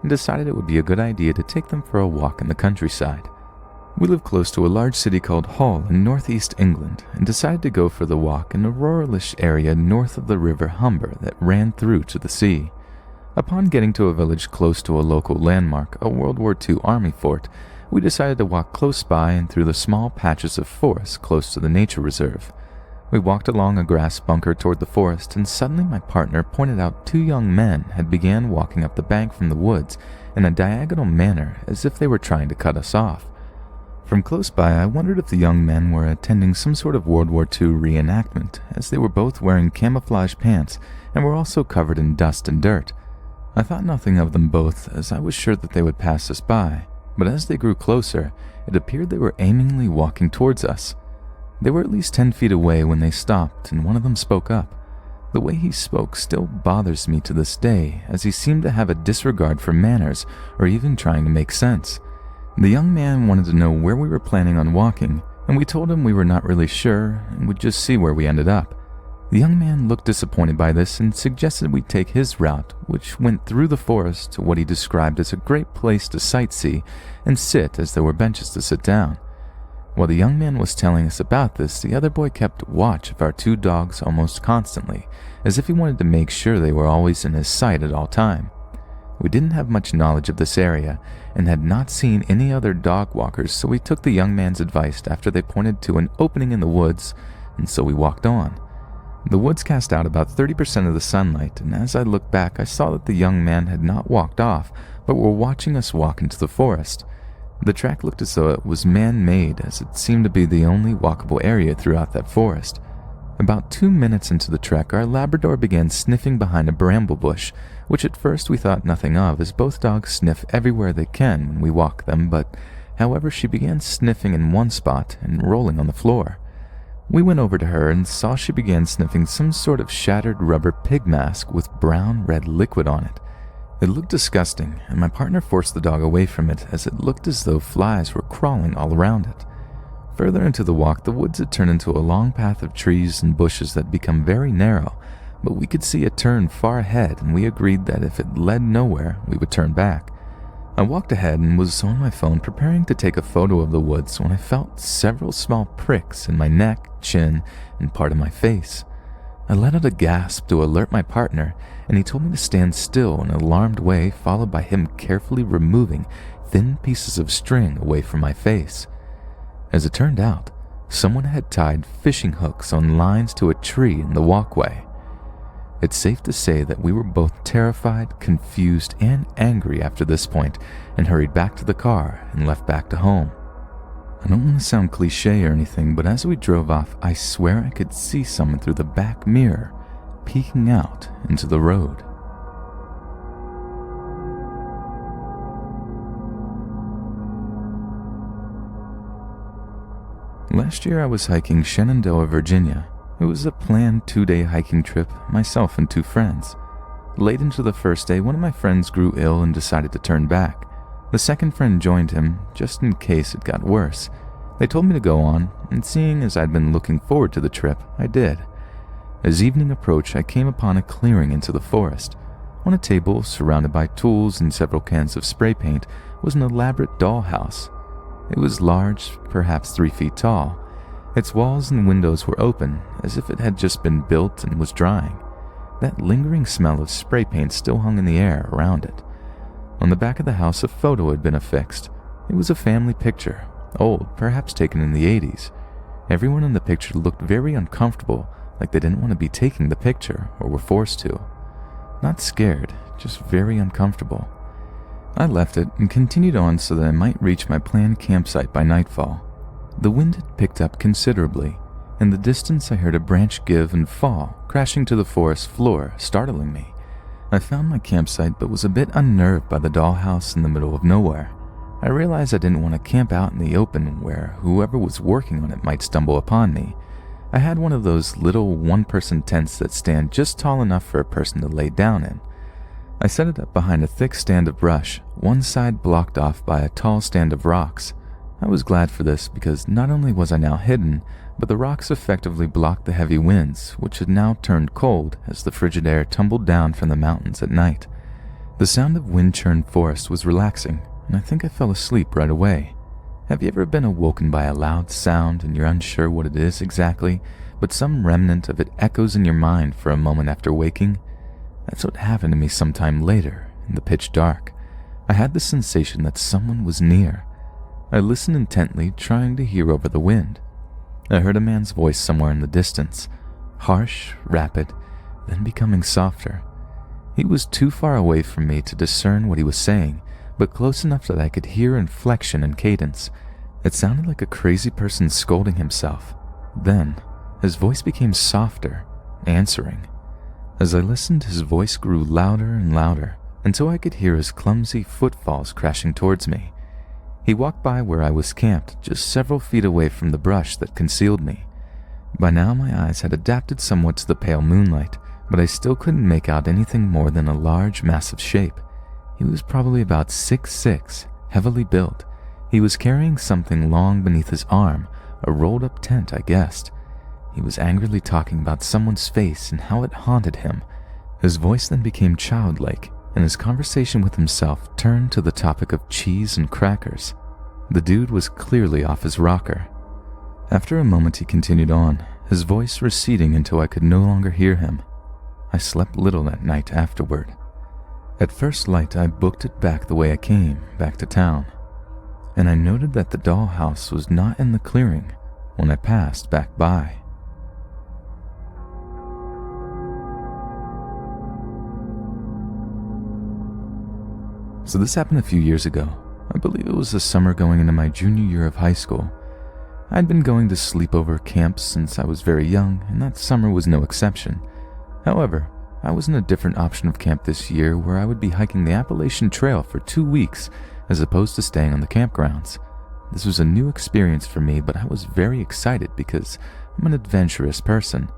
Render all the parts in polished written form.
and decided it would be a good idea to take them for a walk in the countryside. We live close to a large city called Hull in northeast England and decided to go for the walk in a ruralish area north of the River Humber that ran through to the sea. Upon getting to a village close to a local landmark, a World War II Army fort, we decided to walk close by and through the small patches of forest close to the nature reserve. We walked along a grass bunker toward the forest, and suddenly my partner pointed out two young men had began walking up the bank from the woods in a diagonal manner as if they were trying to cut us off. From close by, I wondered if the young men were attending some sort of World War II reenactment, as they were both wearing camouflage pants and were also covered in dust and dirt. I thought nothing of them both, as I was sure that they would pass us by, but as they grew closer, it appeared they were aimingly walking towards us. They were at least 10 feet away when they stopped, and one of them spoke up. The way he spoke still bothers me to this day, as he seemed to have a disregard for manners or even trying to make sense. The young man wanted to know where we were planning on walking, and we told him we were not really sure and would just see where we ended up. The young man looked disappointed by this and suggested we take his route, which went through the forest to what he described as a great place to sightsee and sit, as there were benches to sit down. While the young man was telling us about this, the other boy kept watch of our two dogs almost constantly, as if he wanted to make sure they were always in his sight at all time. We didn't have much knowledge of this area and had not seen any other dog walkers, so we took the young man's advice after they pointed to an opening in the woods, and so we walked on. The woods cast out about 30% of the sunlight, and as I looked back, I saw that the young man had not walked off, but were watching us walk into the forest. The track looked as though it was man-made, as it seemed to be the only walkable area throughout that forest. About 2 minutes into the trek, our Labrador began sniffing behind a bramble bush, which at first we thought nothing of, as both dogs sniff everywhere they can when we walk them, but however she began sniffing in one spot and rolling on the floor. We went over to her and saw she began sniffing some sort of shattered rubber pig mask with brown-red liquid on it. It looked disgusting, and my partner forced the dog away from it as it looked as though flies were crawling all around it. Further into the walk, the woods had turned into a long path of trees and bushes that become very narrow, but we could see a turn far ahead, and we agreed that if it led nowhere, we would turn back. I walked ahead and was on my phone preparing to take a photo of the woods when I felt several small pricks in my neck, chin, and part of my face. I let out a gasp to alert my partner, and he told me to stand still in an alarmed way, followed by him carefully removing thin pieces of string away from my face. As it turned out, someone had tied fishing hooks on lines to a tree in the walkway. It's safe to say that we were both terrified, confused, and angry after this point, and hurried back to the car and left back to home. I don't want to sound cliche or anything, but as we drove off, I swear I could see someone through the back mirror, peeking out into the road. Last year I was hiking Shenandoah, Virginia. It was a planned 2-day hiking trip, myself and 2 friends. Late into the first day, one of my friends grew ill and decided to turn back. The second friend joined him, just in case it got worse. They told me to go on, and seeing as I'd been looking forward to the trip, I did. As evening approached, I came upon a clearing into the forest. On a table, surrounded by tools and several cans of spray paint, was an elaborate dollhouse. It was large, perhaps 3 feet tall. Its walls and windows were open, as if it had just been built and was drying. That lingering smell of spray paint still hung in the air around it. On the back of the house, a photo had been affixed. It was a family picture, old, perhaps taken in the 80s. Everyone in the picture looked very uncomfortable, like they didn't want to be taking the picture or were forced to. Not scared, just very uncomfortable. I left it and continued on so that I might reach my planned campsite by nightfall. The wind had picked up considerably. In the distance I heard a branch give and fall, crashing to the forest floor, startling me. I found my campsite but was a bit unnerved by the dollhouse in the middle of nowhere. I realized I didn't want to camp out in the open where whoever was working on it might stumble upon me. I had one of those little one-person tents that stand just tall enough for a person to lay down in. I set it up behind a thick stand of brush, one side blocked off by a tall stand of rocks. I was glad for this because not only was I now hidden, but the rocks effectively blocked the heavy winds, which had now turned cold as the frigid air tumbled down from the mountains at night. The sound of wind-churned forest was relaxing, and I think I fell asleep right away. Have you ever been awoken by a loud sound and you're unsure what it is exactly, but some remnant of it echoes in your mind for a moment after waking? That's what happened to me sometime later, in the pitch dark. I had the sensation that someone was near. I listened intently, trying to hear over the wind. I heard a man's voice somewhere in the distance, harsh, rapid, then becoming softer. He was too far away from me to discern what he was saying, but close enough that I could hear inflection and cadence. It sounded like a crazy person scolding himself. Then, his voice became softer, answering. As I listened, his voice grew louder and louder, until I could hear his clumsy footfalls crashing towards me. He walked by where I was camped, just several feet away from the brush that concealed me. By now my eyes had adapted somewhat to the pale moonlight, but I still couldn't make out anything more than a large, massive shape. He was probably about 6'6", heavily built. He was carrying something long beneath his arm, a rolled-up tent, I guessed. He was angrily talking about someone's face and how it haunted him. His voice then became childlike, and his conversation with himself turned to the topic of cheese and crackers. The dude was clearly off his rocker. After a moment he continued on, his voice receding until I could no longer hear him. I slept little that night afterward. At first light, I booked it back the way I came, back to town, and I noted that the dollhouse was not in the clearing when I passed back by. So this happened a few years ago. I believe it was the summer going into my junior year of high school. I'd been going to sleepover camps since I was very young, and that summer was no exception. However, I was in a different option of camp this year where I would be hiking the Appalachian Trail for 2 weeks as opposed to staying on the campgrounds. This was a new experience for me, but I was very excited because I'm an adventurous person.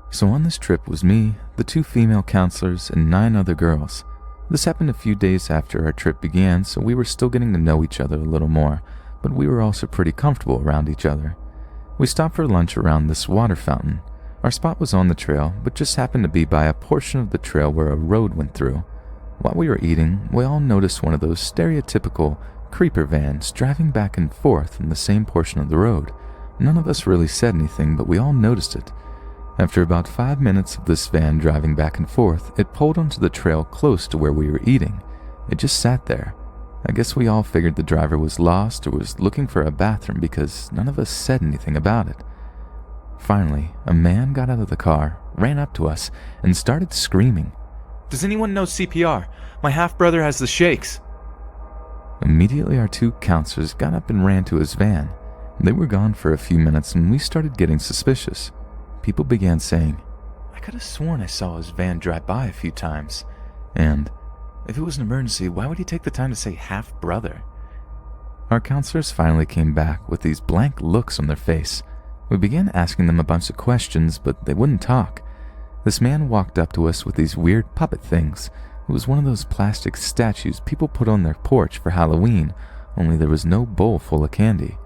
So on this trip was me, the 2 female counselors, and 9 other girls. This happened a few days after our trip began, so we were still getting to know each other a little more, but we were also pretty comfortable around each other. We stopped for lunch around this water fountain. Our spot was on the trail, but just happened to be by a portion of the trail where a road went through. While we were eating, we all noticed one of those stereotypical creeper vans driving back and forth in the same portion of the road. None of us really said anything, but we all noticed it. After about 5 minutes of this van driving back and forth, it pulled onto the trail close to where we were eating. It just sat there. I guess we all figured the driver was lost or was looking for a bathroom because none of us said anything about it. Finally, a man got out of the car, ran up to us, and started screaming, "Does anyone know CPR? My half-brother has the shakes." Immediately our 2 counselors got up and ran to his van. They were gone for a few minutes and we started getting suspicious. People began saying, "I could have sworn I saw his van drive by a few times," and "If it was an emergency, why would he take the time to say half-brother?" Our counselors finally came back with these blank looks on their face. We began asking them a bunch of questions, but they wouldn't talk. This man walked up to us with these weird puppet things. It was one of those plastic statues people put on their porch for Halloween, only there was no bowl full of candy.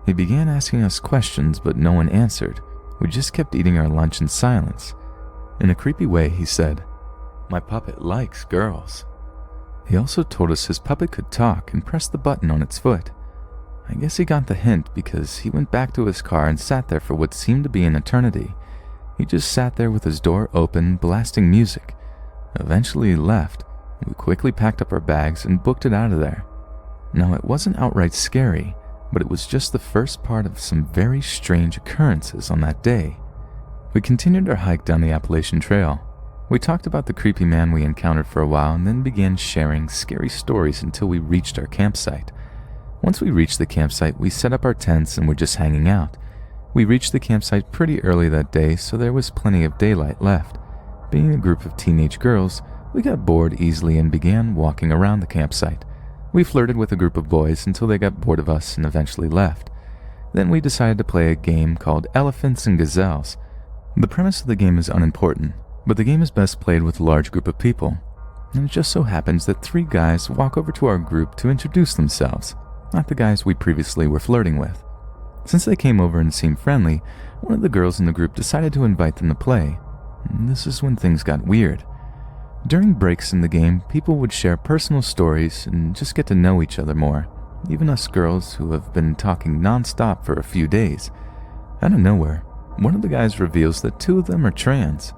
He began asking us questions, but no one answered. We just kept eating our lunch in silence. In a creepy way, he said, "My puppet likes girls." He also told us his puppet could talk and press the button on its foot. I guess he got the hint because he went back to his car and sat there for what seemed to be an eternity. He just sat there with his door open, blasting music. Eventually he left. We quickly packed up our bags and booked it out of there. Now it wasn't outright scary, but it was just the first part of some very strange occurrences on that day. We continued our hike down the Appalachian Trail. We talked about the creepy man we encountered for a while and then began sharing scary stories until we reached our campsite. Once we reached the campsite, we set up our tents and were just hanging out. We reached the campsite pretty early that day, so there was plenty of daylight left. Being a group of teenage girls, we got bored easily and began walking around the campsite. We flirted with a group of boys until they got bored of us and eventually left. Then we decided to play a game called Elephants and Gazelles. The premise of the game is unimportant, but the game is best played with a large group of people. And it just so happens that 3 guys walk over to our group to introduce themselves. Not the guys we previously were flirting with. Since they came over and seemed friendly, one of the girls in the group decided to invite them to play. And this is when things got weird. During breaks in the game, people would share personal stories and just get to know each other more, even us girls who have been talking non-stop for a few days. Out of nowhere, one of the guys reveals that 2 of them are trans.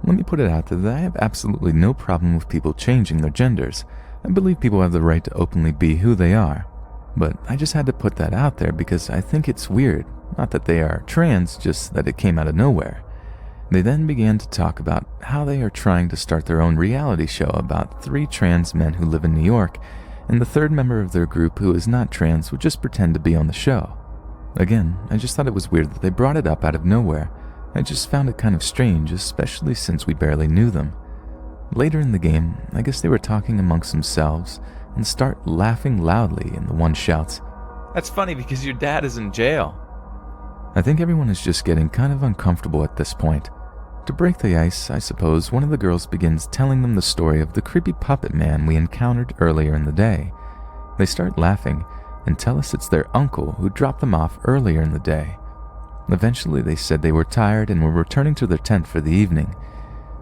Let me put it out there that I have absolutely no problem with people changing their genders. I believe people have the right to openly be who they are. But I just had to put that out there because I think it's weird. Not that they are trans, just that it came out of nowhere. They then began to talk about how they are trying to start their own reality show about 3 trans men who live in New York, and the 3rd member of their group who is not trans would just pretend to be on the show. Again, I just thought it was weird that they brought it up out of nowhere. I just found it kind of strange, especially since we barely knew them. Later in the game, I guess they were talking amongst themselves and start laughing loudly, and the one shouts, "That's funny because your dad is in jail." I think everyone is just getting kind of uncomfortable at this point. To break the ice, I suppose, one of the girls begins telling them the story of the creepy puppet man we encountered earlier in the day. They start laughing and tell us it's their uncle who dropped them off earlier in the day. Eventually, they said they were tired and were returning to their tent for the evening.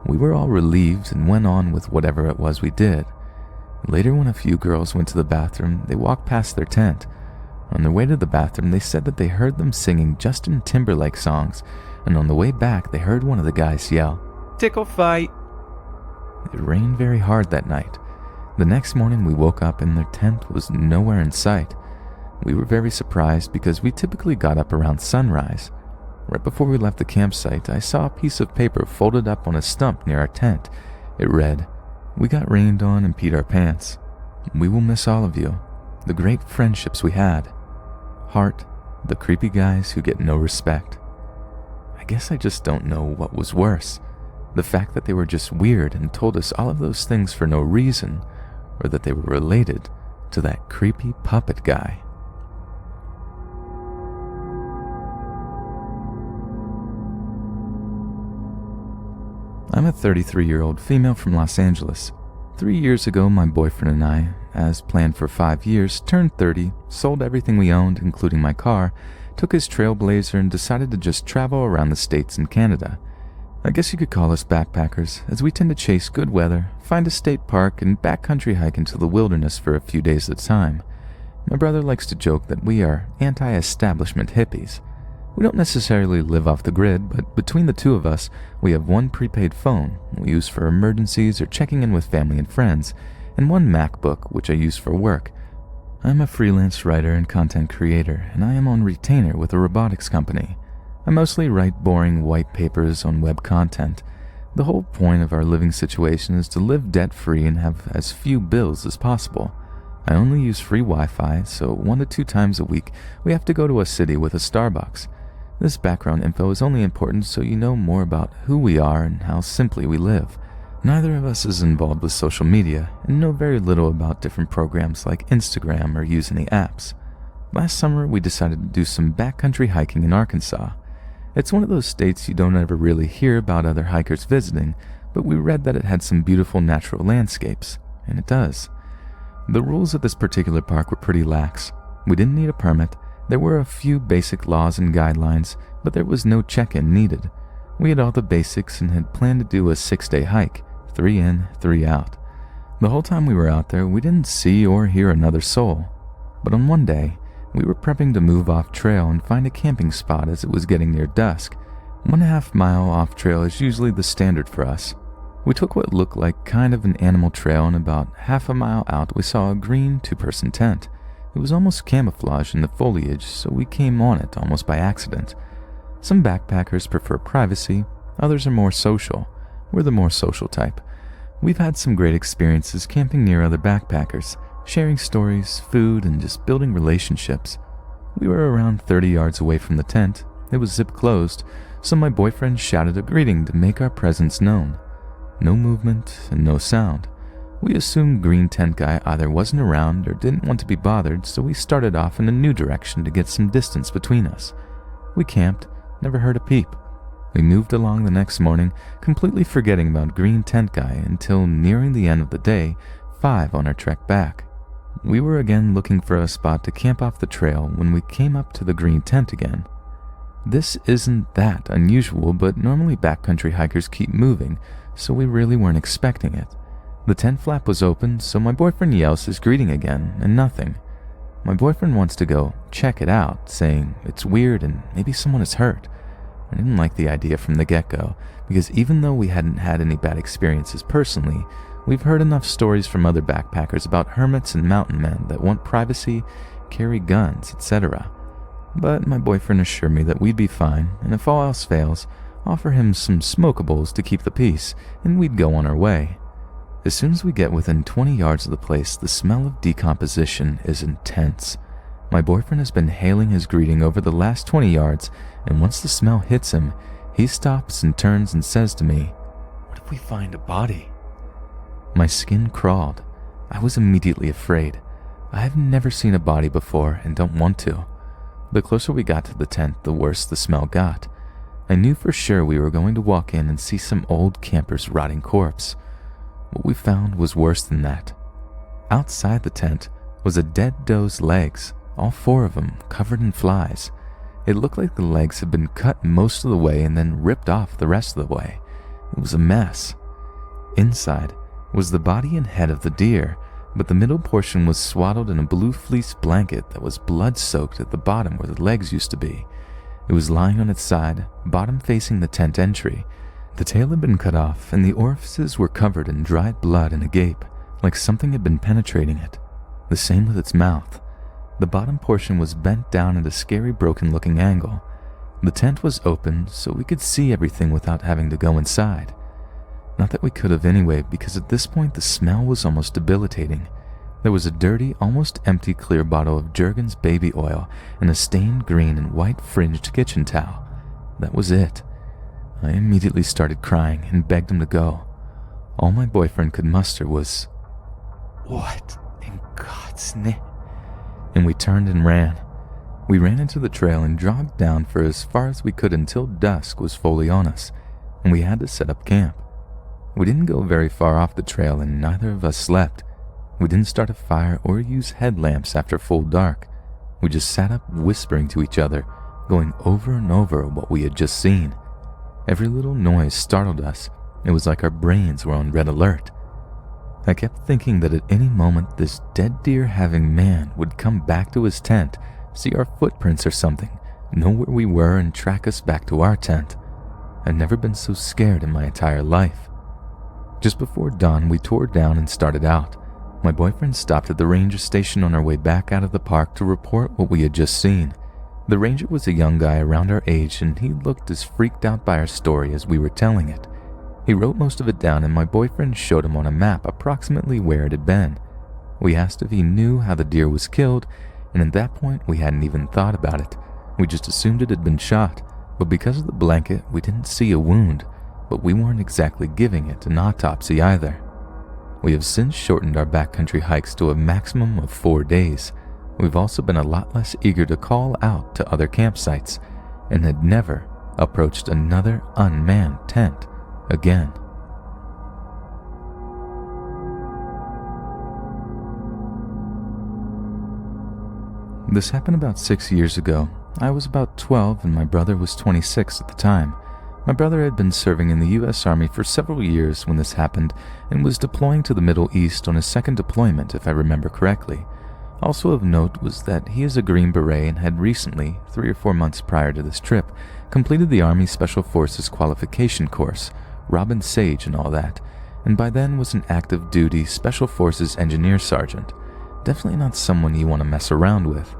We were all relieved and went on with whatever it was we did. Later, when a few girls went to the bathroom, they walked past their tent. On their way to the bathroom, they said that they heard them singing Justin Timberlake songs, and on the way back, they heard one of the guys yell, "Tickle fight!" It rained very hard that night. The next morning, we woke up and their tent was nowhere in sight. We were very surprised because we typically got up around sunrise. Right before we left the campsite, I saw a piece of paper folded up on a stump near our tent. It read, "We got rained on and peed our pants. We will miss all of you. The great friendships we had. Heart, the creepy guys who get no respect." I guess I just don't know what was worse. The fact that they were just weird and told us all of those things for no reason, or that they were related to that creepy puppet guy. I'm a 33-year-old female from Los Angeles. 3 years ago, my boyfriend and I, as planned for 5 years, turned 30, sold everything we owned, including my car, took his Trailblazer and decided to just travel around the States and Canada. I guess you could call us backpackers, as we tend to chase good weather, find a state park, and backcountry hike into the wilderness for a few days at a time. My brother likes to joke that we are anti-establishment hippies. We don't necessarily live off the grid, but between the 2 of us, we have 1 prepaid phone we use for emergencies or checking in with family and friends, and 1 MacBook which I use for work. I'm a freelance writer and content creator, and I am on retainer with a robotics company. I mostly write boring white papers on web content. The whole point of our living situation is to live debt-free and have as few bills as possible. I only use free Wi-Fi, so 1 to 2 times a week we have to go to a city with a Starbucks. This background info is only important so you know more about who we are and how simply we live. Neither of us is involved with social media and know very little about different programs like Instagram or use any apps. Last summer, we decided to do some backcountry hiking in Arkansas. It's one of those states you don't ever really hear about other hikers visiting, but we read that it had some beautiful natural landscapes, and it does. The rules of this particular park were pretty lax. We didn't need a permit. There were a few basic laws and guidelines, but there was no check-in needed. We had all the basics and had planned to do a 6-day hike, 3 in, 3 out. The whole time we were out there, we didn't see or hear another soul. But on one day, we were prepping to move off trail and find a camping spot as it was getting near dusk. 1.5 mile off trail is usually the standard for us. We took what looked like kind of an animal trail, and about half a mile out we saw a green 2-person tent. It was almost camouflaged in the foliage, so we came on it almost by accident. Some backpackers prefer privacy, others are more social. We're the more social type. We've had some great experiences camping near other backpackers, sharing stories, food, and just building relationships. We were around 30 yards away from the tent. It was zip closed, so my boyfriend shouted a greeting to make our presence known. No movement and no sound. We assumed Green Tent Guy either wasn't around or didn't want to be bothered, so we started off in a new direction to get some distance between us. We camped, never heard a peep. We moved along the next morning, completely forgetting about Green Tent Guy until nearing the end of the day, 5 on our trek back. We were again looking for a spot to camp off the trail when we came up to the green tent again. This isn't that unusual, but normally backcountry hikers keep moving, so we really weren't expecting it. The tent flap was open, so my boyfriend yells his greeting again, and nothing. My boyfriend wants to go check it out, saying it's weird and maybe someone is hurt. I didn't like the idea from the get-go, because even though we hadn't had any bad experiences personally, we've heard enough stories from other backpackers about hermits and mountain men that want privacy, carry guns, etc. But my boyfriend assured me that we'd be fine, and if all else fails, offer him some smokables to keep the peace, and we'd go on our way. As soon as we get within 20 yards of the place, the smell of decomposition is intense. My boyfriend has been hailing his greeting over the last 20 yards, and once the smell hits him, he stops and turns and says to me, "What if we find a body?" My skin crawled. I was immediately afraid. I have never seen a body before and don't want to. The closer we got to the tent, the worse the smell got. I knew for sure we were going to walk in and see some old camper's rotting corpse. What we found was worse than that. Outside the tent was a dead doe's legs, all 4 of them covered in flies. It looked like the legs had been cut most of the way and then ripped off the rest of the way. It was a mess. Inside was the body and head of the deer, but the middle portion was swaddled in a blue fleece blanket that was blood-soaked at the bottom where the legs used to be. It was lying on its side, bottom facing the tent entry. The tail had been cut off, and the orifices were covered in dried blood and a gape, like something had been penetrating it. The same with its mouth. The bottom portion was bent down at a scary broken-looking angle. The tent was open, so we could see everything without having to go inside. Not that we could have anyway, because at this point the smell was almost debilitating. There was a dirty, almost empty clear bottle of Jergens baby oil and a stained green and white fringed kitchen towel. That was it. I immediately started crying and begged him to go. All my boyfriend could muster was, "What in God's name?" And we turned and ran. We ran into the trail and jogged down for as far as we could until dusk was fully on us, and we had to set up camp. We didn't go very far off the trail and neither of us slept. We didn't start a fire or use headlamps after full dark. We just sat up whispering to each other, going over and over what we had just seen. Every little noise startled us. It was like our brains were on red alert. I kept thinking that at any moment this dead deer-having man would come back to his tent, see our footprints or something, know where we were and track us back to our tent. I'd never been so scared in my entire life. Just before dawn, we tore down and started out. My boyfriend stopped at the ranger station on our way back out of the park to report what we had just seen. The ranger was a young guy around our age, and he looked as freaked out by our story as we were telling it. He wrote most of it down, and my boyfriend showed him on a map approximately where it had been. We asked if he knew how the deer was killed, and at that point we hadn't even thought about it. We just assumed it had been shot, but because of the blanket, we didn't see a wound, but we weren't exactly giving it an autopsy either. We have since shortened our backcountry hikes to a maximum of 4 days. We've also been a lot less eager to call out to other campsites, and had never approached another unmanned tent again. This happened about 6 years ago. I was about 12 and my brother was 26 at the time. My brother had been serving in the U.S. Army for several years when this happened and was deploying to the Middle East on his second deployment, if I remember correctly. Also of note was that he is a Green Beret and had recently, 3 or 4 months prior to this trip, completed the Army Special Forces qualification course, Robin Sage and all that, and by then was an active duty Special Forces engineer sergeant. Definitely not someone you want to mess around with.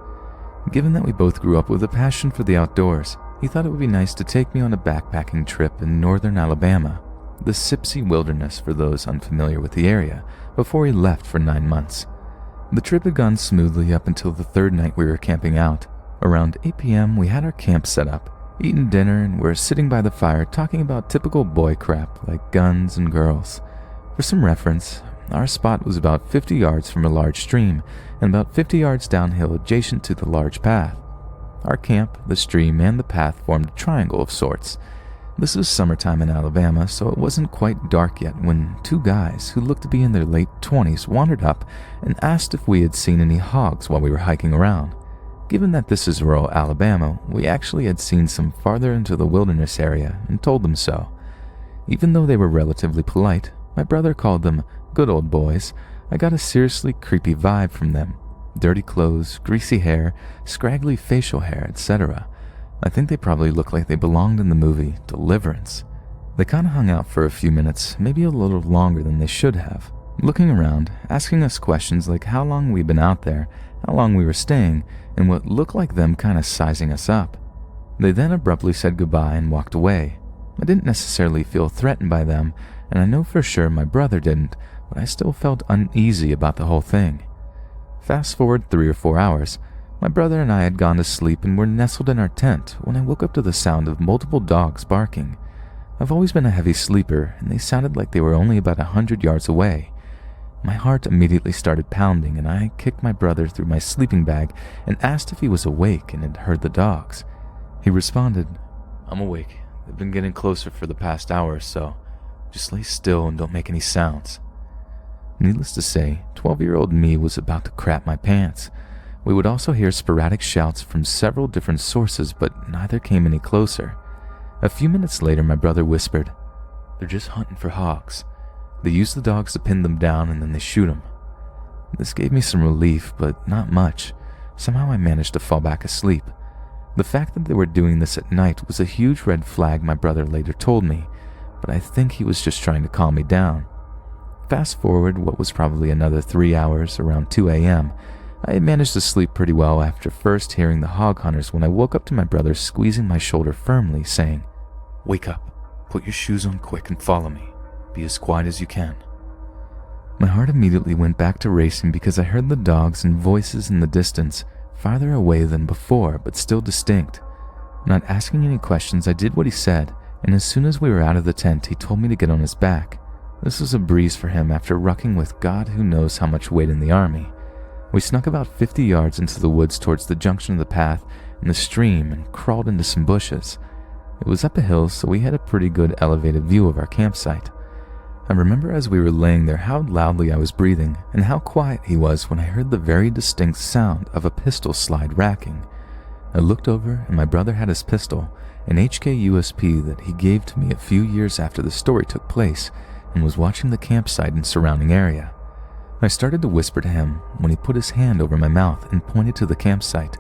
Given that we both grew up with a passion for the outdoors, he thought it would be nice to take me on a backpacking trip in northern Alabama, the Sipsey Wilderness for those unfamiliar with the area, before he left for 9 months. The trip had gone smoothly up until the 3rd night we were camping out. Around 8 p.m. we had our camp set up, eaten dinner, and were sitting by the fire talking about typical boy crap like guns and girls. For some reference, our spot was about 50 yards from a large stream and about 50 yards downhill adjacent to the large path. Our camp, the stream, and the path formed a triangle of sorts. This was summertime in Alabama, so it wasn't quite dark yet when 2 guys who looked to be in their late 20s wandered up and asked if we had seen any hogs while we were hiking around. Given that this is rural Alabama, we actually had seen some farther into the wilderness area and told them so. Even though they were relatively polite, my brother called them good old boys, I got a seriously creepy vibe from them. Dirty clothes, greasy hair, scraggly facial hair, etc. I think they probably looked like they belonged in the movie Deliverance. They kinda hung out for a few minutes, maybe a little longer than they should have, looking around, asking us questions like how long we'd been out there, how long we were staying, and what looked like them kinda sizing us up. They then abruptly said goodbye and walked away. I didn't necessarily feel threatened by them, and I know for sure my brother didn't, but I still felt uneasy about the whole thing. Fast forward 3 or 4 hours, my brother and I had gone to sleep and were nestled in our tent when I woke up to the sound of multiple dogs barking. I've always been a heavy sleeper, and they sounded like they were only about 100 yards away. My heart immediately started pounding, and I kicked my brother through my sleeping bag and asked if he was awake and had heard the dogs. He responded, "I'm awake. They've been getting closer for the past hour or so. Just lay still and don't make any sounds." Needless to say, 12-year-old me was about to crap my pants. We would also hear sporadic shouts from several different sources, but neither came any closer. A few minutes later, my brother whispered, "They're just hunting for hogs. They use the dogs to pin them down and then they shoot them." This gave me some relief, but not much. Somehow I managed to fall back asleep. The fact that they were doing this at night was a huge red flag, my brother later told me, but I think he was just trying to calm me down. Fast forward what was probably another 3 hours, around 2 a.m., I had managed to sleep pretty well after first hearing the hog hunters when I woke up to my brother squeezing my shoulder firmly, saying, "Wake up, put your shoes on quick and follow me. Be as quiet as you can." My heart immediately went back to racing because I heard the dogs and voices in the distance, farther away than before, but still distinct. Not asking any questions, I did what he said, and as soon as we were out of the tent, he told me to get on his back. This was a breeze for him after rucking with God who knows how much weight in the army. We snuck about 50 yards into the woods towards the junction of the path and the stream and crawled into some bushes. It was up a hill, so we had a pretty good elevated view of our campsite. I remember as we were laying there how loudly I was breathing and how quiet he was when I heard the very distinct sound of a pistol slide racking. I looked over and my brother had his pistol, an HK USP that he gave to me a few years after the story took place, and was watching the campsite and surrounding area. I started to whisper to him when he put his hand over my mouth and pointed to the campsite.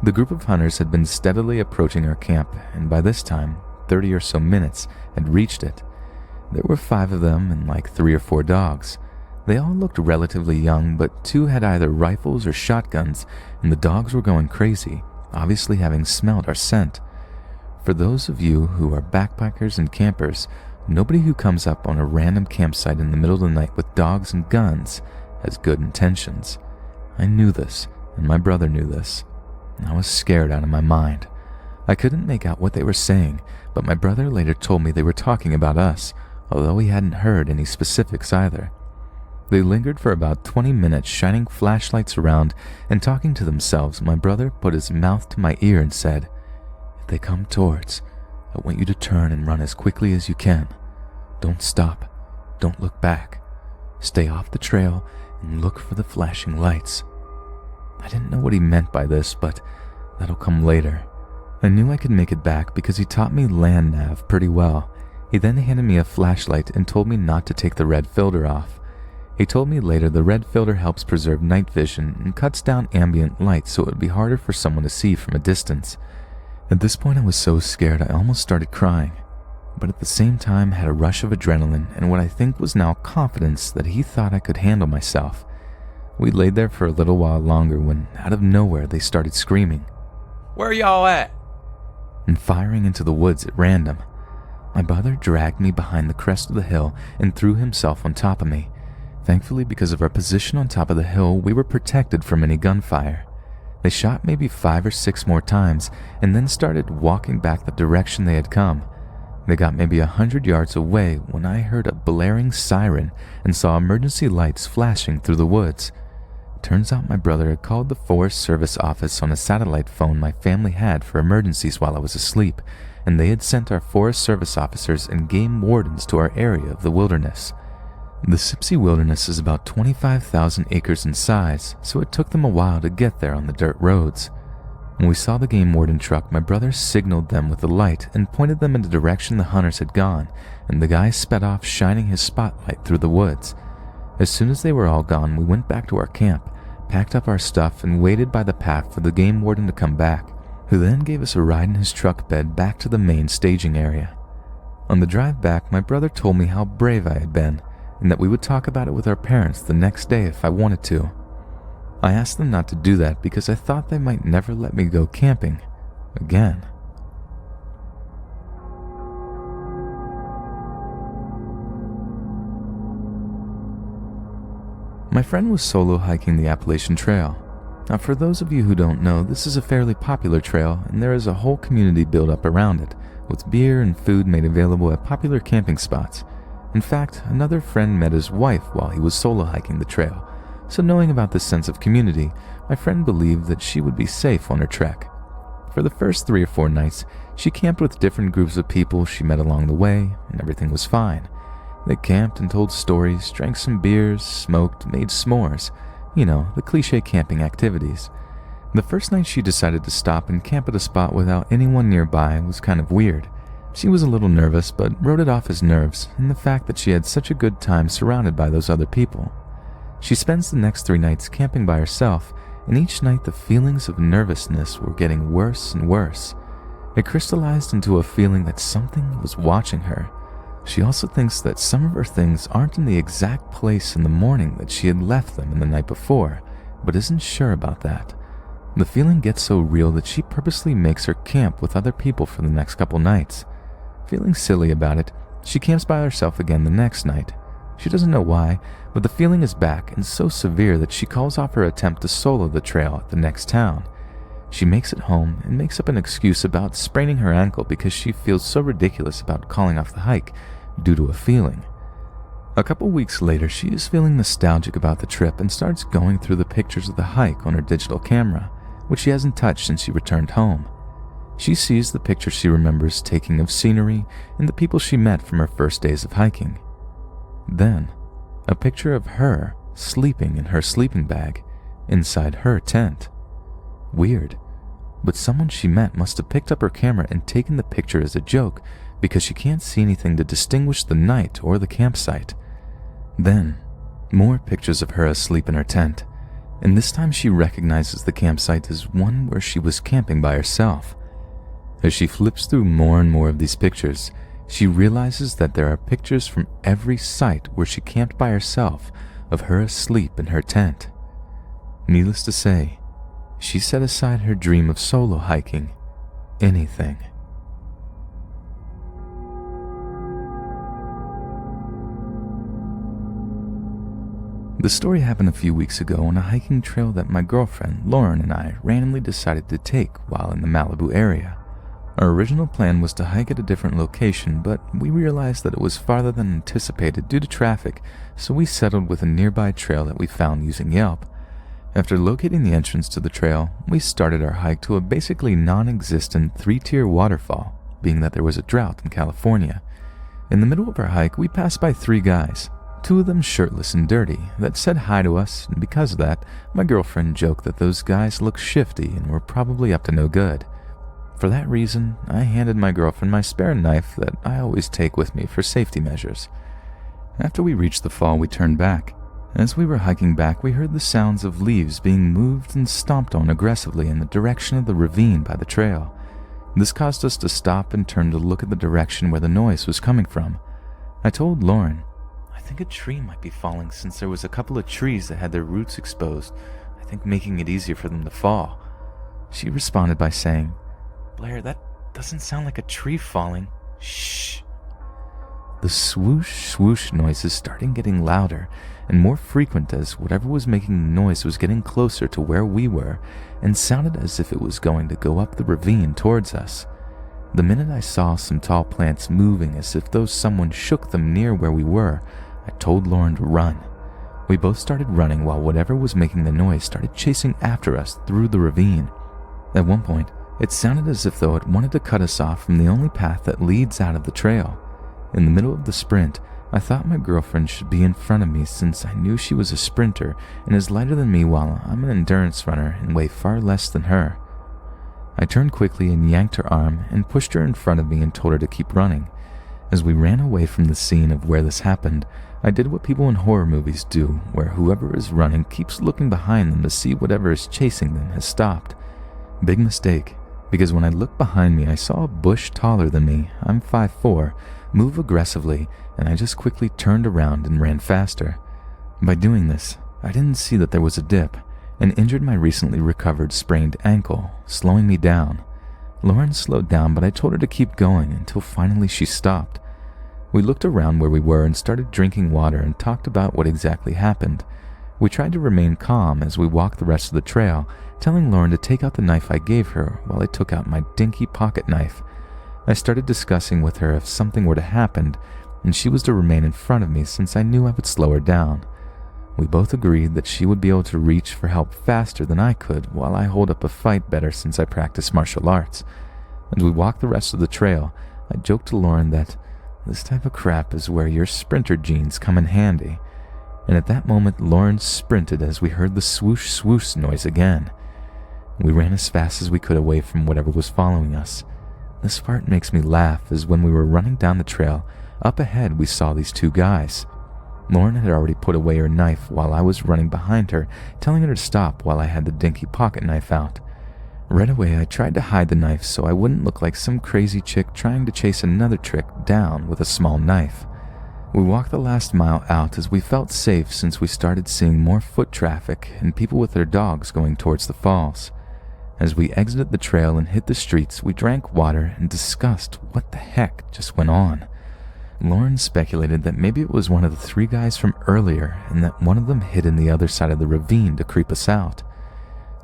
The group of hunters had been steadily approaching our camp, and by this time, 30 or so minutes, had reached it. There were 5 of them and like 3 or 4 dogs. They all looked relatively young, but 2 had either rifles or shotguns, and the dogs were going crazy, obviously having smelled our scent. For those of you who are backpackers and campers, nobody who comes up on a random campsite in the middle of the night with dogs and guns has good intentions. I knew this, and my brother knew this. I was scared out of my mind. I couldn't make out what they were saying, but my brother later told me they were talking about us, although he hadn't heard any specifics either. They lingered for about 20 minutes, shining flashlights around and talking to themselves. My brother put his mouth to my ear and said, "If they come towards, I want you to turn and run as quickly as you can. Don't stop. Don't look back. Stay off the trail and look for the flashing lights." I didn't know what he meant by this, but that'll come later. I knew I could make it back because he taught me land nav pretty well. He then handed me a flashlight and told me not to take the red filter off. He told me later the red filter helps preserve night vision and cuts down ambient light so it would be harder for someone to see from a distance. At this point I was so scared I almost started crying, but at the same time had a rush of adrenaline and what I think was now confidence that he thought I could handle myself. We laid there for a little while longer when out of nowhere they started screaming, "Where y'all at?" and firing into the woods at random. My brother dragged me behind the crest of the hill and threw himself on top of me. Thankfully, because of our position on top of the hill, we were protected from any gunfire. They shot maybe 5 or 6 more times and then started walking back the direction they had come. They got maybe 100 yards away when I heard a blaring siren and saw emergency lights flashing through the woods. Turns out my brother had called the Forest Service office on a satellite phone my family had for emergencies while I was asleep, and they had sent our Forest Service officers and game wardens to our area of the wilderness. The Sipsey Wilderness is about 25,000 acres in size, so it took them a while to get there on the dirt roads. When we saw the game warden truck, my brother signaled them with a light and pointed them in the direction the hunters had gone, and the guy sped off shining his spotlight through the woods. As soon as they were all gone, we went back to our camp, packed up our stuff, and waited by the path for the game warden to come back, who then gave us a ride in his truck bed back to the main staging area. On the drive back, my brother told me how brave I had been, and that we would talk about it with our parents the next day if I wanted to. I asked them not to do that because I thought they might never let me go camping again. My friend was solo hiking the Appalachian Trail. Now, for those of you who don't know, this is a fairly popular trail, and there is a whole community built up around it, with beer and food made available at popular camping spots. In fact, another friend met his wife while he was solo hiking the trail, so knowing about this sense of community, my friend believed that she would be safe on her trek. For the first 3 or 4 nights, she camped with different groups of people she met along the way, and everything was fine. They camped and told stories, drank some beers, smoked, made s'mores. You know, the cliche camping activities. The first night she decided to stop and camp at a spot without anyone nearby was kind of weird. She was a little nervous, but wrote it off as nerves and the fact that she had such a good time surrounded by those other people. She spends the next 3 nights camping by herself, and each night the feelings of nervousness were getting worse and worse. It crystallized into a feeling that something was watching her. She also thinks that some of her things aren't in the exact place in the morning that she had left them in the night before, but isn't sure about that. The feeling gets so real that she purposely makes her camp with other people for the next couple nights. Feeling silly about it, she camps by herself again the next night. She doesn't know why, but the feeling is back and so severe that she calls off her attempt to solo the trail at the next town. She makes it home and makes up an excuse about spraining her ankle because she feels so ridiculous about calling off the hike due to a feeling. A couple weeks later, she is feeling nostalgic about the trip and starts going through the pictures of the hike on her digital camera, which she hasn't touched since she returned home. She sees the pictures she remembers taking of scenery and the people she met from her first days of hiking. Then, a picture of her sleeping in her sleeping bag inside her tent. Weird, but someone she met must have picked up her camera and taken the picture as a joke because she can't see anything to distinguish the night or the campsite. Then, more pictures of her asleep in her tent, and this time she recognizes the campsite as one where she was camping by herself. As she flips through more and more of these pictures, she realizes that there are pictures from every site where she camped by herself of her asleep in her tent. Needless to say, she set aside her dream of solo hiking anything. The story happened a few weeks ago on a hiking trail that my girlfriend, Lauren, and I randomly decided to take while in the Malibu area. Our original plan was to hike at a different location, but we realized that it was farther than anticipated due to traffic, so we settled with a nearby trail that we found using Yelp. After locating the entrance to the trail, we started our hike to a basically non-existent 3-tier waterfall, being that there was a drought in California. In the middle of our hike, we passed by 3 guys, 2 of them shirtless and dirty, that said hi to us, and because of that, my girlfriend joked that those guys looked shifty and were probably up to no good. For that reason, I handed my girlfriend my spare knife that I always take with me for safety measures. After we reached the fall, we turned back. As we were hiking back, we heard the sounds of leaves being moved and stomped on aggressively in the direction of the ravine by the trail. This caused us to stop and turn to look at the direction where the noise was coming from. I told Lauren, "I think a tree might be falling since there was a couple of trees that had their roots exposed, I think making it easier for them to fall." She responded by saying, "Blair, that doesn't sound like a tree falling. Shh." The swoosh, swoosh noises started getting louder and more frequent as whatever was making the noise was getting closer to where we were and sounded as if it was going to go up the ravine towards us. The minute I saw some tall plants moving as if though someone shook them near where we were, I told Lauren to run. We both started running while whatever was making the noise started chasing after us through the ravine. At one point, it sounded as if though it wanted to cut us off from the only path that leads out of the trail. In the middle of the sprint, I thought my girlfriend should be in front of me since I knew she was a sprinter and is lighter than me while I'm an endurance runner and weigh far less than her. I turned quickly and yanked her arm and pushed her in front of me and told her to keep running. As we ran away from the scene of where this happened, I did what people in horror movies do, where whoever is running keeps looking behind them to see whatever is chasing them has stopped. Big mistake, because when I looked behind me, I saw a bush taller than me, I'm 5'4", move aggressively, and I just quickly turned around and ran faster. By doing this, I didn't see that there was a dip, and injured my recently recovered sprained ankle, slowing me down. Lauren slowed down, but I told her to keep going until finally she stopped. We looked around where we were and started drinking water and talked about what exactly happened. We tried to remain calm as we walked the rest of the trail, telling Lauren to take out the knife I gave her while I took out my dinky pocket knife. I started discussing with her if something were to happen, and she was to remain in front of me since I knew I would slow her down. We both agreed that she would be able to reach for help faster than I could while I hold up a fight better since I practice martial arts. As we walked the rest of the trail, I joked to Lauren that this type of crap is where your sprinter genes come in handy. And at that moment, Lauren sprinted as we heard the swoosh swoosh noise again. We ran as fast as we could away from whatever was following us. This part makes me laugh as when we were running down the trail, up ahead we saw these two guys. Lauren had already put away her knife while I was running behind her, telling her to stop while I had the dinky pocket knife out. Right away, I tried to hide the knife so I wouldn't look like some crazy chick trying to chase another trick down with a small knife. We walked the last mile out as we felt safe since we started seeing more foot traffic and people with their dogs going towards the falls. As we exited the trail and hit the streets, we drank water and discussed what the heck just went on. Lauren speculated that maybe it was one of the three guys from earlier and that one of them hid in the other side of the ravine to creep us out.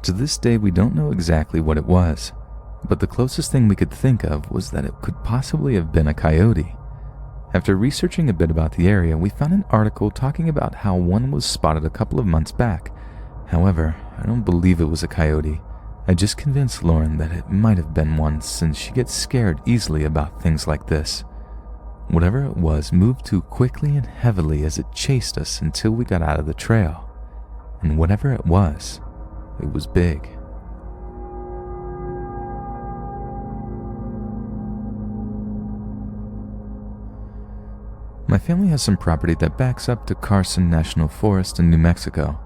To this day, we don't know exactly what it was, but the closest thing we could think of was that it could possibly have been a coyote. After researching a bit about the area, we found an article talking about how one was spotted a couple of months back. However, I don't believe it was a coyote. I just convinced Lauren that it might have been one since she gets scared easily about things like this. Whatever it was moved too quickly and heavily as it chased us until we got out of the trail. And whatever it was big. My family has some property that backs up to Carson National Forest in New Mexico.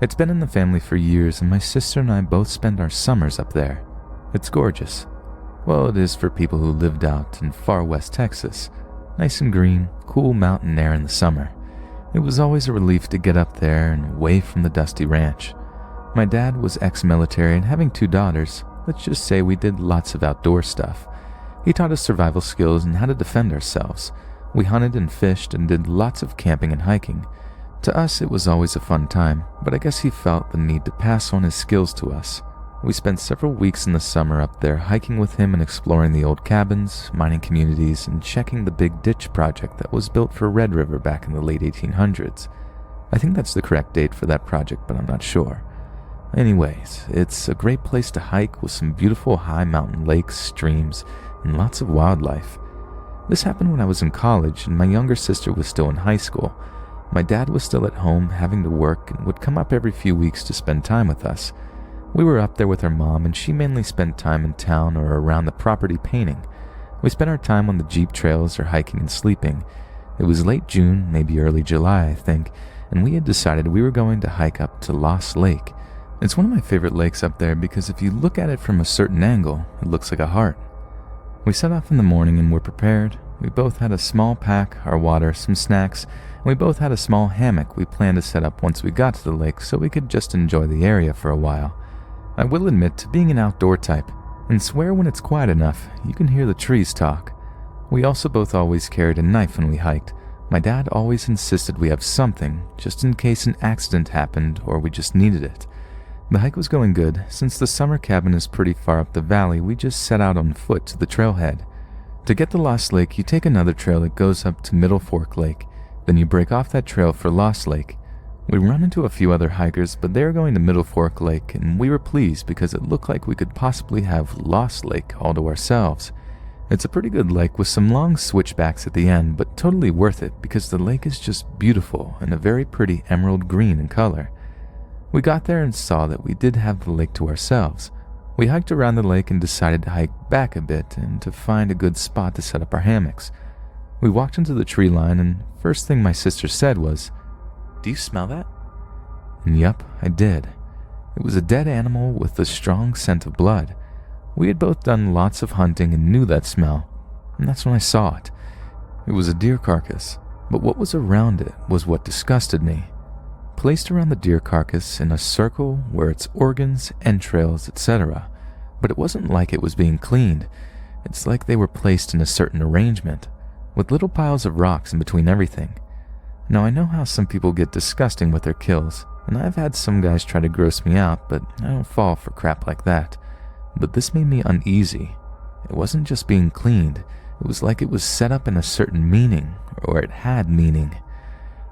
It's been in the family for years, and my sister and I both spend our summers up there. It's gorgeous. Well, it is for people who lived out in far west Texas. Nice and green, cool mountain air in the summer. It was always a relief to get up there and away from the dusty ranch. My dad was ex-military, and having two daughters, let's just say we did lots of outdoor stuff. He taught us survival skills and how to defend ourselves. We hunted and fished and did lots of camping and hiking. To us, it was always a fun time, but I guess he felt the need to pass on his skills to us. We spent several weeks in the summer up there hiking with him and exploring the old cabins, mining communities, and checking the big ditch project that was built for Red River back in the late 1800s. I think that's the correct date for that project, but I'm not sure. Anyways, it's a great place to hike with some beautiful high mountain lakes, streams, and lots of wildlife. This happened when I was in college and my younger sister was still in high school. My dad was still at home having to work and would come up every few weeks to spend time with us. We were up there with our mom, and she mainly spent time in town or around the property painting. We spent our time on the Jeep trails or hiking and sleeping. It was late June, maybe early July, I think, and we had decided we were going to hike up to Lost Lake. It's one of my favorite lakes up there because if you look at it from a certain angle, it looks like a heart. We set off in the morning and were prepared. We both had a small pack, our water, some snacks, and we both had a small hammock we planned to set up once we got to the lake so we could just enjoy the area for a while. I will admit to being an outdoor type, and swear when it's quiet enough, you can hear the trees talk. We also both always carried a knife when we hiked. My dad always insisted we have something, just in case an accident happened or we just needed it. The hike was going good. Since the summer cabin is pretty far up the valley, we just set out on foot to the trailhead. To get to Lost Lake, you take another trail that goes up to Middle Fork Lake. Then you break off that trail for Lost Lake. We run into a few other hikers, but they were going to Middle Fork Lake, and we were pleased because it looked like we could possibly have Lost Lake all to ourselves. It's a pretty good lake with some long switchbacks at the end, but totally worth it because the lake is just beautiful and a very pretty emerald green in color. We got there and saw that we did have the lake to ourselves. We hiked around the lake and decided to hike back a bit and to find a good spot to set up our hammocks. We walked into the tree line, and first thing my sister said was, "Do you smell that?" And yup, I did. It was a dead animal with a strong scent of blood. We had both done lots of hunting and knew that smell, and that's when I saw it. It was a deer carcass, but what was around it was what disgusted me. Placed around the deer carcass in a circle were its organs, entrails, etc., but it wasn't like it was being cleaned. It's like they were placed in a certain arrangement, with little piles of rocks in between everything. Now I know how some people get disgusting with their kills, and I've had some guys try to gross me out, but I don't fall for crap like that. But this made me uneasy. It wasn't just being cleaned, it was like it was set up in a certain meaning, or it had meaning.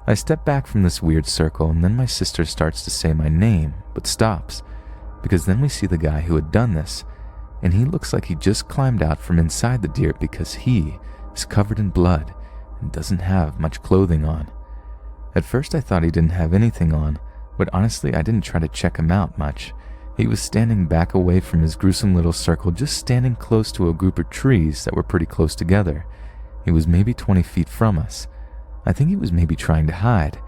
I step back from this weird circle, and then my sister starts to say my name, but stops, because then we see the guy who had done this, and he looks like he just climbed out from inside the deer because he is covered in blood and doesn't have much clothing on. At first I thought he didn't have anything on, but honestly I didn't try to check him out much. He was standing back away from his gruesome little circle, just standing close to a group of trees that were pretty close together. He was maybe 20 feet from us. I think he was maybe trying to hide.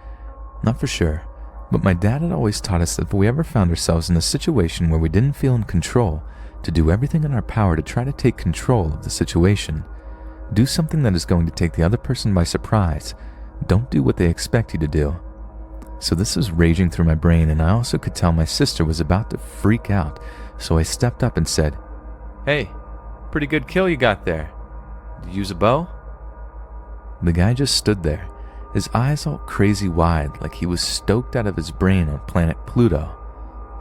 Not for sure, but my dad had always taught us that if we ever found ourselves in a situation where we didn't feel in control, to do everything in our power to try to take control of the situation. Do something that is going to take the other person by surprise. Don't do what they expect you to do. So this was raging through my brain, and I also could tell my sister was about to freak out, so I stepped up and said, "Hey, pretty good kill you got there. Did you use a bow?" The guy just stood there, his eyes all crazy wide like he was stoked out of his brain on planet Pluto.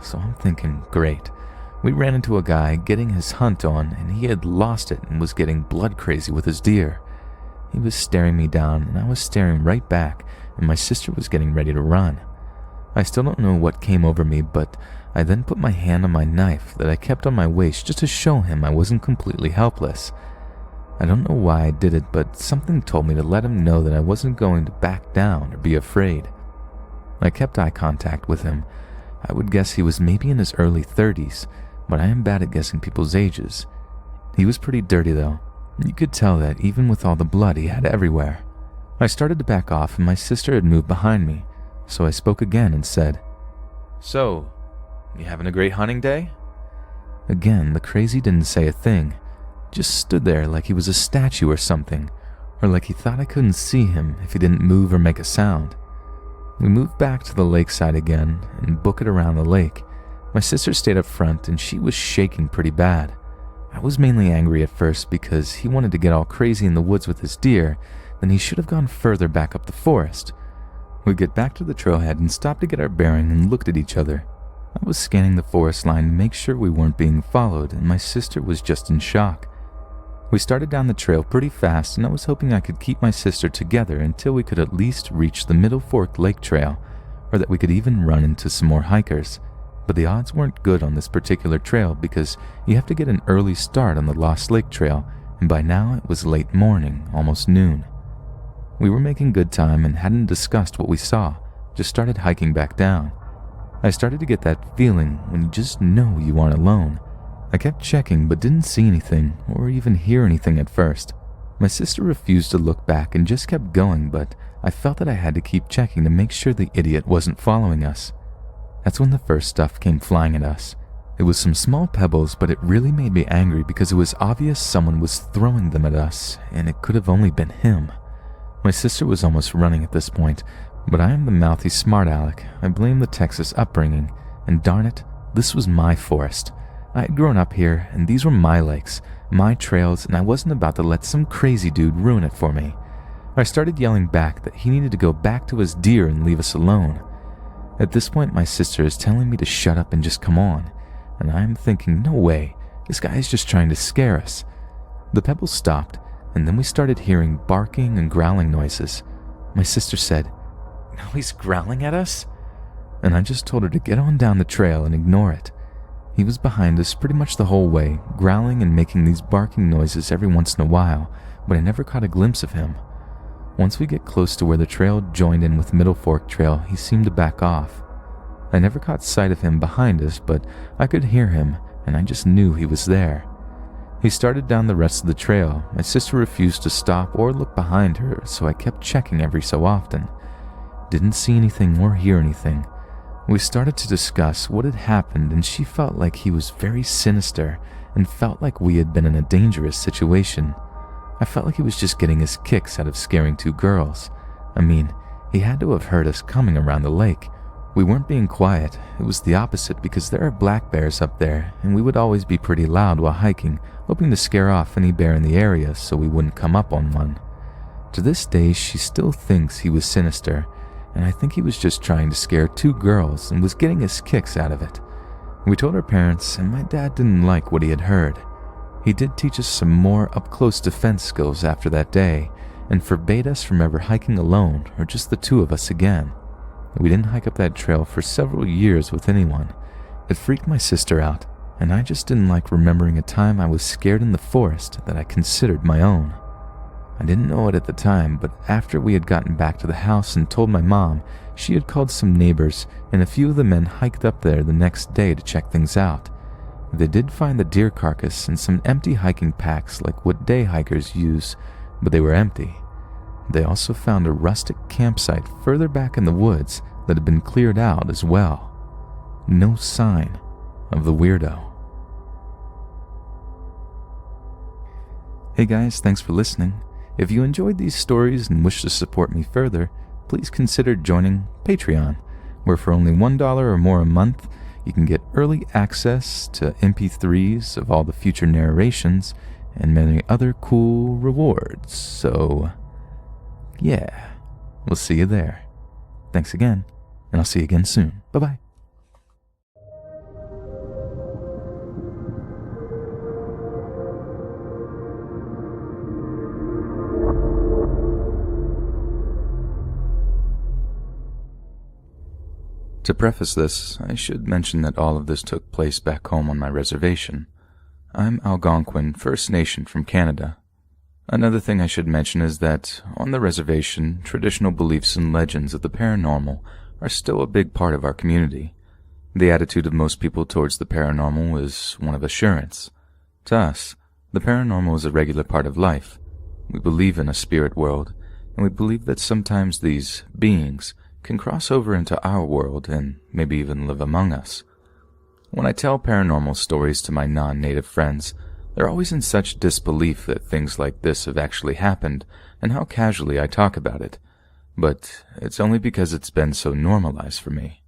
So I'm thinking, great. We ran into a guy getting his hunt on, and he had lost it and was getting blood crazy with his deer. He was staring me down, and I was staring right back, and my sister was getting ready to run. I still don't know what came over me, but I then put my hand on my knife that I kept on my waist just to show him I wasn't completely helpless. I don't know why I did it, but something told me to let him know that I wasn't going to back down or be afraid. I kept eye contact with him. I would guess he was maybe in his early 30s, but I am bad at guessing people's ages. He was pretty dirty though. You could tell that even with all the blood he had everywhere. I started to back off, and my sister had moved behind me, so I spoke again and said, "So, you having a great hunting day?" Again, the crazy didn't say a thing. Just stood there like he was a statue or something, or like he thought I couldn't see him if he didn't move or make a sound. We moved back to the lakeside again and booked it around the lake. My sister stayed up front, and she was shaking pretty bad. I was mainly angry at first because he wanted to get all crazy in the woods with his deer, then he should have gone further back up the forest. We get back to the trailhead and stopped to get our bearing and looked at each other. I was scanning the forest line to make sure we weren't being followed, and my sister was just in shock. We started down the trail pretty fast, and I was hoping I could keep my sister together until we could at least reach the Middle Fork Lake Trail, or that we could even run into some more hikers. But the odds weren't good on this particular trail because you have to get an early start on the Lost Lake Trail, and by now it was late morning, almost noon. We were making good time and hadn't discussed what we saw, just started hiking back down. I started to get that feeling when you just know you aren't alone. I kept checking but didn't see anything or even hear anything at first. My sister refused to look back and just kept going, but I felt that I had to keep checking to make sure the idiot wasn't following us. That's when the first stuff came flying at us. It was some small pebbles, but it really made me angry because it was obvious someone was throwing them at us, and it could have only been him. My sister was almost running at this point, but I am the mouthy smart aleck. I blame the Texas upbringing, and darn it, this was my forest. I had grown up here, and these were my lakes, my trails, and I wasn't about to let some crazy dude ruin it for me. I started yelling back that he needed to go back to his deer and leave us alone. At this point, my sister is telling me to shut up and just come on, and I am thinking, no way, this guy is just trying to scare us. The pebbles stopped, and then we started hearing barking and growling noises. My sister said, "Now he's growling at us?" And I just told her to get on down the trail and ignore it. He was behind us pretty much the whole way, growling and making these barking noises every once in a while, but I never caught a glimpse of him. Once we get close to where the trail joined in with Middle Fork Trail, he seemed to back off. I never caught sight of him behind us, but I could hear him, and I just knew he was there. He started down the rest of the trail. My sister refused to stop or look behind her, so I kept checking every so often. Didn't see anything or hear anything. We started to discuss what had happened, and she felt like he was very sinister and felt like we had been in a dangerous situation. I felt like he was just getting his kicks out of scaring two girls. I mean, he had to have heard us coming around the lake. We weren't being quiet. It was the opposite because there are black bears up there, and we would always be pretty loud while hiking, hoping to scare off any bear in the area so we wouldn't come up on one. To this day, she still thinks he was sinister, and I think he was just trying to scare two girls and was getting his kicks out of it. We told our parents, and my dad didn't like what he had heard. He did teach us some more up-close defense skills after that day, and forbade us from ever hiking alone or just the two of us again. We didn't hike up that trail for several years with anyone. It freaked my sister out, and I just didn't like remembering a time I was scared in the forest that I considered my own. I didn't know it at the time, but after we had gotten back to the house and told my mom, she had called some neighbors, and a few of the men hiked up there the next day to check things out. They did find the deer carcass and some empty hiking packs like what day hikers use, but they were empty. They also found a rustic campsite further back in the woods that had been cleared out as well. No sign of the weirdo. Hey guys, thanks for listening. If you enjoyed these stories and wish to support me further, please consider joining Patreon, where for only $1 or more a month, you can get early access to MP3s of all the future narrations and many other cool rewards. So, yeah, we'll see you there. Thanks again, and I'll see you again soon. Bye-bye. To preface this, I should mention that all of this took place back home on my reservation. I'm Algonquin First Nation from Canada. Another thing I should mention is that, on the reservation, traditional beliefs and legends of the paranormal are still a big part of our community. The attitude of most people towards the paranormal is one of assurance. To us, the paranormal is a regular part of life. We believe in a spirit world, and we believe that sometimes these beings can cross over into our world and maybe even live among us. When I tell paranormal stories to my non-native friends, they're always in such disbelief that things like this have actually happened and how casually I talk about it, but it's only because it's been so normalized for me.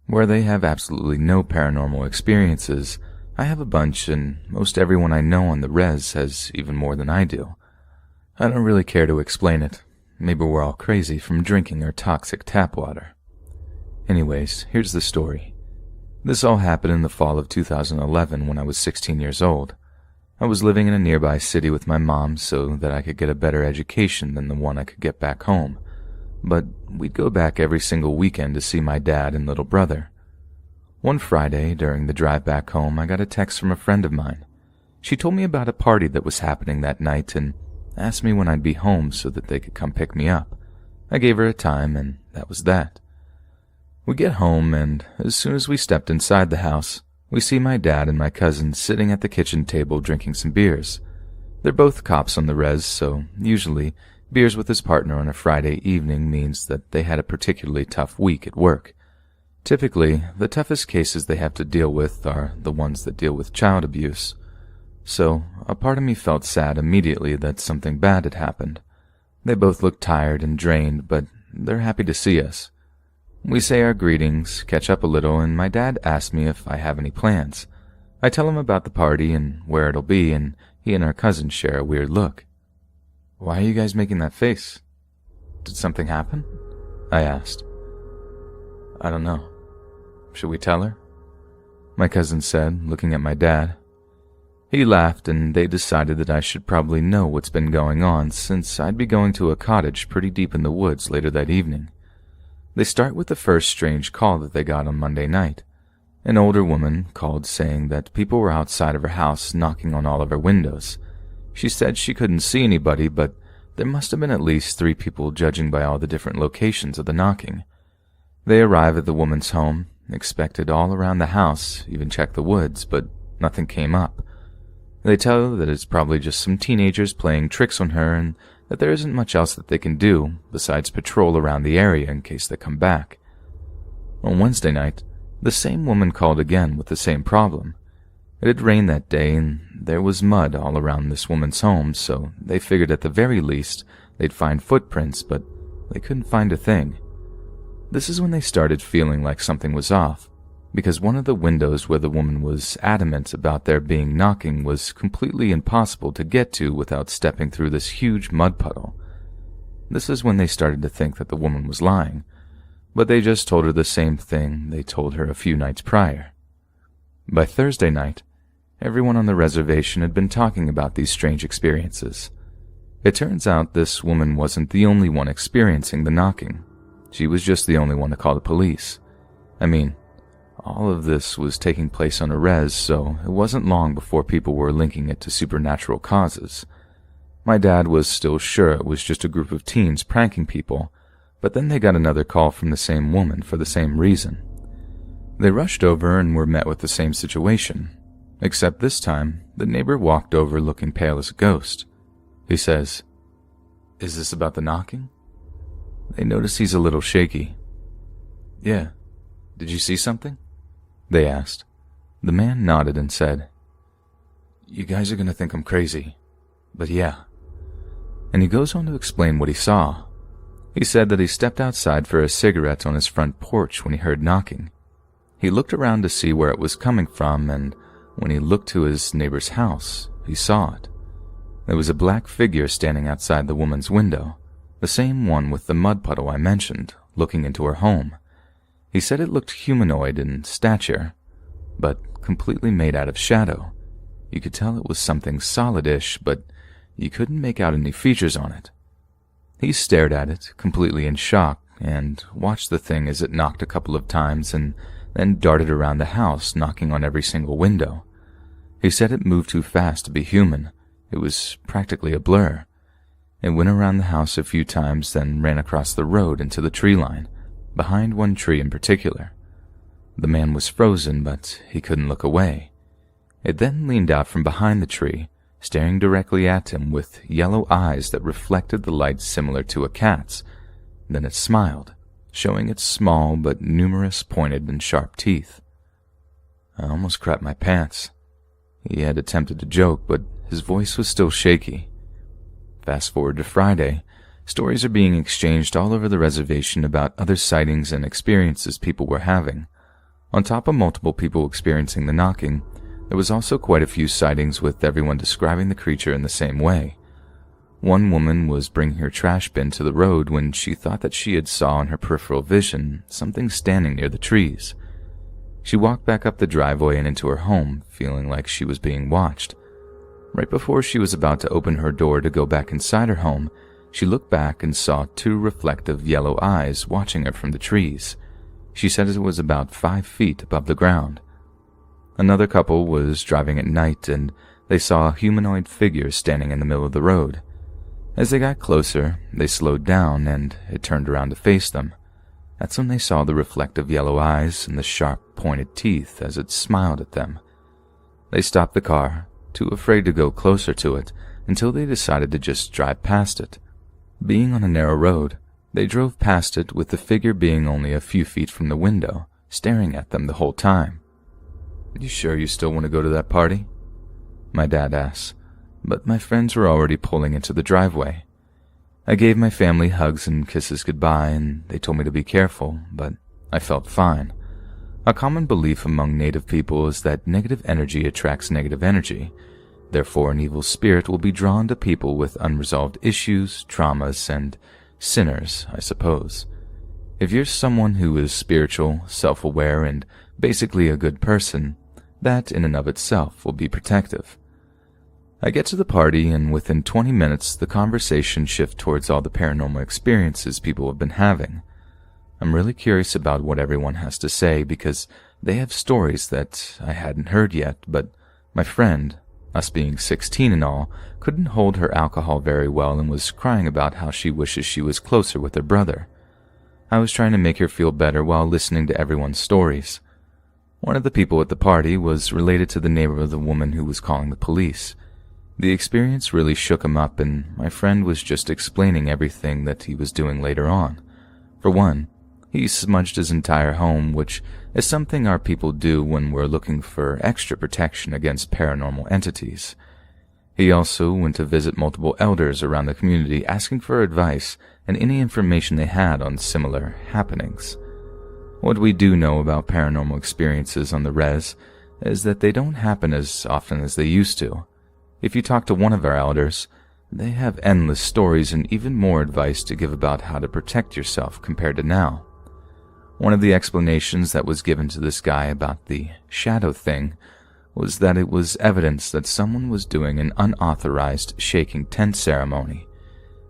Where they have absolutely no paranormal experiences, I have a bunch, and most everyone I know on the res has even more than I do. I don't really care to explain it. Maybe we're all crazy from drinking our toxic tap water. Anyways, here's the story. This all happened in the fall of 2011 when I was 16 years old. I was living in a nearby city with my mom so that I could get a better education than the one I could get back home. But we'd go back every single weekend to see my dad and little brother. One Friday, during the drive back home, I got a text from a friend of mine. She told me about a party that was happening that night and asked me when I'd be home so that they could come pick me up. I gave her a time, and that was that. We get home, and as soon as we stepped inside the house, we see my dad and my cousin sitting at the kitchen table drinking some beers. They're both cops on the res, so usually beers with his partner on a Friday evening means that they had a particularly tough week at work. Typically, the toughest cases they have to deal with are the ones that deal with child abuse. So, a part of me felt sad immediately that something bad had happened. They both looked tired and drained, but they're happy to see us. We say our greetings, catch up a little, and my dad asks me if I have any plans. I tell him about the party and where it'll be, and he and our cousin share a weird look. "Why are you guys making that face? Did something happen?" I asked. "I don't know. Should we tell her?" my cousin said, looking at my dad. He laughed, and they decided that I should probably know what's been going on since I'd be going to a cottage pretty deep in the woods later that evening. They start with the first strange call that they got on Monday night. An older woman called saying that people were outside of her house knocking on all of her windows. She said she couldn't see anybody, but there must have been at least 3 people judging by all the different locations of the knocking. They arrive at the woman's home, inspected all around the house, even checked the woods, but nothing came up. They tell her that it's probably just some teenagers playing tricks on her and that there isn't much else that they can do besides patrol around the area in case they come back. On Wednesday night, the same woman called again with the same problem. It had rained that day and there was mud all around this woman's home, so they figured at the very least they'd find footprints, but they couldn't find a thing. This is when they started feeling like something was off, because one of the windows where the woman was adamant about there being knocking was completely impossible to get to without stepping through this huge mud puddle. This is when they started to think that the woman was lying, but they just told her the same thing they told her a few nights prior. By Thursday night, everyone on the reservation had been talking about these strange experiences. It turns out this woman wasn't the only one experiencing the knocking. She was just the only one to call the police. I mean, all of this was taking place on a res, so it wasn't long before people were linking it to supernatural causes. My dad was still sure it was just a group of teens pranking people, but then they got another call from the same woman for the same reason. They rushed over and were met with the same situation, except this time the neighbor walked over looking pale as a ghost. He says, "Is this about the knocking?" They notice he's a little shaky. "Yeah. Did you see something?" they asked. The man nodded and said, "You guys are going to think I'm crazy, but yeah." And he goes on to explain what he saw. He said that he stepped outside for a cigarette on his front porch when he heard knocking. He looked around to see where it was coming from, and when he looked to his neighbor's house, he saw it. There was a black figure standing outside the woman's window, the same one with the mud puddle I mentioned, looking into her home. He said it looked humanoid in stature, but completely made out of shadow. You could tell it was something solid-ish, but you couldn't make out any features on it. He stared at it, completely in shock, and watched the thing as it knocked a couple of times and then darted around the house, knocking on every single window. He said it moved too fast to be human. It was practically a blur. It went around the house a few times, then ran across the road into the tree line, behind one tree in particular. The man was frozen, but he couldn't look away. It then leaned out from behind the tree, staring directly at him with yellow eyes that reflected the light similar to a cat's. Then it smiled, showing its small but numerous pointed and sharp teeth. I almost crapped my pants. He had attempted to joke, but his voice was still shaky. Fast forward to Friday, stories are being exchanged all over the reservation about other sightings and experiences people were having. On top of multiple people experiencing the knocking, there was also quite a few sightings with everyone describing the creature in the same way. One woman was bringing her trash bin to the road when she thought that she had saw in her peripheral vision something standing near the trees. She walked back up the driveway and into her home, feeling like she was being watched. Right before she was about to open her door to go back inside her home, she looked back and saw two reflective yellow eyes watching her from the trees. She said it was about 5 feet above the ground. Another couple was driving at night and they saw a humanoid figure standing in the middle of the road. As they got closer, they slowed down and it turned around to face them. That's when they saw the reflective yellow eyes and the sharp, pointed teeth as it smiled at them. They stopped the car, too afraid to go closer to it, until they decided to just drive past it. Being on a narrow road, they drove past it with the figure being only a few feet from the window, staring at them the whole time. "You sure you still want to go to that party?" my dad asked, but my friends were already pulling into the driveway. I gave my family hugs and kisses goodbye, and they told me to be careful, but I felt fine. A common belief among Native people is that negative energy attracts negative energy. Therefore, an evil spirit will be drawn to people with unresolved issues, traumas, and sinners, I suppose. If you're someone who is spiritual, self-aware, and basically a good person, that in and of itself will be protective. I get to the party, and within 20 minutes, the conversation shifts towards all the paranormal experiences people have been having. I'm really curious about what everyone has to say because they have stories that I hadn't heard yet, but my friend, us being 16 and all, couldn't hold her alcohol very well and was crying about how she wishes she was closer with her brother. I was trying to make her feel better while listening to everyone's stories. One of the people at the party was related to the neighbor of the woman who was calling the police. The experience really shook him up, and my friend was just explaining everything that he was doing later on. For one, he smudged his entire home, which is something our people do when we're looking for extra protection against paranormal entities. He also went to visit multiple elders around the community asking for advice and any information they had on similar happenings. What we do know about paranormal experiences on the res is that they don't happen as often as they used to. If you talk to one of our elders, they have endless stories and even more advice to give about how to protect yourself compared to now. One of the explanations that was given to this guy about the shadow thing was that it was evidence that someone was doing an unauthorized shaking tent ceremony.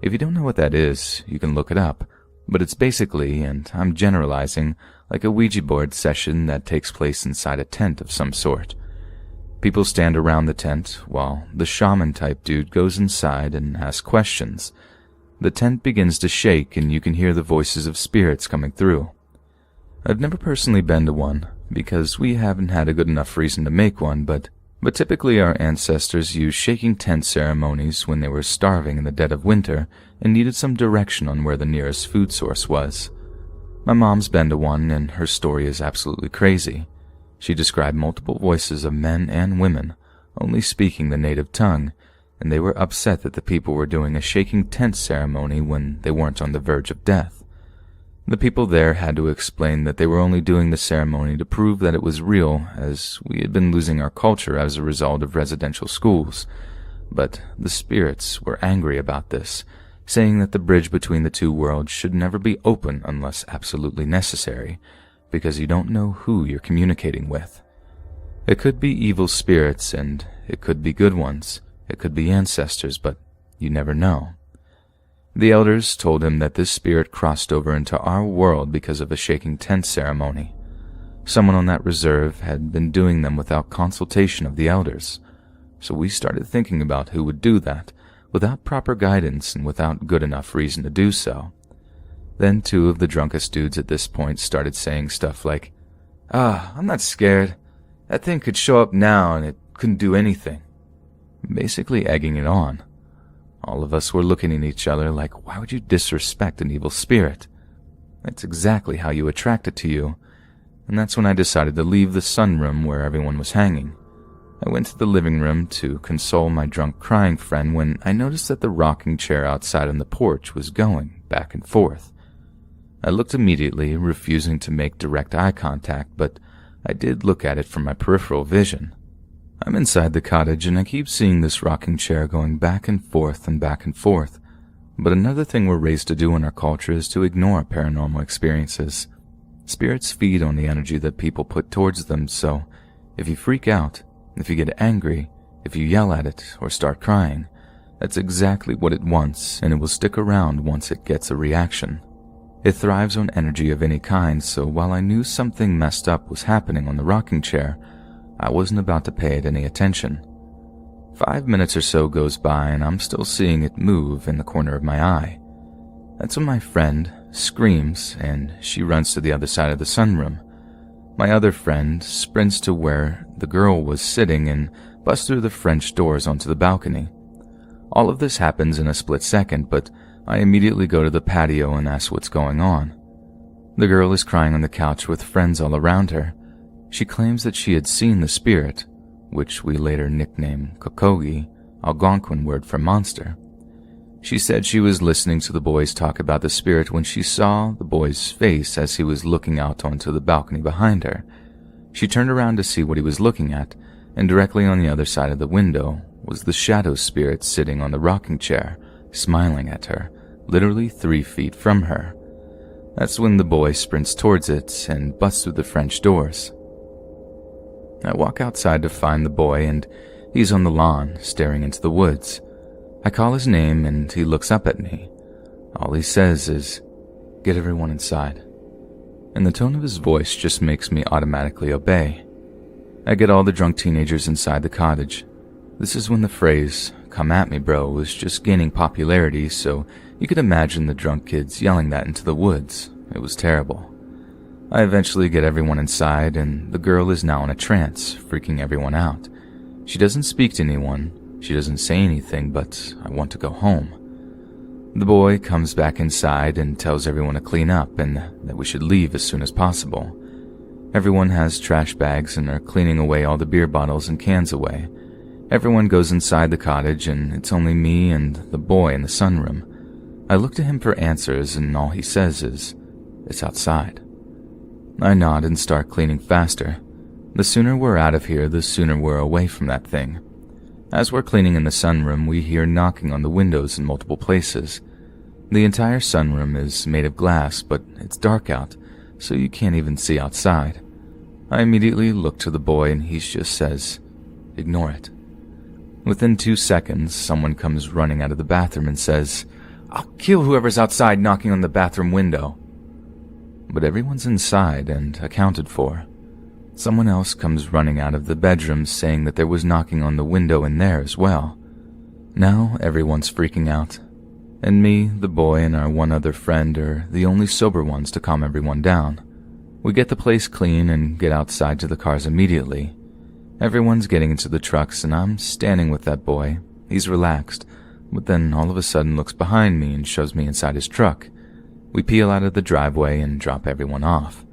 If you don't know what that is, you can look it up, but it's basically, and I'm generalizing, like a Ouija board session that takes place inside a tent of some sort. People stand around the tent while the shaman-type dude goes inside and asks questions. The tent begins to shake and you can hear the voices of spirits coming through. I've never personally been to one, because we haven't had a good enough reason to make one, but typically our ancestors used shaking tent ceremonies when they were starving in the dead of winter and needed some direction on where the nearest food source was. My mom's been to one, and her story is absolutely crazy. She described multiple voices of men and women, only speaking the native tongue, and they were upset that the people were doing a shaking tent ceremony when they weren't on the verge of death. The people there had to explain that they were only doing the ceremony to prove that it was real, as we had been losing our culture as a result of residential schools. But the spirits were angry about this, saying that the bridge between the two worlds should never be open unless absolutely necessary, because you don't know who you're communicating with. It could be evil spirits, and it could be good ones. It could be ancestors, but you never know. The elders told him that this spirit crossed over into our world because of a shaking tent ceremony. Someone on that reserve had been doing them without consultation of the elders, so we started thinking about who would do that, without proper guidance and without good enough reason to do so. Then two of the drunkest dudes at this point started saying stuff like, I'm not scared. That thing could show up now and it couldn't do anything. Basically egging it on. All of us were looking at each other like, why would you disrespect an evil spirit? That's exactly how you attract it to you. And that's when I decided to leave the sunroom where everyone was hanging. I went to the living room to console my drunk crying friend when I noticed that the rocking chair outside on the porch was going back and forth. I looked immediately, refusing to make direct eye contact, but I did look at it from my peripheral vision. I'm inside the cottage and I keep seeing this rocking chair going back and forth and back and forth. But another thing we're raised to do in our culture is to ignore paranormal experiences. Spirits feed on the energy that people put towards them, so if you freak out, if you get angry, if you yell at it or start crying, that's exactly what it wants, and it will stick around once it gets a reaction. It thrives on energy of any kind, so while I knew something messed up was happening on the rocking chair, I wasn't about to pay it any attention. 5 minutes or so goes by and I'm still seeing it move in the corner of my eye. That's when my friend screams and she runs to the other side of the sunroom. My other friend sprints to where the girl was sitting and busts through the French doors onto the balcony. All of this happens in a split second, but I immediately go to the patio and ask what's going on. The girl is crying on the couch with friends all around her. She claims that she had seen the spirit, which we later nicknamed Kokogi, Algonquin word for monster. She said she was listening to the boys talk about the spirit when she saw the boy's face as he was looking out onto the balcony behind her. She turned around to see what he was looking at, and directly on the other side of the window was the shadow spirit sitting on the rocking chair, smiling at her, literally 3 feet from her. That's when the boy sprints towards it and busts through the French doors. I walk outside to find the boy, and he's on the lawn, staring into the woods. I call his name, and he looks up at me. All he says is, "Get everyone inside." And the tone of his voice just makes me automatically obey. I get all the drunk teenagers inside the cottage. This is when the phrase, "Come at me, bro," was just gaining popularity, so you could imagine the drunk kids yelling that into the woods. It was terrible. I eventually get everyone inside, and the girl is now in a trance, freaking everyone out. She doesn't speak to anyone, she doesn't say anything, but I want to go home. The boy comes back inside and tells everyone to clean up and that we should leave as soon as possible. Everyone has trash bags and are cleaning away all the beer bottles and cans away. Everyone goes inside the cottage, and it's only me and the boy in the sunroom. I look to him for answers, and all he says is, "It's outside." I nod and start cleaning faster. The sooner we're out of here, the sooner we're away from that thing. As we're cleaning in the sunroom, we hear knocking on the windows in multiple places. The entire sunroom is made of glass, but it's dark out, so you can't even see outside. I immediately look to the boy, and he just says, "Ignore it." Within 2 seconds, someone comes running out of the bathroom and says, "I'll kill whoever's outside knocking on the bathroom window." But everyone's inside and accounted for. Someone else comes running out of the bedroom saying that there was knocking on the window in there as well. Now everyone's freaking out, and me, the boy, and our one other friend are the only sober ones to calm everyone down. We get the place clean and get outside to the cars immediately. Everyone's getting into the trucks, and I'm standing with that boy. He's relaxed, but then all of a sudden looks behind me and shoves me inside his truck. We peel out of the driveway and drop everyone off.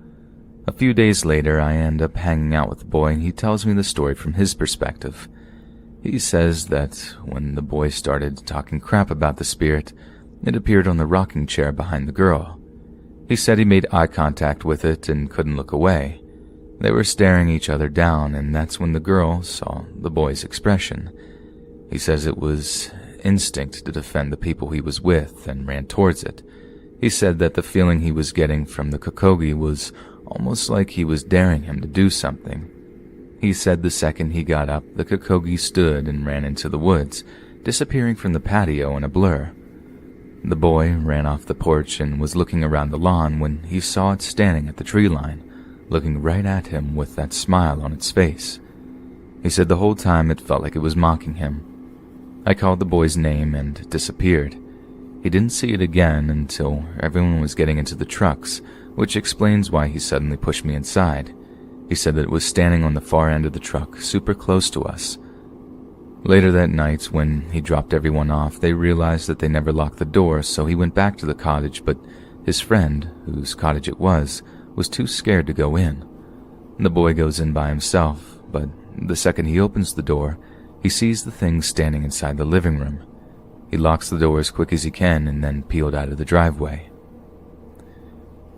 A few days later, I end up hanging out with the boy, and he tells me the story from his perspective. He says that when the boy started talking crap about the spirit, it appeared on the rocking chair behind the girl. He said he made eye contact with it and couldn't look away. They were staring each other down, and that's when the girl saw the boy's expression. He says it was instinct to defend the people he was with and ran towards it. He said that the feeling he was getting from the Kokogi was almost like he was daring him to do something. He said the second he got up, the Kokogi stood and ran into the woods, disappearing from the patio in a blur. The boy ran off the porch and was looking around the lawn when he saw it standing at the tree line, looking right at him with that smile on its face. He said the whole time it felt like it was mocking him. I called the boy's name and disappeared. He didn't see it again until everyone was getting into the trucks, which explains why he suddenly pushed me inside. He said that it was standing on the far end of the truck, super close to us. Later that night, when he dropped everyone off, they realized that they never locked the door, so he went back to the cottage, but his friend, whose cottage it was too scared to go in. The boy goes in by himself, but the second he opens the door, he sees the thing standing inside the living room. He locks the door as quick as he can and then peeled out of the driveway.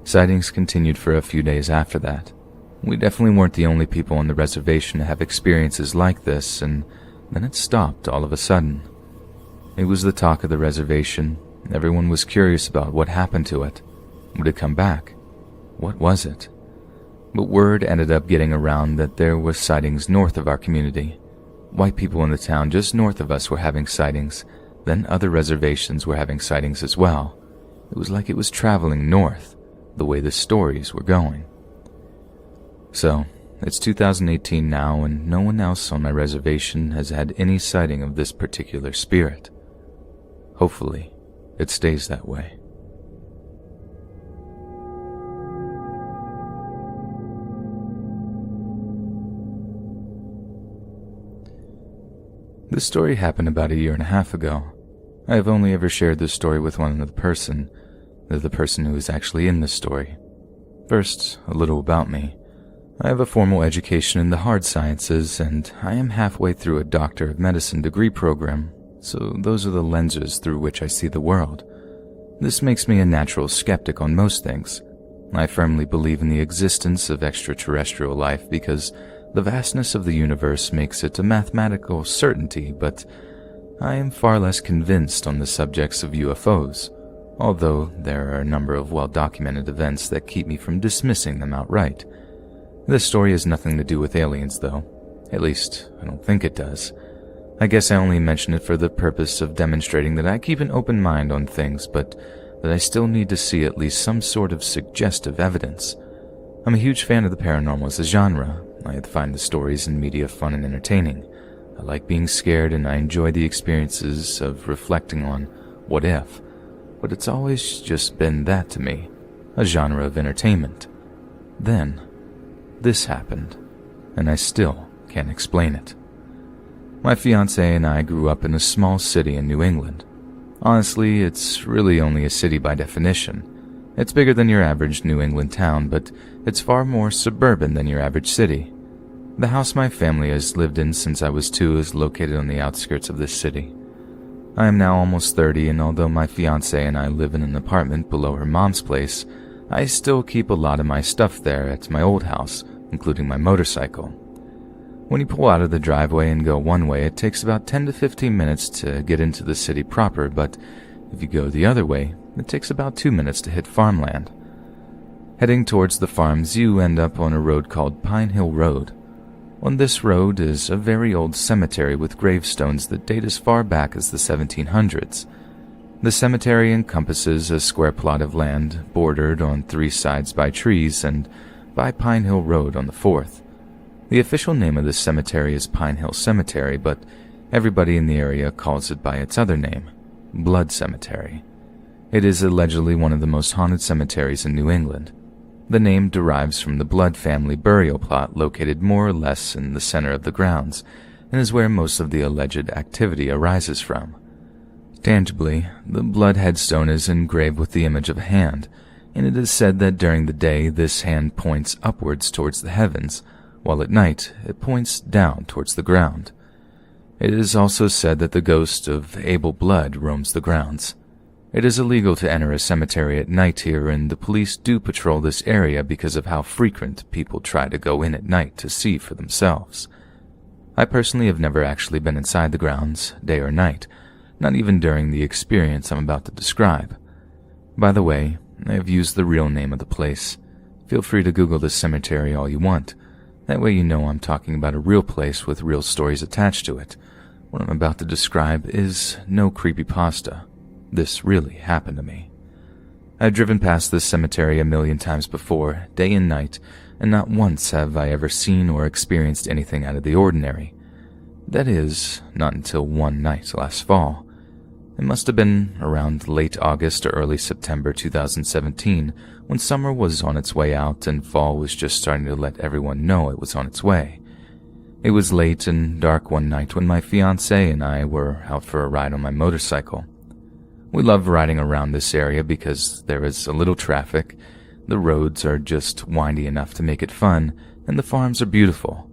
Sightings continued for a few days after that. We definitely weren't the only people on the reservation to have experiences like this, and then it stopped all of a sudden. It was the talk of the reservation. Everyone was curious about what happened to it. Would it come back? What was it? But word ended up getting around that there were sightings north of our community. White people in the town just north of us were having sightings, then other reservations were having sightings as well. It was like it was traveling north, the way the stories were going. So, it's 2018 now, and no one else on my reservation has had any sighting of this particular spirit. Hopefully, it stays that way. This story happened about a year and a half ago. I have only ever shared this story with one other person, the person who is actually in this story. First, a little about me. I have a formal education in the hard sciences, and I am halfway through a Doctor of Medicine degree program, so those are the lenses through which I see the world. This makes me a natural skeptic on most things. I firmly believe in the existence of extraterrestrial life because the vastness of the universe makes it a mathematical certainty, but I am far less convinced on the subjects of UFOs, although there are a number of well-documented events that keep me from dismissing them outright. This story has nothing to do with aliens, though. At least, I don't think it does. I guess I only mention it for the purpose of demonstrating that I keep an open mind on things, but that I still need to see at least some sort of suggestive evidence. I'm a huge fan of the paranormal as a genre. I find the stories and media fun and entertaining. I like being scared, and I enjoy the experiences of reflecting on what if. But it's always just been that to me, a genre of entertainment. then, this happened, and I still can't explain it. My fiancée and I grew up in a small city in New England. Honestly, it's really only a city by definition. It's bigger than your average New England town, but it's far more suburban than your average city. The house my family has lived in since I was 2 is located on the outskirts of this city. I am now almost 30, and although my fiancée and I live in an apartment below her mom's place, I still keep a lot of my stuff there at my old house, including my motorcycle. When you pull out of the driveway and go one way, it takes about 10 to 15 minutes to get into the city proper, but if you go the other way, it takes about 2 minutes to hit farmland. Heading towards the farms, you end up on a road called Pine Hill Road. On this road is a very old cemetery with gravestones that date as far back as the 1700s. The cemetery encompasses a square plot of land bordered on 3 sides by trees and by Pine Hill Road on the 4th. The official name of this cemetery is Pine Hill Cemetery, but everybody in the area calls it by its other name, Blood Cemetery. It is allegedly one of the most haunted cemeteries in New England. The name derives from the Blood family burial plot located more or less in the center of the grounds, and is where most of the alleged activity arises from. Tangibly, the Blood headstone is engraved with the image of a hand, and it is said that during the day this hand points upwards towards the heavens, while at night it points down towards the ground. It is also said that the ghost of Abel Blood roams the grounds. It is illegal to enter a cemetery at night here, and the police do patrol this area because of how frequent people try to go in at night to see for themselves. I personally have never actually been inside the grounds, day or night, not even during the experience I'm about to describe. By the way, I have used the real name of the place. Feel free to Google this cemetery all you want. That way you know I'm talking about a real place with real stories attached to it. What I'm about to describe is no creepypasta. This really happened to me. I've driven past this cemetery a million times before, day and night, and not once have I ever seen or experienced anything out of the ordinary. That is, not until one night last fall. It must have been around late August or early September 2017, when summer was on its way out and fall was just starting to let everyone know it was on its way. It was late and dark one night when my fiancée and I were out for a ride on my motorcycle. We love riding around this area because there is a little traffic, the roads are just windy enough to make it fun, and the farms are beautiful.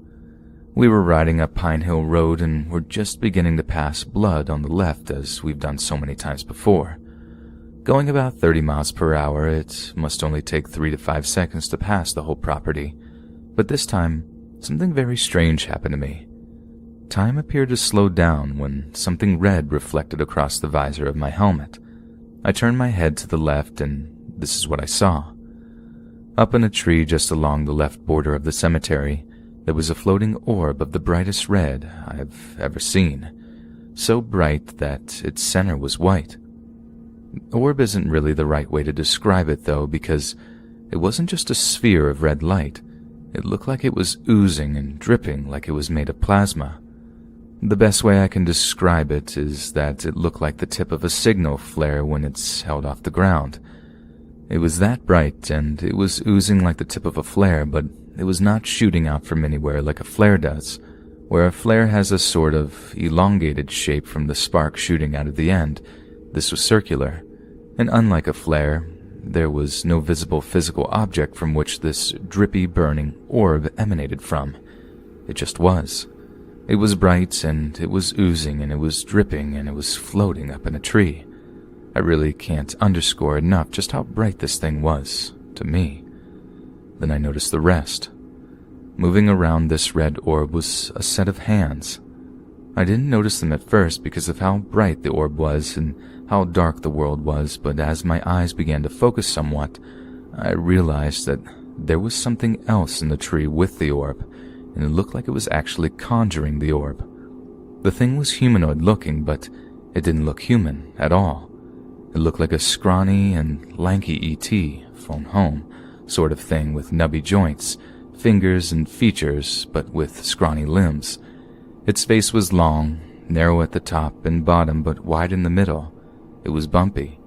We were riding up Pine Hill Road and were just beginning to pass Blood on the left as we've done so many times before. Going about 30 miles per hour, it must only take 3 to 5 seconds to pass the whole property. But this time, something very strange happened to me. Time appeared to slow down when something red reflected across the visor of my helmet. I turned my head to the left and this is what I saw. Up in a tree just along the left border of the cemetery, there was a floating orb of the brightest red I've ever seen, so bright that its center was white. Orb isn't really the right way to describe it though, because it wasn't just a sphere of red light. It looked like it was oozing and dripping like it was made of plasma. The best way I can describe it is that it looked like the tip of a signal flare when it's held off the ground. It was that bright, and it was oozing like the tip of a flare, but it was not shooting out from anywhere like a flare does, where a flare has a sort of elongated shape from the spark shooting out of the end. This was circular, and unlike a flare, there was no visible physical object from which this drippy, burning orb emanated from. It just was. It was bright, and it was oozing, and it was dripping, and it was floating up in a tree. I really can't underscore enough just how bright this thing was, to me. Then I noticed the rest. Moving around this red orb was a set of hands. I didn't notice them at first because of how bright the orb was and how dark the world was, but as my eyes began to focus somewhat, I realized that there was something else in the tree with the orb, and it looked like it was actually conjuring the orb. The thing was humanoid looking, but it didn't look human at all. It looked like a scrawny and lanky E.T. phone home sort of thing with nubby joints, fingers and features, but with scrawny limbs. Its face was long, narrow at the top and bottom, but wide in the middle. It was bumpy.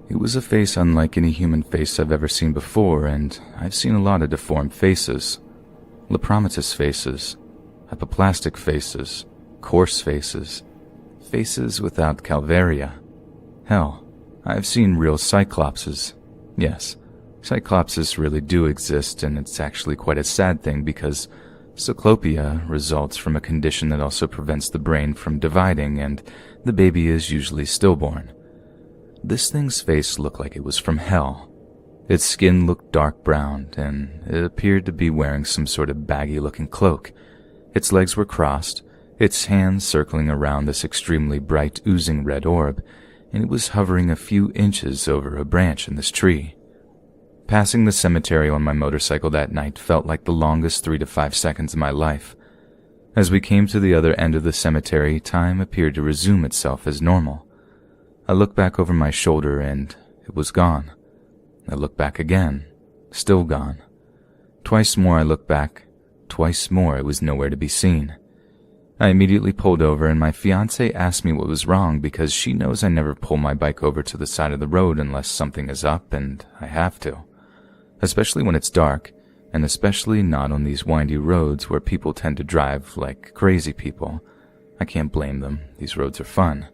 It was a face unlike any human face I've ever seen before, and I've seen a lot of deformed faces. Lepromatous faces, apoplastic faces, coarse faces, faces without calvaria. Hell, I've seen real cyclopses. Yes, cyclopses really do exist, and it's actually quite a sad thing because cyclopia results from a condition that also prevents the brain from dividing, and the baby is usually stillborn. This thing's face looked like it was from hell. Its skin looked dark brown, and it appeared to be wearing some sort of baggy-looking cloak. Its legs were crossed, its hands circling around this extremely bright, oozing red orb, and it was hovering a few inches over a branch in this tree. Passing the cemetery on my motorcycle that night felt like the longest 3 to 5 seconds of my life. As we came to the other end of the cemetery, time appeared to resume itself as normal. I looked back over my shoulder and it was gone. I looked back again, still gone. Twice more I looked back, twice more it was nowhere to be seen. I immediately pulled over and my fiancée asked me what was wrong because she knows I never pull my bike over to the side of the road unless something is up and I have to. Especially when it's dark, and especially not on these windy roads where people tend to drive like crazy people. I can't blame them, these roads are fun.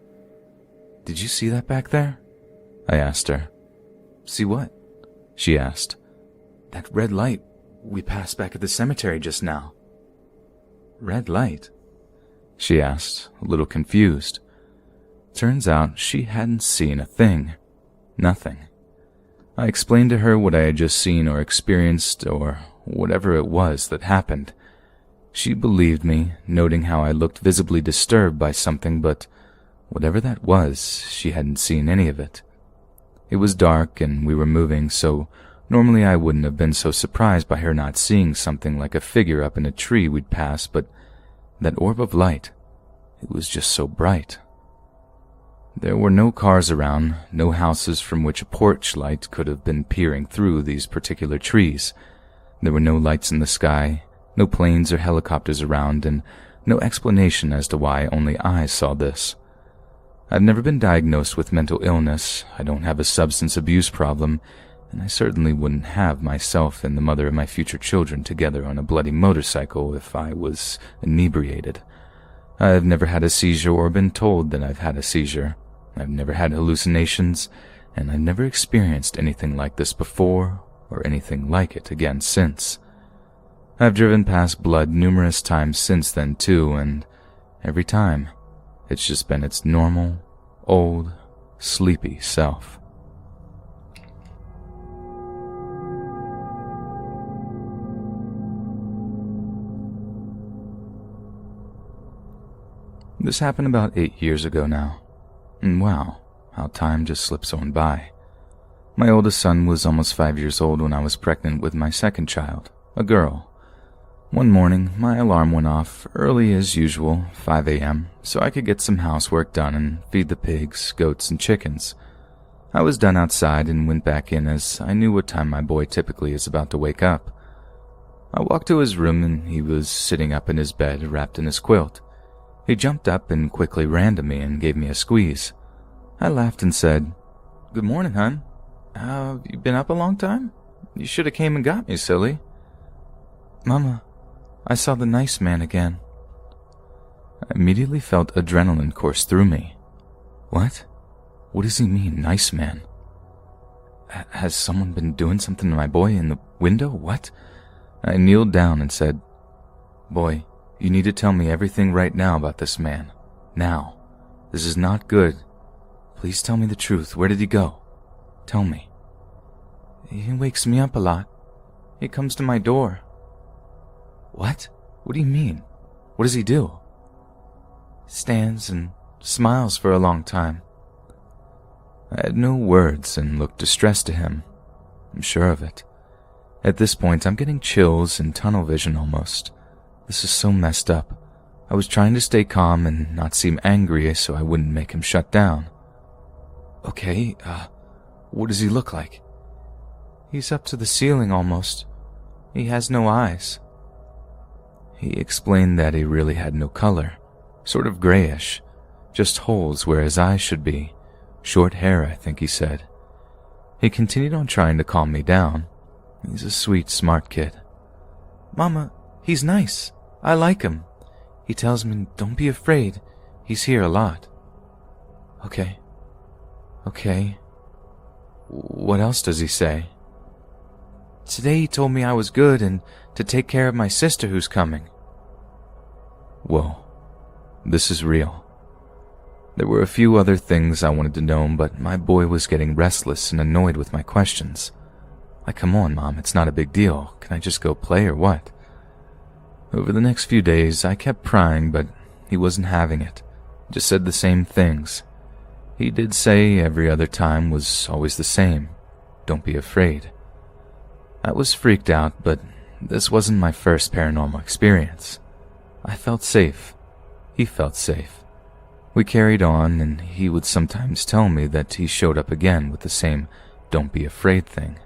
"Did you see that back there?" I asked her. "See what?" she asked. "That red light we passed back at the cemetery just now." "Red light?" she asked, a little confused. Turns out she hadn't seen a thing. Nothing. I explained to her what I had just seen or experienced or whatever it was that happened. She believed me, noting how I looked visibly disturbed by something, but whatever that was, she hadn't seen any of it. It was dark and we were moving, so normally I wouldn't have been so surprised by her not seeing something like a figure up in a tree we'd passed, but that orb of light, it was just so bright. There were no cars around, no houses from which a porch light could have been peering through these particular trees. There were no lights in the sky, no planes or helicopters around, and no explanation as to why only I saw this. I've never been diagnosed with mental illness, I don't have a substance abuse problem, and I certainly wouldn't have myself and the mother of my future children together on a bloody motorcycle if I was inebriated. I've never had a seizure or been told that I've had a seizure. I've never had hallucinations, and I've never experienced anything like this before or anything like it again since. I've driven past blood numerous times since then too, and every time, it's just been its normal, old, sleepy self. This happened about 8 years ago now, and wow, how time just slips on by. My oldest son was almost 5 years old when I was pregnant with my second child, a girl. One morning, my alarm went off early as usual, 5 a.m., so I could get some housework done and feed the pigs, goats, and chickens. I was done outside and went back in as I knew what time my boy typically is about to wake up. I walked to his room and he was sitting up in his bed wrapped in his quilt. He jumped up and quickly ran to me and gave me a squeeze. I laughed and said, "Good morning, hon. Have you been up a long time? You should have came and got me, silly." "Mama, I saw the nice man again." I immediately felt adrenaline course through me. What? What does he mean, nice man? Has someone been doing something to my boy in the window? What? I kneeled down and said, "Boy, you need to tell me everything right now about this man. Now. This is not good. Please tell me the truth. Where did he go? Tell me." "He wakes me up a lot. He comes to my door." "What? What do you mean? What does he do?" "Stands and smiles for a long time." I had no words and looked distressed to him. I'm sure of it. At this point, I'm getting chills and tunnel vision almost. This is so messed up. I was trying to stay calm and not seem angry so I wouldn't make him shut down. "Okay, what does he look like?" "He's up to the ceiling almost. He has no eyes." He explained that he really had no color, sort of grayish, just holes where his eyes should be. Short hair, I think he said. He continued on trying to calm me down. He's a sweet, smart kid. "Mama, he's nice. I like him. He tells me, don't be afraid. He's here a lot." Okay. What else does he say? "Today he told me I was good and to take care of my sister who's coming." Whoa. This is real. There were a few other things I wanted to know, but my boy was getting restless and annoyed with my questions. Like, come on, Mom, it's not a big deal. Can I just go play or what? Over the next few days, I kept prying, but he wasn't having it. Just said the same things. He did say every other time was always the same. Don't be afraid. I was freaked out, but this wasn't my first paranormal experience. I felt safe. He felt safe. We carried on, and he would sometimes tell me that he showed up again with the same "don't be afraid" thing.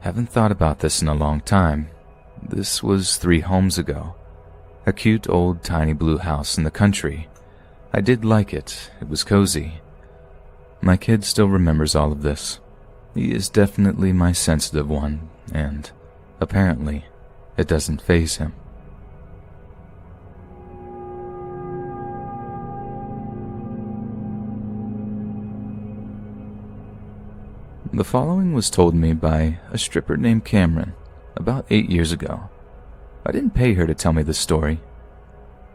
Haven't thought about this in a long time. This was 3 homes ago. A cute old tiny blue house in the country. I did like it. It was cozy. My kid still remembers all of this. He is definitely my sensitive one, and apparently it doesn't faze him. The following was told me by a stripper named Cameron about 8 years ago. I didn't pay her to tell me this story.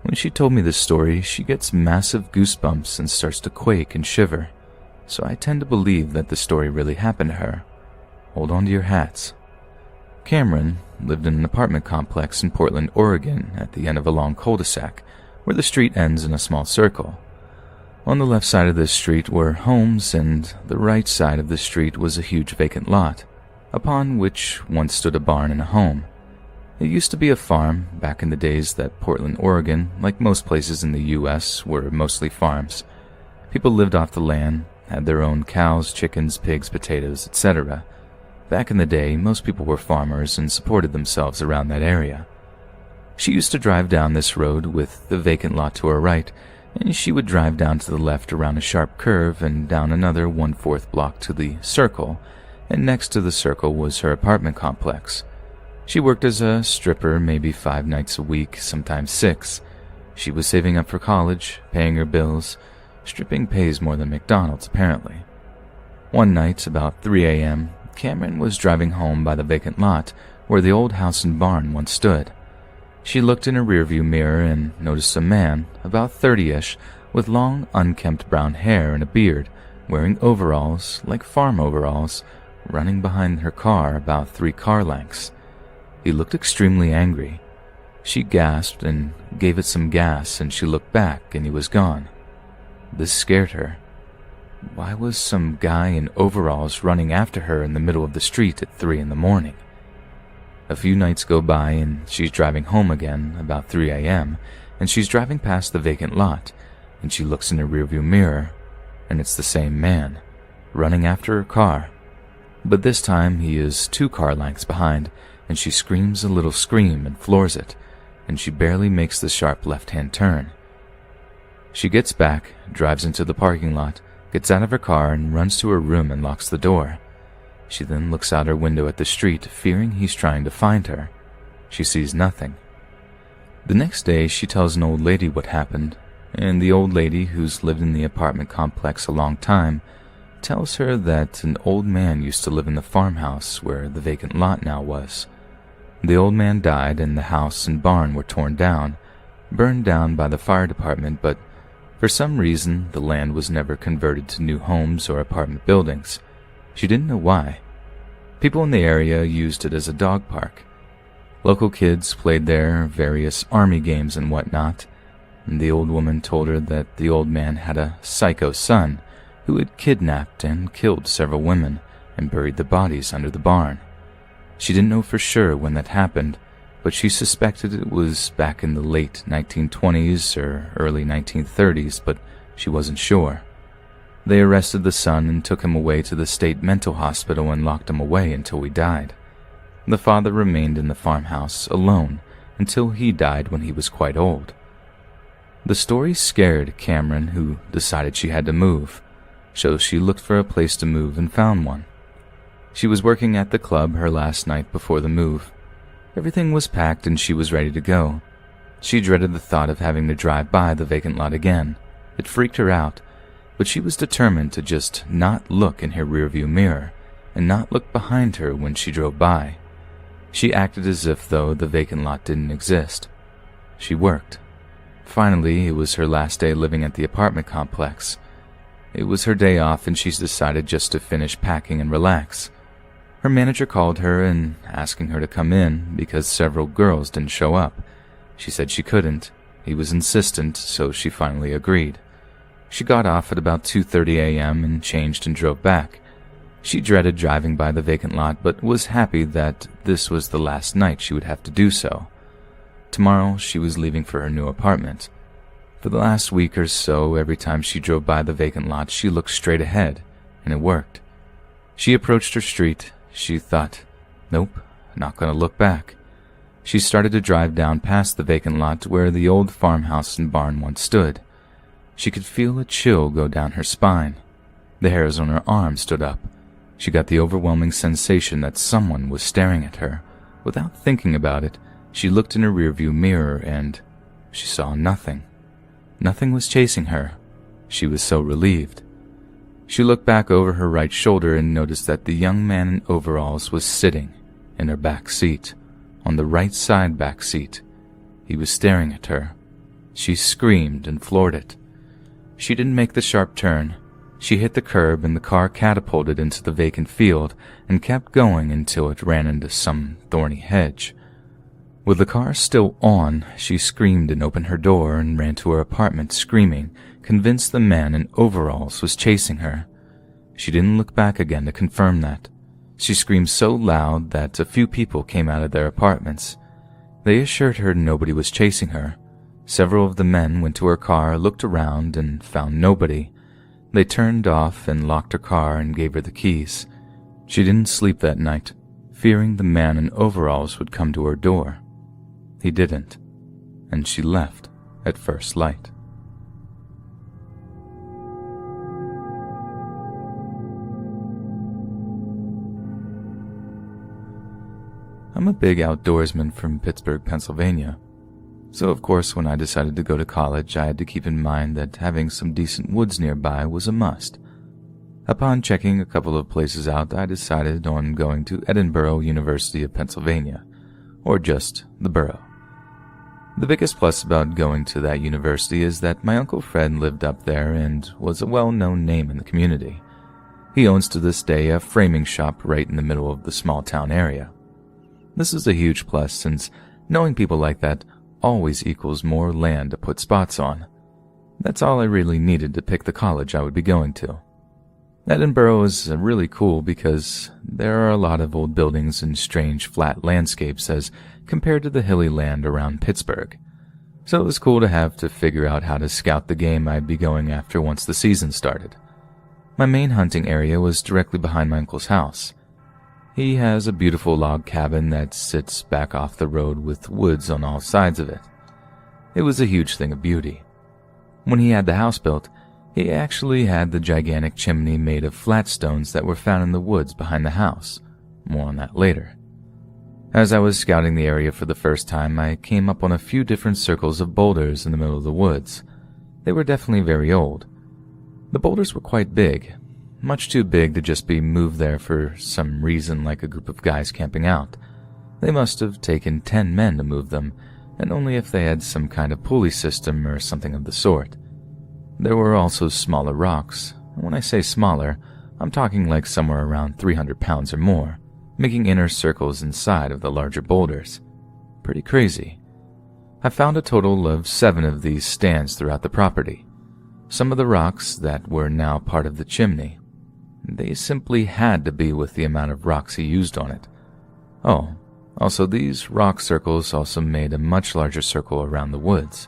When she told me this story, she gets massive goosebumps and starts to quake and shiver, so I tend to believe that the story really happened to her. Hold on to your hats. Cameron lived in an apartment complex in Portland, Oregon, at the end of a long cul-de-sac, where the street ends in a small circle. On the left side of this street were homes, and the right side of the street was a huge vacant lot, upon which once stood a barn and a home. It used to be a farm back in the days that Portland, Oregon, like most places in the U.S., were mostly farms. People lived off the land, had their own cows, chickens, pigs, potatoes, etc. Back in the day, most people were farmers and supported themselves around that area. She used to drive down this road with the vacant lot to her right, and she would drive down to the left around a sharp curve and down another 1/4 block to the circle, and next to the circle was her apartment complex. She worked as a stripper maybe 5 nights a week, sometimes 6. She was saving up for college, paying her bills. Stripping pays more than McDonald's, apparently. One night, about 3 a.m., Cameron was driving home by the vacant lot where the old house and barn once stood. She looked in her rearview mirror and noticed a man, about 30-ish, with long, unkempt brown hair and a beard, wearing overalls, like farm overalls, running behind her car about 3 car lengths. He looked extremely angry. She gasped and gave it some gas, and she looked back, and he was gone. This scared her. Why was some guy in overalls running after her in the middle of the street at 3 in the morning? A few nights go by, and she's driving home again, about 3 a.m., and she's driving past the vacant lot, and she looks in her rearview mirror, and it's the same man, running after her car. But this time he is 2 car lengths behind, and she screams a little scream and floors it, and she barely makes the sharp left-hand turn. She gets back, drives into the parking lot, gets out of her car and runs to her room and locks the door. She then looks out her window at the street, fearing he's trying to find her. She sees nothing. The next day, she tells an old lady what happened, and the old lady, who's lived in the apartment complex a long time, tells her that an old man used to live in the farmhouse where the vacant lot now was. The old man died, and the house and barn were torn down, burned down by the fire department, but for some reason the land was never converted to new homes or apartment buildings. She didn't know why. People in the area used it as a dog park. Local kids played there, various army games and whatnot, and the old woman told her that the old man had a psycho son who had kidnapped and killed several women and buried the bodies under the barn. She didn't know for sure when that happened, but she suspected it was back in the late 1920s or early 1930s, but she wasn't sure. They arrested the son and took him away to the state mental hospital and locked him away until he died. The father remained in the farmhouse alone until he died when he was quite old. The story scared Cameron, who decided she had to move, so she looked for a place to move and found one. She was working at the club her last night before the move. Everything was packed and she was ready to go. She dreaded the thought of having to drive by the vacant lot again. It freaked her out, but she was determined to just not look in her rearview mirror and not look behind her when she drove by. She acted as if though the vacant lot didn't exist. She worked. Finally, it was her last day living at the apartment complex. It was her day off and she's decided just to finish packing and relax. Her manager called her and asking her to come in because several girls didn't show up. She said she couldn't. He was insistent, so she finally agreed. She got off at about 2:30 a.m. and changed and drove back. She dreaded driving by the vacant lot, but was happy that this was the last night she would have to do so. Tomorrow, she was leaving for her new apartment. For the last week or so, every time she drove by the vacant lot, she looked straight ahead, and it worked. She approached her street. She thought, nope, not gonna look back. She started to drive down past the vacant lot where the old farmhouse and barn once stood. She could feel a chill go down her spine. The hairs on her arms stood up. She got the overwhelming sensation that someone was staring at her. Without thinking about it, she looked in her rearview mirror and she saw nothing. Nothing was chasing her. She was so relieved. She looked back over her right shoulder and noticed that the young man in overalls was sitting in her back seat, on the right side back seat. He was staring at her. She screamed and floored it. She didn't make the sharp turn. She hit the curb and the car catapulted into the vacant field and kept going until it ran into some thorny hedge. With the car still on, she screamed and opened her door and ran to her apartment screaming, convinced the man in overalls was chasing her. She didn't look back again to confirm that. She screamed so loud that a few people came out of their apartments. They assured her nobody was chasing her. Several of the men went to her car, looked around, and found nobody. They turned off and locked her car and gave her the keys. She didn't sleep that night, fearing the man in overalls would come to her door. He didn't, and she left at first light. I'm a big outdoorsman from Pittsburgh, Pennsylvania. So of course when I decided to go to college, I had to keep in mind that having some decent woods nearby was a must. Upon checking a couple of places out, I decided on going to Edinboro University of Pennsylvania, or just the borough. The biggest plus about going to that university is that my Uncle Fred lived up there and was a well-known name in the community. He owns to this day a framing shop right in the middle of the small town area. This is a huge plus since knowing people like that always equals more land to put spots on. That's all I really needed to pick the college I would be going to. Edinboro is really cool because there are a lot of old buildings and strange flat landscapes as compared to the hilly land around Pittsburgh. So it was cool to have to figure out how to scout the game I'd be going after once the season started. My main hunting area was directly behind my uncle's house. He has a beautiful log cabin that sits back off the road with woods on all sides of it. It was a huge thing of beauty. When he had the house built, he actually had the gigantic chimney made of flat stones that were found in the woods behind the house. More on that later. As I was scouting the area for the first time, I came up on a few different circles of boulders in the middle of the woods. They were definitely very old. The boulders were quite big, much too big to just be moved there for some reason like a group of guys camping out. They must have taken 10 men to move them, and only if they had some kind of pulley system or something of the sort. There were also smaller rocks. When I say smaller, I'm talking like somewhere around 300 pounds or more, making inner circles inside of the larger boulders. Pretty crazy. I found a total of 7 of these stands throughout the property. Some of the rocks that were now part of the chimney. They simply had to be with the amount of rocks he used on it. Oh, also these rock circles also made a much larger circle around the woods.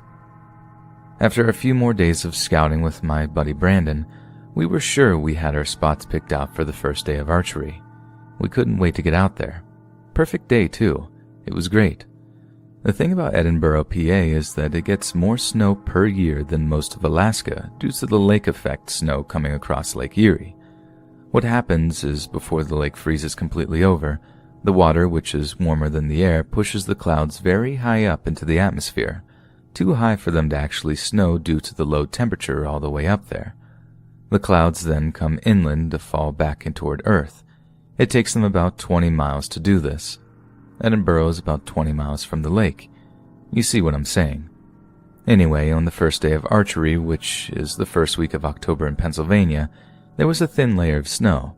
After a few more days of scouting with my buddy Brandon, we were sure we had our spots picked out for the first day of archery. We couldn't wait to get out there. Perfect day, too. It was great. The thing about Edinboro, PA is that it gets more snow per year than most of Alaska due to the lake effect snow coming across Lake Erie. What happens is before the lake freezes completely over, the water, which is warmer than the air, pushes the clouds very high up into the atmosphere, too high for them to actually snow due to the low temperature all the way up there. The clouds then come inland to fall back in toward Earth. It takes them about 20 miles to do this. Edinburgh is about 20 miles from the lake. You see what I'm saying. Anyway, on the first day of archery, which is the first week of October in Pennsylvania, there was a thin layer of snow.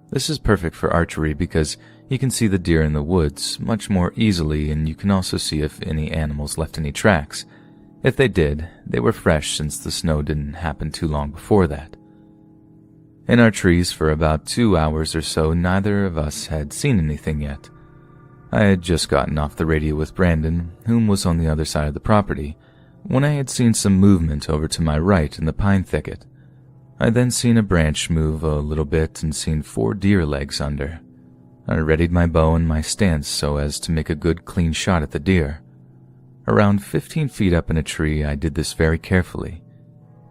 This is perfect for archery because you can see the deer in the woods much more easily, and you can also see if any animals left any tracks. If they did, they were fresh since the snow didn't happen too long before that. In our trees for about 2 hours or so, neither of us had seen anything yet. I had just gotten off the radio with Brandon, whom was on the other side of the property, when I had seen some movement over to my right in the pine thicket. I then seen a branch move a little bit and seen 4 deer legs under. I readied my bow and my stance so as to make a good clean shot at the deer. Around 15 feet up in a tree, I did this very carefully.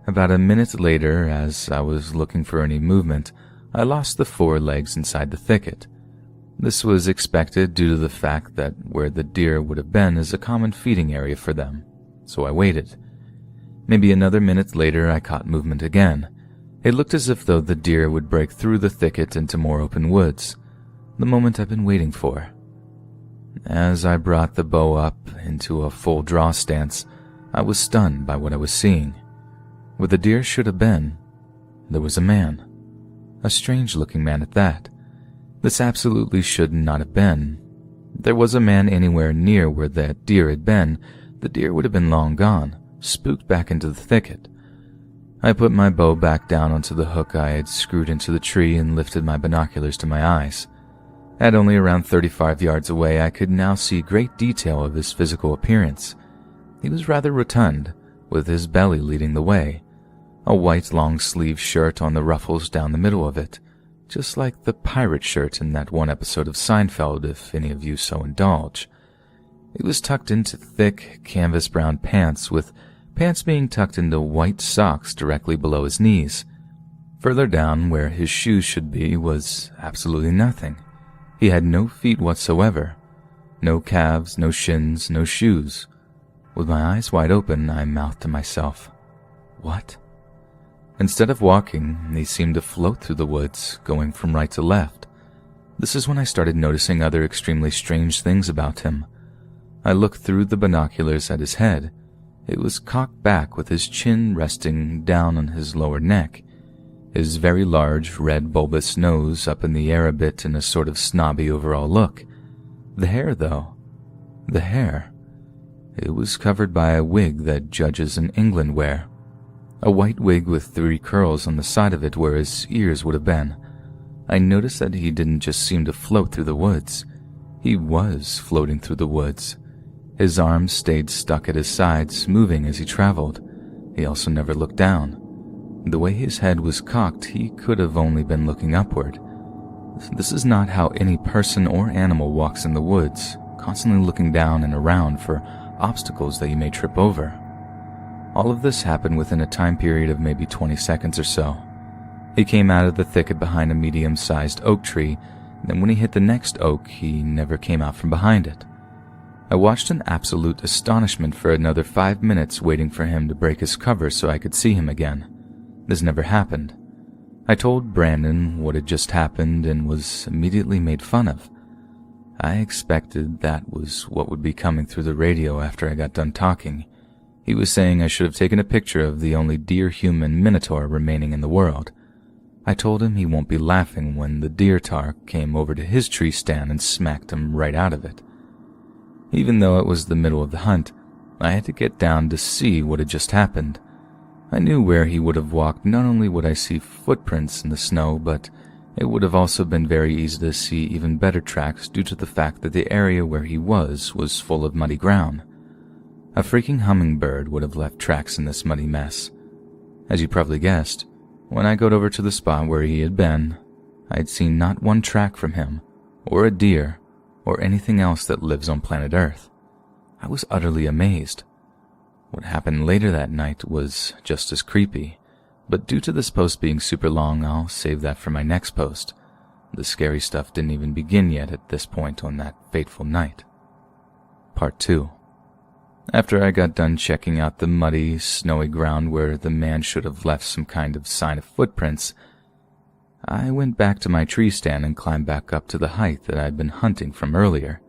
About a minute later, as I was looking for any movement, I lost the 4 legs inside the thicket. This was expected due to the fact that where the deer would have been is a common feeding area for them, so I waited. Maybe another minute later, I caught movement again. It looked as if though the deer would break through the thicket into more open woods, the moment I've been waiting for. As I brought the bow up into a full draw stance, I was stunned by what I was seeing. Where the deer should have been, there was a man. A strange-looking man at that. This absolutely should not have been. If there was a man anywhere near where that deer had been, the deer would have been long gone, spooked back into the thicket. I put my bow back down onto the hook I had screwed into the tree and lifted my binoculars to my eyes. At only around 35 yards away, I could now see great detail of his physical appearance. He was rather rotund, with his belly leading the way, a white long-sleeved shirt on the ruffles down the middle of it, just like the pirate shirt in that one episode of Seinfeld, if any of you so indulge. It was tucked into thick, canvas-brown pants, with pants being tucked into white socks directly below his knees. Further down, where his shoes should be, was absolutely nothing. He had no feet whatsoever. No calves, no shins, no shoes. With my eyes wide open, I mouthed to myself, "What?" Instead of walking, he seemed to float through the woods, going from right to left. This is when I started noticing other extremely strange things about him. I looked through the binoculars at his head. It was cocked back with his chin resting down on his lower neck, his very large, red bulbous nose up in the air a bit in a sort of snobby overall look. The hair, though. The hair. It was covered by a wig that judges in England wear. A white wig with 3 curls on the side of it where his ears would have been. I noticed that he didn't just seem to float through the woods. He was floating through the woods. His arms stayed stuck at his sides, moving as he traveled. He also never looked down. The way his head was cocked, he could have only been looking upward. This is not how any person or animal walks in the woods, constantly looking down and around for obstacles that you may trip over. All of this happened within a time period of maybe 20 seconds or so. He came out of the thicket behind a medium-sized oak tree, and then when he hit the next oak, he never came out from behind it. I watched in absolute astonishment for another 5 minutes, waiting for him to break his cover so I could see him again. This never happened. I told Brandon what had just happened and was immediately made fun of. I expected that was what would be coming through the radio after I got done talking. He was saying I should have taken a picture of the only deer-human minotaur remaining in the world. I told him he won't be laughing when the deer tar came over to his tree stand and smacked him right out of it. Even though it was the middle of the hunt, I had to get down to see what had just happened. I knew where he would have walked. Not only would I see footprints in the snow, but it would have also been very easy to see even better tracks due to the fact that the area where he was full of muddy ground. A freaking hummingbird would have left tracks in this muddy mess. As you probably guessed, when I got over to the spot where he had been, I had seen not one track from him, or a deer, or anything else that lives on planet Earth. I was utterly amazed. What happened later that night was just as creepy, But due to this post being super long, I'll save that for my next post. The scary stuff didn't even begin yet at this point on that fateful night. Part 2. After I got done checking out the muddy, snowy ground where the man should have left some kind of sign of footprints, I went back to my tree stand and climbed back up to the height that I'd been hunting from earlier.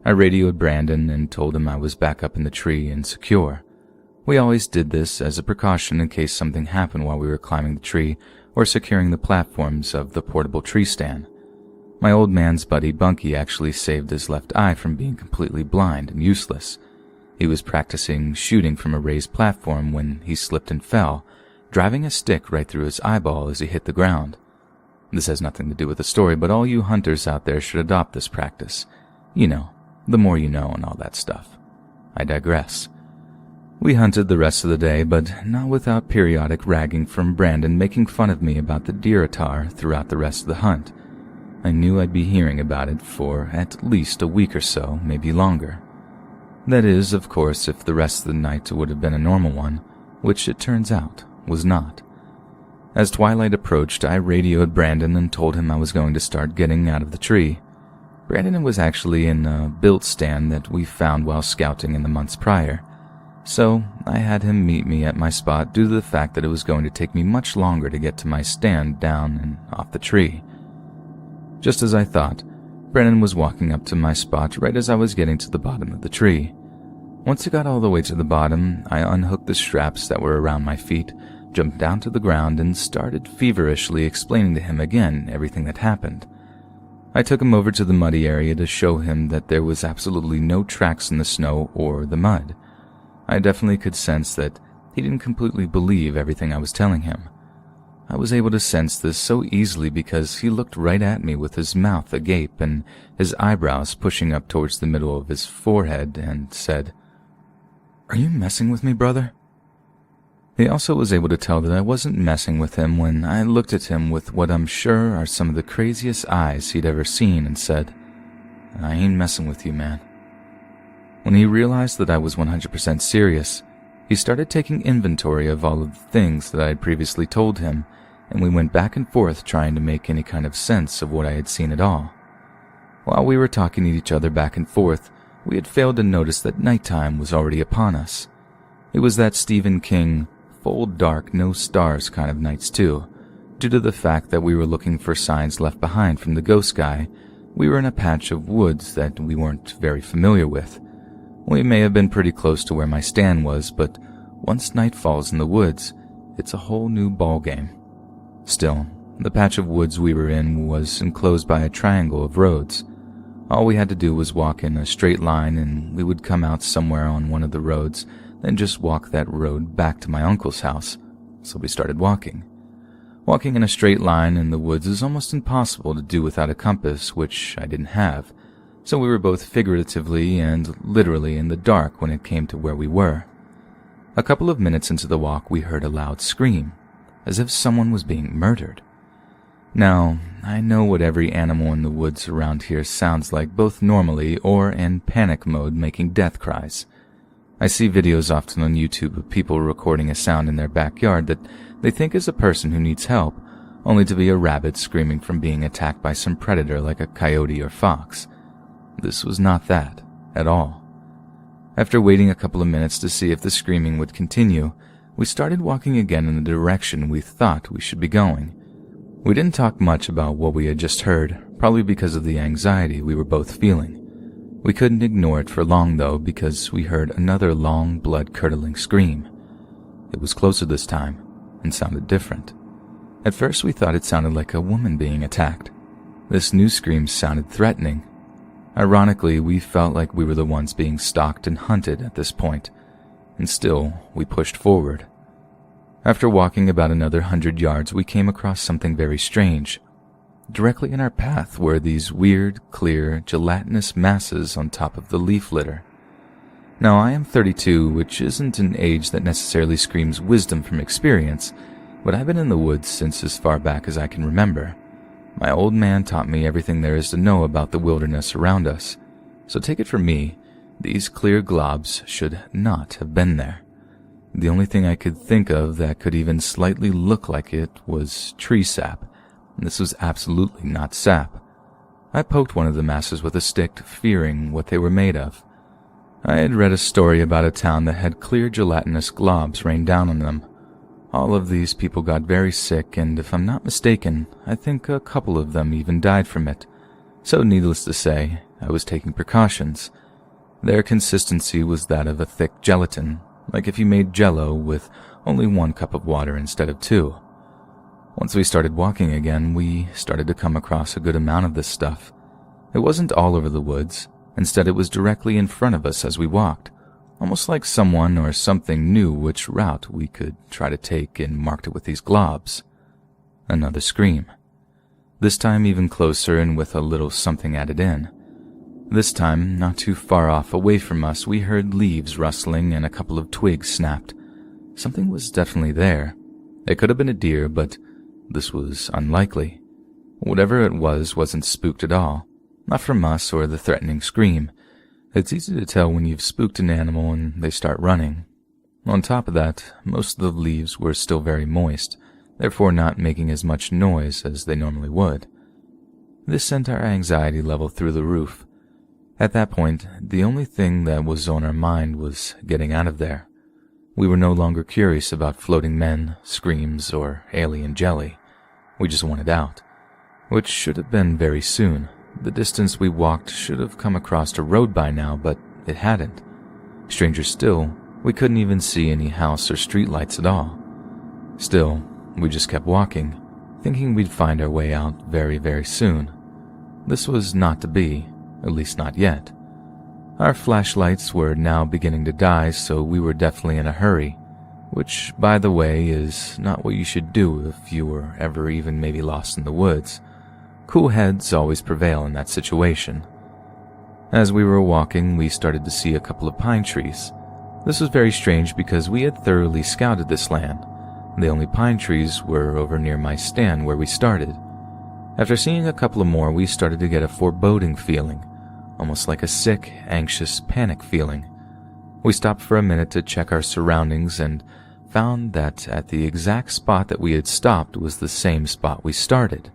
I radioed Brandon and told him I was back up in the tree and secure. We always did this as a precaution in case something happened while we were climbing the tree or securing the platforms of the portable tree stand. My old man's buddy Bunky actually saved his left eye from being completely blind and useless. He was practicing shooting from a raised platform when he slipped and fell, driving a stick right through his eyeball as he hit the ground. This has nothing to do with the story, but all you hunters out there should adopt this practice. You know, the more you know and all that stuff. I digress. We hunted the rest of the day, but not without periodic ragging from Brandon making fun of me about the deer attar throughout the rest of the hunt. I knew I'd be hearing about it for at least a week or so, maybe longer. That is, of course, if the rest of the night would have been a normal one, which it turns out was not. As twilight approached, I radioed Brandon and told him I was going to start getting out of the tree. Brandon was actually in a built stand that we found while scouting in the months prior, so I had him meet me at my spot due to the fact that it was going to take me much longer to get to my stand down and off the tree. Just as I thought, Brandon was walking up to my spot right as I was getting to the bottom of the tree. Once I got all the way to the bottom, I unhooked the straps that were around my feet, jumped down to the ground, and started feverishly explaining to him again everything that happened. I took him over to the muddy area to show him that there was absolutely no tracks in the snow or the mud. I definitely could sense that he didn't completely believe everything I was telling him. I was able to sense this so easily because he looked right at me with his mouth agape and his eyebrows pushing up towards the middle of his forehead and said, "Are you messing with me, brother?" He also was able to tell that I wasn't messing with him when I looked at him with what I'm sure are some of the craziest eyes he'd ever seen and said, "I ain't messing with you, man." When he realized that I was 100% serious, he started taking inventory of all of the things that I had previously told him, and we went back and forth trying to make any kind of sense of what I had seen at all. While we were talking to each other back and forth, we had failed to notice that nighttime was already upon us. It was that Stephen King, full dark, no stars kind of nights too. Due to the fact that we were looking for signs left behind from the ghost guy, we were in a patch of woods that we weren't very familiar with. We may have been pretty close to where my stand was, but once night falls in the woods, it's a whole new ballgame. Still, the patch of woods we were in was enclosed by a triangle of roads. All we had to do was walk in a straight line and we would come out somewhere on one of the roads, then just walk that road back to my uncle's house. So we started walking. Walking in a straight line in the woods is almost impossible to do without a compass, which I didn't have, so we were both figuratively and literally in the dark when it came to where we were. A couple of minutes into the walk, we heard a loud scream, as if someone was being murdered. Now, I know what every animal in the woods around here sounds like both normally or in panic mode making death cries. I see videos often on YouTube of people recording a sound in their backyard that they think is a person who needs help, only to be a rabbit screaming from being attacked by some predator like a coyote or fox. This was not that, at all. After waiting a couple of minutes to see if the screaming would continue, we started walking again in the direction we thought we should be going. We didn't talk much about what we had just heard, probably because of the anxiety we were both feeling. We couldn't ignore it for long, though, because we heard another long, blood-curdling scream. It was closer this time, and sounded different. At first we thought it sounded like a woman being attacked. This new scream sounded threatening. Ironically, we felt like we were the ones being stalked and hunted at this point, and still, we pushed forward. After walking about another 100 yards, we came across something very strange. Directly in our path were these weird, clear, gelatinous masses on top of the leaf litter. Now, I am 32, which isn't an age that necessarily screams wisdom from experience, but I've been in the woods since as far back as I can remember. My old man taught me everything there is to know about the wilderness around us, so take it from me, these clear globs should not have been there. The only thing I could think of that could even slightly look like it was tree sap. This was absolutely not sap. I poked one of the masses with a stick, fearing what they were made of. I had read a story about a town that had clear gelatinous globs rain down on them. All of these people got very sick, and if I'm not mistaken, I think a couple of them even died from it. So needless to say, I was taking precautions. Their consistency was that of a thick gelatin, like if you made Jell-O with only 1 cup of water instead of 2. Once we started walking again, we started to come across a good amount of this stuff. It wasn't all over the woods. Instead, it was directly in front of us as we walked, almost like someone or something knew which route we could try to take and marked it with these globs. Another scream. This time even closer and with a little something added in. This time, not too far off away from us, we heard leaves rustling and a couple of twigs snapped. Something was definitely there. It could have been a deer, but this was unlikely. Whatever it was wasn't spooked at all. Not from us or the threatening scream. It's easy to tell when you've spooked an animal and they start running. On top of that, most of the leaves were still very moist, therefore not making as much noise as they normally would. This sent our anxiety level through the roof. At that point, the only thing that was on our mind was getting out of there. We were no longer curious about floating men, screams, or alien jelly. We just wanted out, which should have been very soon. The distance we walked should have come across a road by now, but it hadn't. Stranger still, we couldn't even see any house or street lights at all. Still, we just kept walking, thinking we'd find our way out very, very soon. This was not to be, at least not yet. Our flashlights were now beginning to die, so we were definitely in a hurry, which, by the way, is not what you should do if you were ever even maybe lost in the woods. Cool heads always prevail in that situation. As we were walking, we started to see a couple of pine trees. This was very strange because we had thoroughly scouted this land. The only pine trees were over near my stand where we started. After seeing a couple of more, we started to get a foreboding feeling, almost like a sick, anxious panic feeling. We stopped for a minute to check our surroundings and found that at the exact spot that we had stopped was the same spot we started.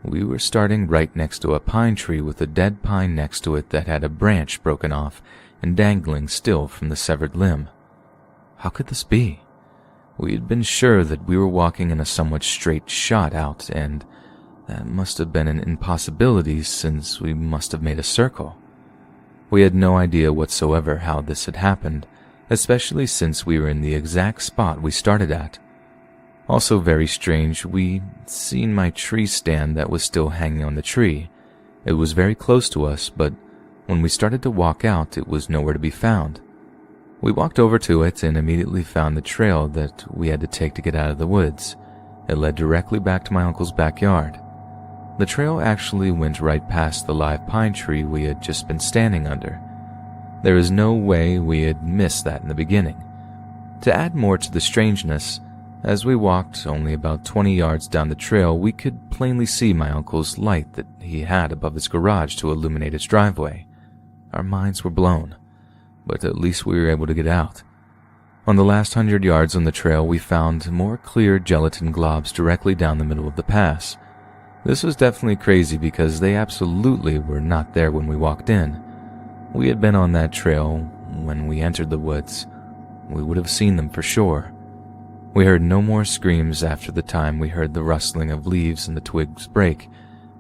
We were starting right next to a pine tree with a dead pine next to it that had a branch broken off and dangling still from the severed limb. How could this be? We had been sure that we were walking in a somewhat straight shot out, and that must have been an impossibility since we must have made a circle. We had no idea whatsoever how this had happened, especially since we were in the exact spot we started at. Also very strange, we'd seen my tree stand that was still hanging on the tree. It was very close to us, but when we started to walk out, it was nowhere to be found. We walked over to it and immediately found the trail that we had to take to get out of the woods. It led directly back to my uncle's backyard. The trail actually went right past the live pine tree we had just been standing under. There is no way we had missed that in the beginning. To add more to the strangeness, as we walked only about 20 yards down the trail, we could plainly see my uncle's light that he had above his garage to illuminate his driveway. Our minds were blown, but at least we were able to get out. On the last 100 yards on the trail, we found more clear gelatin globs directly down the middle of the pass. This was definitely crazy because they absolutely were not there when we walked in. We had been on that trail when we entered the woods. We would have seen them for sure. We heard no more screams after the time we heard the rustling of leaves and the twigs break,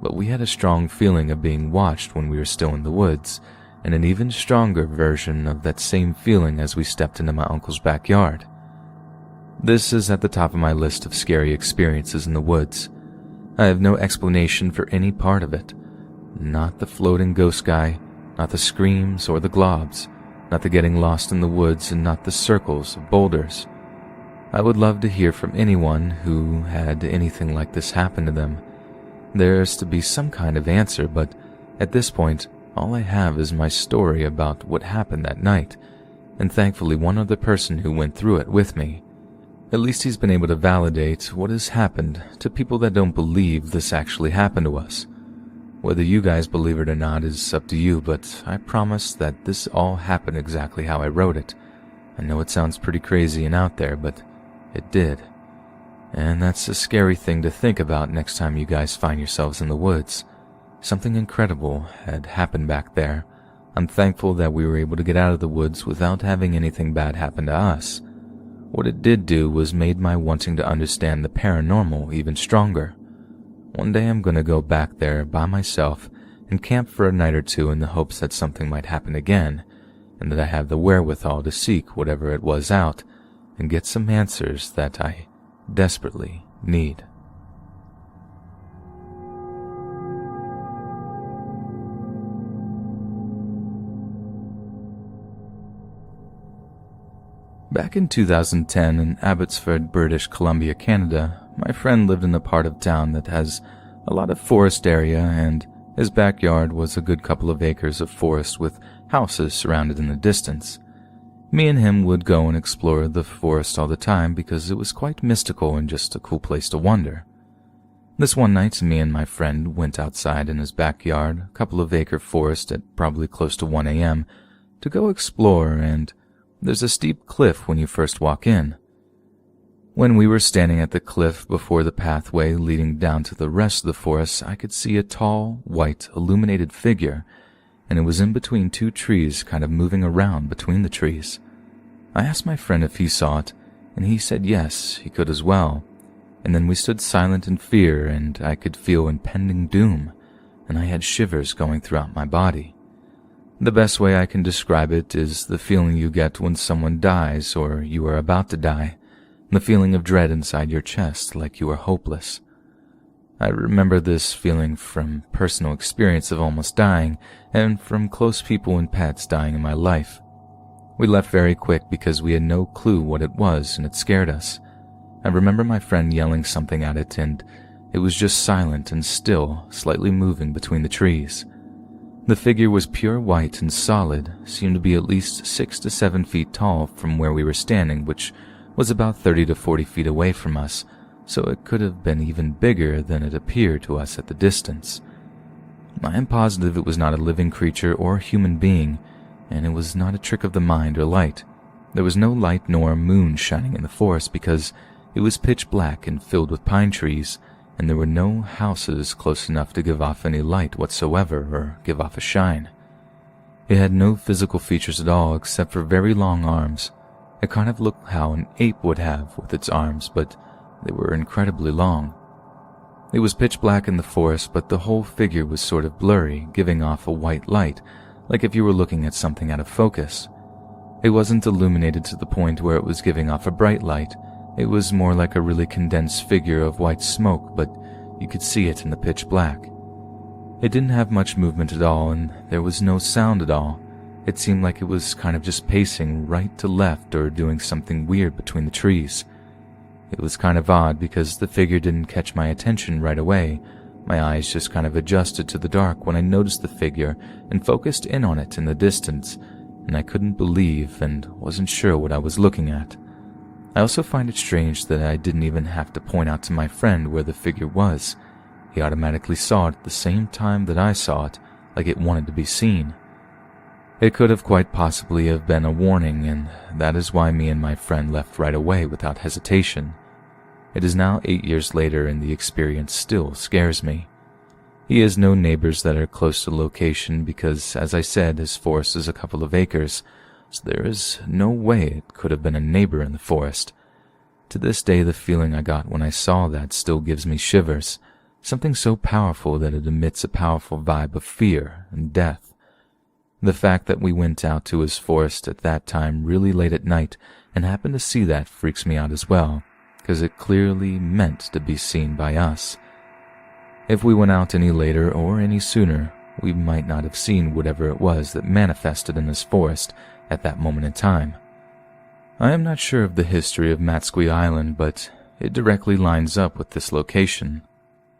but we had a strong feeling of being watched when we were still in the woods, and an even stronger version of that same feeling as we stepped into my uncle's backyard. This is at the top of my list of scary experiences in the woods. I have no explanation for any part of it. Not the floating ghost guy, not the screams or the globs, not the getting lost in the woods, and not the circles of boulders. I would love to hear from anyone who had anything like this happen to them. There's to be some kind of answer, but at this point, all I have is my story about what happened that night, and thankfully one other person who went through it with me. At least he's been able to validate what has happened to people that don't believe this actually happened to us. Whether you guys believe it or not is up to you, but I promise that this all happened exactly how I wrote it. I know it sounds pretty crazy and out there, but it did. And that's a scary thing to think about next time you guys find yourselves in the woods. Something incredible had happened back there. I'm thankful that we were able to get out of the woods without having anything bad happen to us. What it did do was made my wanting to understand the paranormal even stronger. One day I'm gonna go back there by myself and camp for a night or two in the hopes that something might happen again, and that I have the wherewithal to seek whatever it was out and get some answers that I desperately need. Back in 2010 in Abbotsford, British Columbia, Canada, my friend lived in a part of town that has a lot of forest area, and his backyard was a good couple of acres of forest with houses surrounded in the distance. Me and him would go and explore the forest all the time because it was quite mystical and just a cool place to wander. This one night, me and my friend went outside in his backyard, a couple of acre forest at probably close to 1 a.m., to go explore, and there's a steep cliff when you first walk in. When we were standing at the cliff before the pathway leading down to the rest of the forest, I could see a tall, white, illuminated figure, and it was in between two trees, kind of moving around between the trees. I asked my friend if he saw it, and he said yes, he could as well. And then we stood silent in fear, and I could feel impending doom, and I had shivers going throughout my body. The best way I can describe it is the feeling you get when someone dies or you are about to die, the feeling of dread inside your chest like you are hopeless. I remember this feeling from personal experience of almost dying and from close people and pets dying in my life. We left very quick because we had no clue what it was and it scared us. I remember my friend yelling something at it, and it was just silent and still, slightly moving between the trees. The figure was pure white and solid, seemed to be at least 6 to 7 feet tall from where we were standing, which was about 30 to 40 feet away from us, so it could have been even bigger than it appeared to us at the distance. I am positive it was not a living creature or human being, and it was not a trick of the mind or light. There was no light nor moon shining in the forest because it was pitch black and filled with pine trees, and there were no houses close enough to give off any light whatsoever or give off a shine. It had no physical features at all except for very long arms. It kind of looked how an ape would have with its arms, but they were incredibly long. It was pitch black in the forest, but the whole figure was sort of blurry, giving off a white light, like if you were looking at something out of focus. It wasn't illuminated to the point where it was giving off a bright light. It was more like a really condensed figure of white smoke, but you could see it in the pitch black. It didn't have much movement at all, and there was no sound at all. It seemed like it was kind of just pacing right to left or doing something weird between the trees. It was kind of odd because the figure didn't catch my attention right away. My eyes just kind of adjusted to the dark when I noticed the figure and focused in on it in the distance, and I couldn't believe and wasn't sure what I was looking at. I also find it strange that I didn't even have to point out to my friend where the figure was. He automatically saw it at the same time that I saw it, like it wanted to be seen. It could have quite possibly have been a warning, and that is why me and my friend left right away without hesitation. It is now 8 years later, and the experience still scares me. He has no neighbors that are close to the location because, as I said, his forest is a couple of acres, so there is no way it could have been a neighbor in the forest. To this day, the feeling I got when I saw that still gives me shivers, something so powerful that it emits a powerful vibe of fear and death. The fact that we went out to his forest at that time really late at night and happened to see that freaks me out as well, because it clearly meant to be seen by us. If we went out any later or any sooner, we might not have seen whatever it was that manifested in this forest at that moment in time. I am not sure of the history of Matsqui Island, but it directly lines up with this location.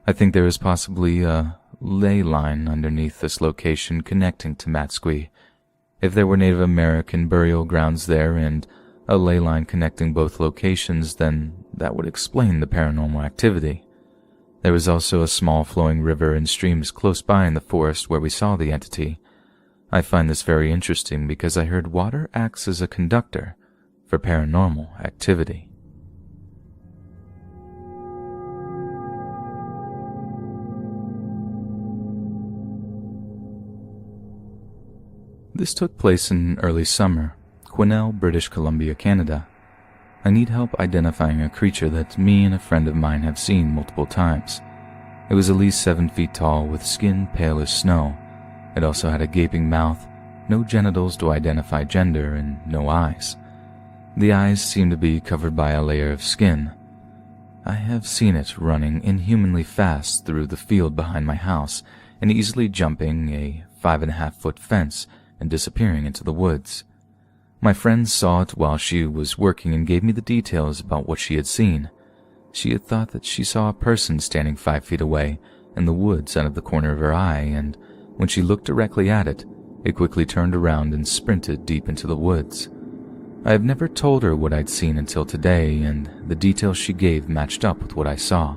I think there is possibly a ley line underneath this location connecting to Matsqui. If there were Native American burial grounds there and a ley line connecting both locations, then that would explain the paranormal activity. There was also a small flowing river and streams close by in the forest where we saw the entity. I find this very interesting because I heard water acts as a conductor, for paranormal activity. This took place in early summer, Quesnel, British Columbia, Canada. I need help identifying a creature that me and a friend of mine have seen multiple times. It was at least 7 feet tall with skin pale as snow. It also had a gaping mouth, no genitals to identify gender, and no eyes. The eyes seemed to be covered by a layer of skin. I have seen it running inhumanly fast through the field behind my house and easily jumping a 5.5-foot fence and disappearing into the woods. My friend saw it while she was working and gave me the details about what she had seen. She had thought that she saw a person standing 5 feet away in the woods out of the corner of her eye, and when she looked directly at it, it quickly turned around and sprinted deep into the woods. I have never told her what I'd seen until today, and the details she gave matched up with what I saw.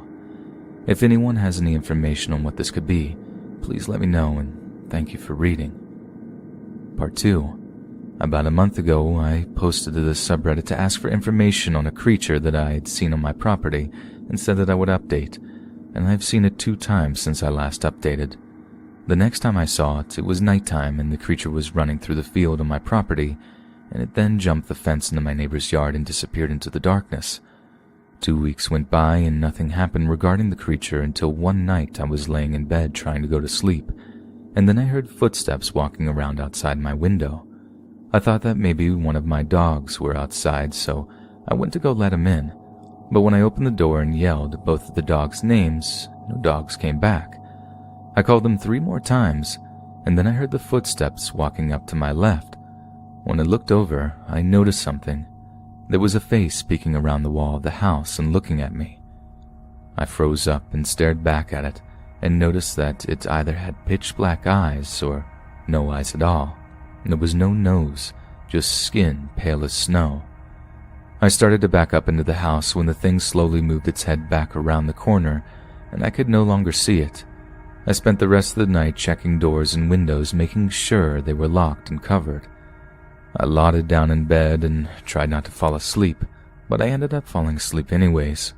If anyone has any information on what this could be, please let me know, and thank you for reading. Part 2. About a month ago, I posted to the subreddit to ask for information on a creature that I had seen on my property and said that I would update, and I've seen it 2 times since I last updated. The next time I saw it, it was nighttime and the creature was running through the field on my property, and it then jumped the fence into my neighbor's yard and disappeared into the darkness. 2 weeks went by and nothing happened regarding the creature until one night I was laying in bed trying to go to sleep, and then I heard footsteps walking around outside my window. I thought that maybe one of my dogs were outside, so I went to go let him in. But when I opened the door and yelled both of the dogs' names, no dogs came back. I called them 3 more times, and then I heard the footsteps walking up to my left. When I looked over, I noticed something. There was a face peeking around the wall of the house and looking at me. I froze up and stared back at it, and noticed that it either had pitch black eyes or no eyes at all. There was no nose, just skin pale as snow. I started to back up into the house when the thing slowly moved its head back around the corner, and I could no longer see it. I spent the rest of the night checking doors and windows, making sure they were locked and covered. I lauded down in bed and tried not to fall asleep, but I ended up falling asleep anyways.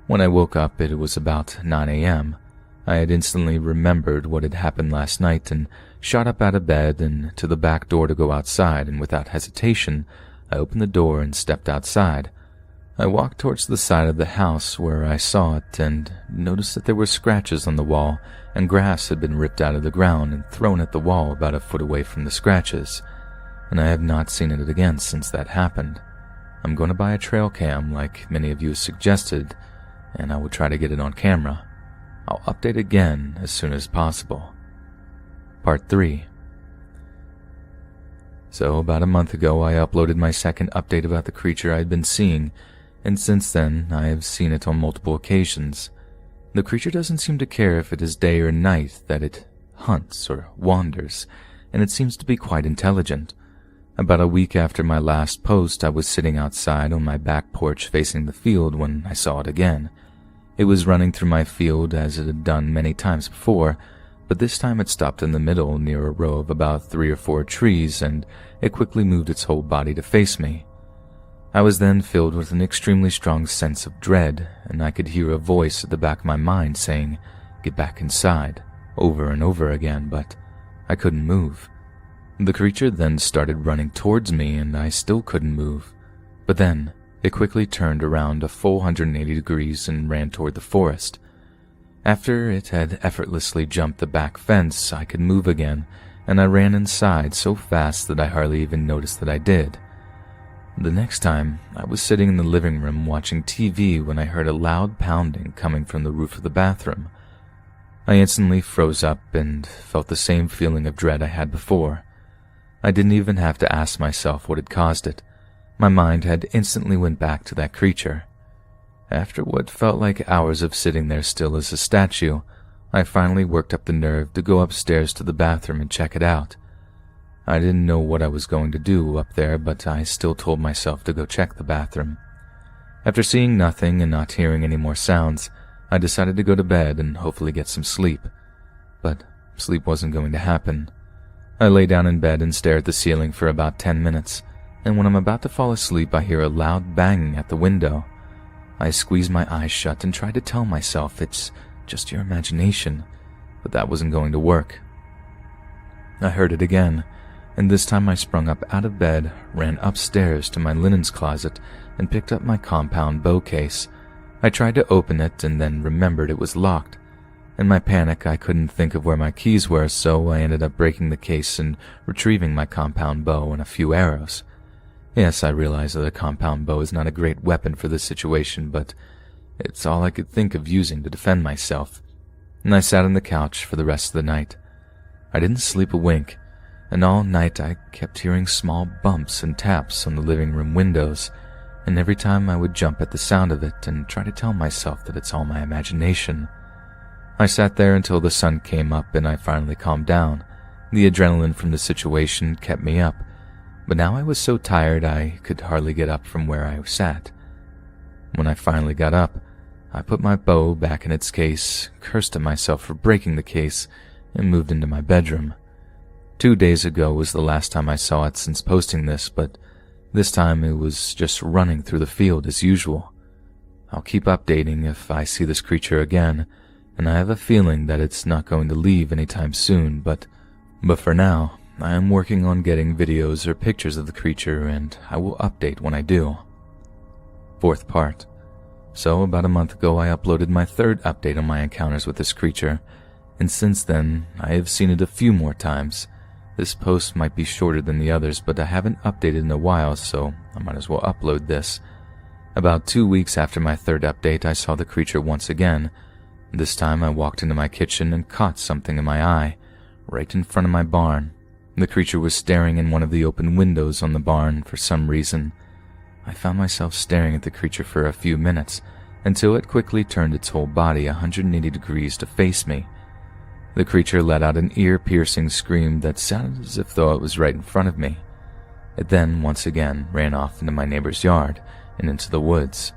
When I woke up, it was about 9 a.m. I had instantly remembered what had happened last night and shot up out of bed and to the back door to go outside, and without hesitation, I opened the door and stepped outside. I walked towards the side of the house where I saw it and noticed that there were scratches on the wall and grass had been ripped out of the ground and thrown at the wall about a foot away from the scratches, and I have not seen it again since that happened. I'm going to buy a trail cam like many of you suggested, and I will try to get it on camera. I'll update again as soon as possible. Part 3. So about a month ago, I uploaded my second update about the creature I had been seeing, and since then, I have seen it on multiple occasions. The creature doesn't seem to care if it is day or night that it hunts or wanders, and it seems to be quite intelligent. About a week after my last post, I was sitting outside on my back porch facing the field when I saw it again. It was running through my field as it had done many times before, but this time it stopped in the middle near a row of about 3 or 4 trees, and it quickly moved its whole body to face me. I was then filled with an extremely strong sense of dread, and I could hear a voice at the back of my mind saying, "Get back inside," over and over again, but I couldn't move. The creature then started running towards me, and I still couldn't move. But then, it quickly turned around a full 180 degrees and ran toward the forest. After it had effortlessly jumped the back fence, I could move again, and I ran inside so fast that I hardly even noticed that I did. The next time, I was sitting in the living room watching TV when I heard a loud pounding coming from the roof of the bathroom. I instantly froze up and felt the same feeling of dread I had before. I didn't even have to ask myself what had caused it. My mind had instantly went back to that creature. After what felt like hours of sitting there still as a statue, I finally worked up the nerve to go upstairs to the bathroom and check it out. I didn't know what I was going to do up there, but I still told myself to go check the bathroom. After seeing nothing and not hearing any more sounds, I decided to go to bed and hopefully get some sleep. But sleep wasn't going to happen. I lay down in bed and stared at the ceiling for about 10 minutes. and when I'm about to fall asleep, I hear a loud banging at the window. I squeeze my eyes shut and try to tell myself it's just your imagination, but that wasn't going to work. I heard it again, and this time I sprung up out of bed, ran upstairs to my linens closet, and picked up my compound bow case. I tried to open it and then remembered it was locked. In my panic, I couldn't think of where my keys were, so I ended up breaking the case and retrieving my compound bow and a few arrows. Yes, I realize that a compound bow is not a great weapon for this situation, but it's all I could think of using to defend myself, and I sat on the couch for the rest of the night. I didn't sleep a wink, and all night I kept hearing small bumps and taps on the living room windows, and every time I would jump at the sound of it and try to tell myself that it's all my imagination. I sat there until the sun came up and I finally calmed down. The adrenaline from the situation kept me up, but now I was so tired I could hardly get up from where I sat. When I finally got up, I put my bow back in its case, cursed at myself for breaking the case, and moved into my bedroom. 2 days ago was the last time I saw it since posting this, but this time it was just running through the field as usual. I'll keep updating if I see this creature again, and I have a feeling that it's not going to leave anytime soon, but for now, I am working on getting videos or pictures of the creature, and I will update when I do. Fourth part. So about a month ago I uploaded my third update on my encounters with this creature, and since then I have seen it a few more times. This post might be shorter than the others, but I haven't updated in a while, so I might as well upload this. About 2 weeks after my third update, I saw the creature once again. This time I walked into my kitchen and caught something in my eye, right in front of my barn. The creature was staring in one of the open windows on the barn for some reason. I found myself staring at the creature for a few minutes, until it quickly turned its whole body 180 degrees to face me. The creature let out an ear-piercing scream that sounded as if though it was right in front of me. It then, once again, ran off into my neighbor's yard and into the woods.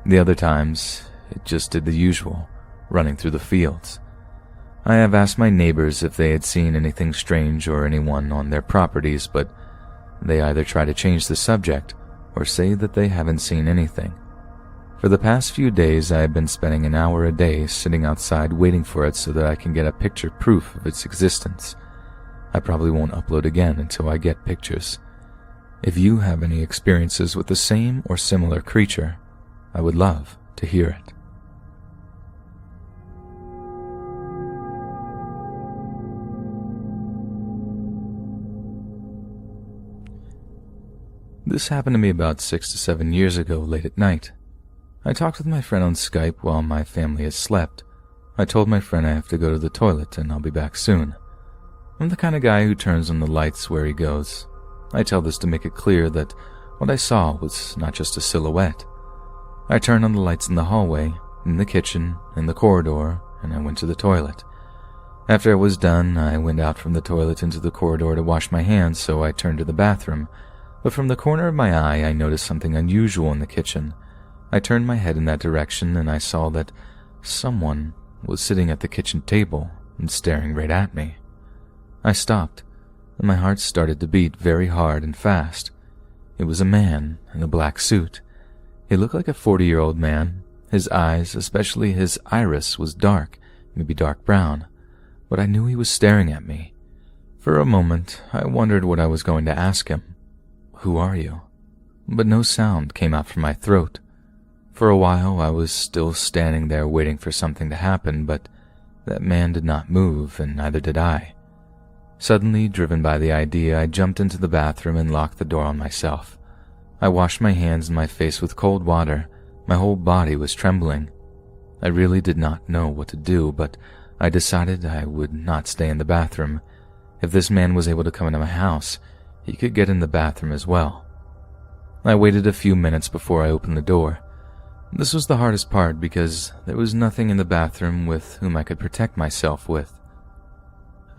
The other times, it just did the usual, running through the fields. I have asked my neighbors if they had seen anything strange or anyone on their properties, but they either try to change the subject or say that they haven't seen anything. For the past few days, I have been spending an hour a day sitting outside waiting for it so that I can get a picture proof of its existence. I probably won't upload again until I get pictures. If you have any experiences with the same or similar creature, I would love to hear it. This happened to me about 6 to 7 years ago late at night. I talked with my friend on Skype while my family has slept. I told my friend I have to go to the toilet and I'll be back soon. I'm the kind of guy who turns on the lights where he goes. I tell this to make it clear that what I saw was not just a silhouette. I turned on the lights in the hallway, in the kitchen, in the corridor, and I went to the toilet. After I was done, I went out from the toilet into the corridor to wash my hands, so I turned to the bathroom. But from the corner of my eye, I noticed something unusual in the kitchen. I turned my head in that direction and I saw that someone was sitting at the kitchen table and staring right at me. I stopped, and my heart started to beat very hard and fast. It was a man in a black suit. He looked like a 40-year-old man. His eyes, especially his iris, was dark, maybe dark brown, but I knew he was staring at me. For a moment, I wondered what I was going to ask him. "Who are you?" But no sound came out from my throat. For a while, I was still standing there waiting for something to happen, but that man did not move, and neither did I. Suddenly, driven by the idea, I jumped into the bathroom and locked the door on myself. I washed my hands and my face with cold water. My whole body was trembling. I really did not know what to do, but I decided I would not stay in the bathroom. If this man was able to come into my house, he could get in the bathroom as well. I waited a few minutes before I opened the door. This was the hardest part because there was nothing in the bathroom with whom I could protect myself with.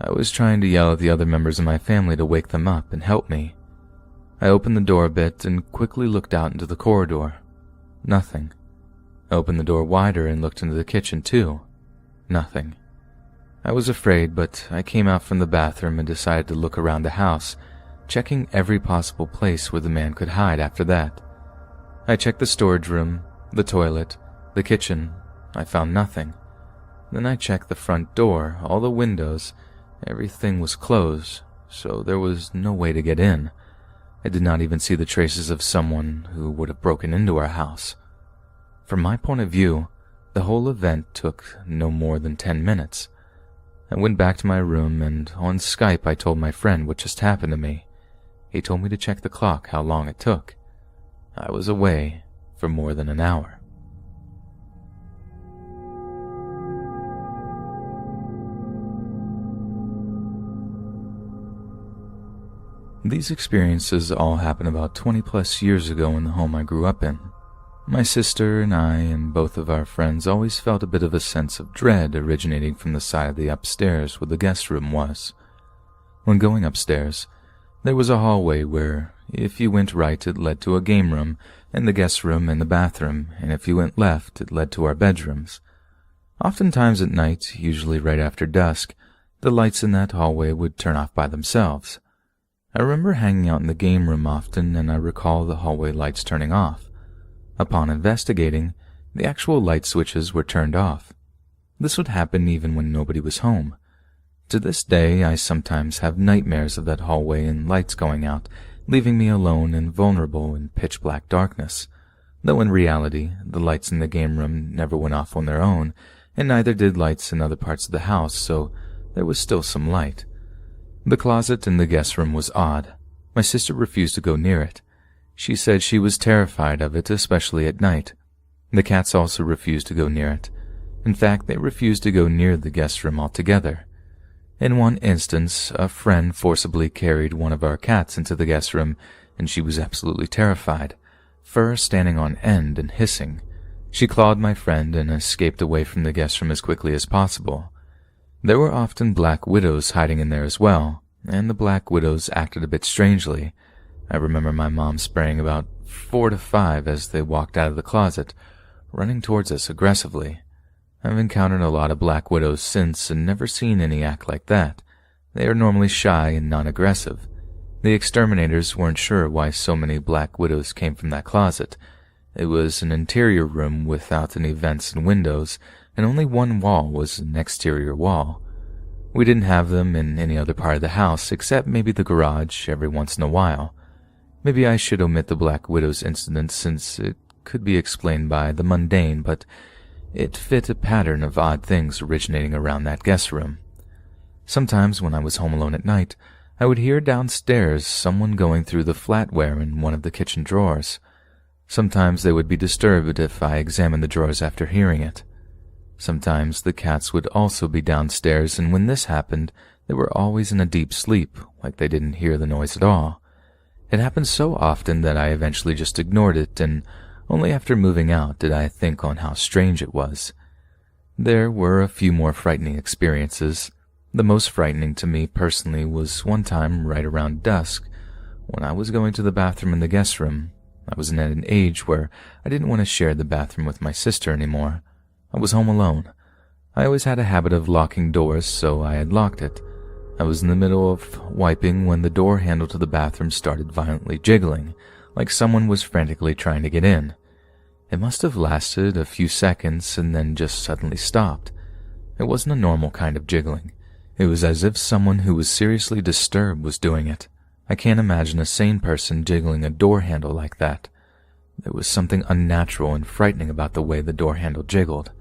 I was trying to yell at the other members of my family to wake them up and help me. I opened the door a bit and quickly looked out into the corridor. Nothing. I opened the door wider and looked into the kitchen too. Nothing. I was afraid, but I came out from the bathroom and decided to look around the house checking every possible place where the man could hide after that. I checked the storage room, the toilet, the kitchen. I found nothing. Then I checked the front door, all the windows. Everything was closed, so there was no way to get in. I did not even see the traces of someone who would have broken into our house. From my point of view, the whole event took no more than 10 minutes. I went back to my room, and on Skype I told my friend what just happened to me. He told me to check the clock how long it took. I was away for more than an hour. These experiences all happened about 20 plus years ago in the home I grew up in. My sister and I and both of our friends always felt a bit of a sense of dread originating from the side of the upstairs where the guest room was. When going upstairs, there was a hallway where, if you went right, it led to a game room, and the guest room and the bathroom, and if you went left, it led to our bedrooms. Oftentimes at night, usually right after dusk, the lights in that hallway would turn off by themselves. I remember hanging out in the game room often, and I recall the hallway lights turning off. Upon investigating, the actual light switches were turned off. This would happen even when nobody was home. To this day, I sometimes have nightmares of that hallway and lights going out, leaving me alone and vulnerable in pitch-black darkness, though in reality, the lights in the game room never went off on their own, and neither did lights in other parts of the house, so there was still some light. The closet in the guest room was odd. My sister refused to go near it. She said she was terrified of it, especially at night. The cats also refused to go near it. In fact, they refused to go near the guest room altogether. In one instance, a friend forcibly carried one of our cats into the guest room, and she was absolutely terrified, fur standing on end and hissing. She clawed my friend and escaped away from the guest room as quickly as possible. There were often black widows hiding in there as well, and the black widows acted a bit strangely. I remember my mom spraying about 4 to 5 as they walked out of the closet, running towards us aggressively. I've encountered a lot of black widows since and never seen any act like that. They are normally shy and non-aggressive. The exterminators weren't sure why so many black widows came from that closet. It was an interior room without any vents and windows, and only one wall was an exterior wall. We didn't have them in any other part of the house except maybe the garage every once in a while. Maybe I should omit the Black Widow's incident since it could be explained by the mundane, but it fit a pattern of odd things originating around that guest room. Sometimes when I was home alone at night, I would hear downstairs someone going through the flatware in one of the kitchen drawers. Sometimes they would be disturbed if I examined the drawers after hearing it. Sometimes the cats would also be downstairs, and when this happened, they were always in a deep sleep, like they didn't hear the noise at all. It happened so often that I eventually just ignored it, and only after moving out did I think on how strange it was. There were a few more frightening experiences. The most frightening to me personally was one time right around dusk, when I was going to the bathroom in the guest room. I was at an age where I didn't want to share the bathroom with my sister anymore. I was home alone. I always had a habit of locking doors, so I had locked it. I was in the middle of wiping when the door handle to the bathroom started violently jiggling, like someone was frantically trying to get in. It must have lasted a few seconds and then just suddenly stopped. It wasn't a normal kind of jiggling. It was as if someone who was seriously disturbed was doing it. I can't imagine a sane person jiggling a door handle like that. There was something unnatural and frightening about the way the door handle jiggled.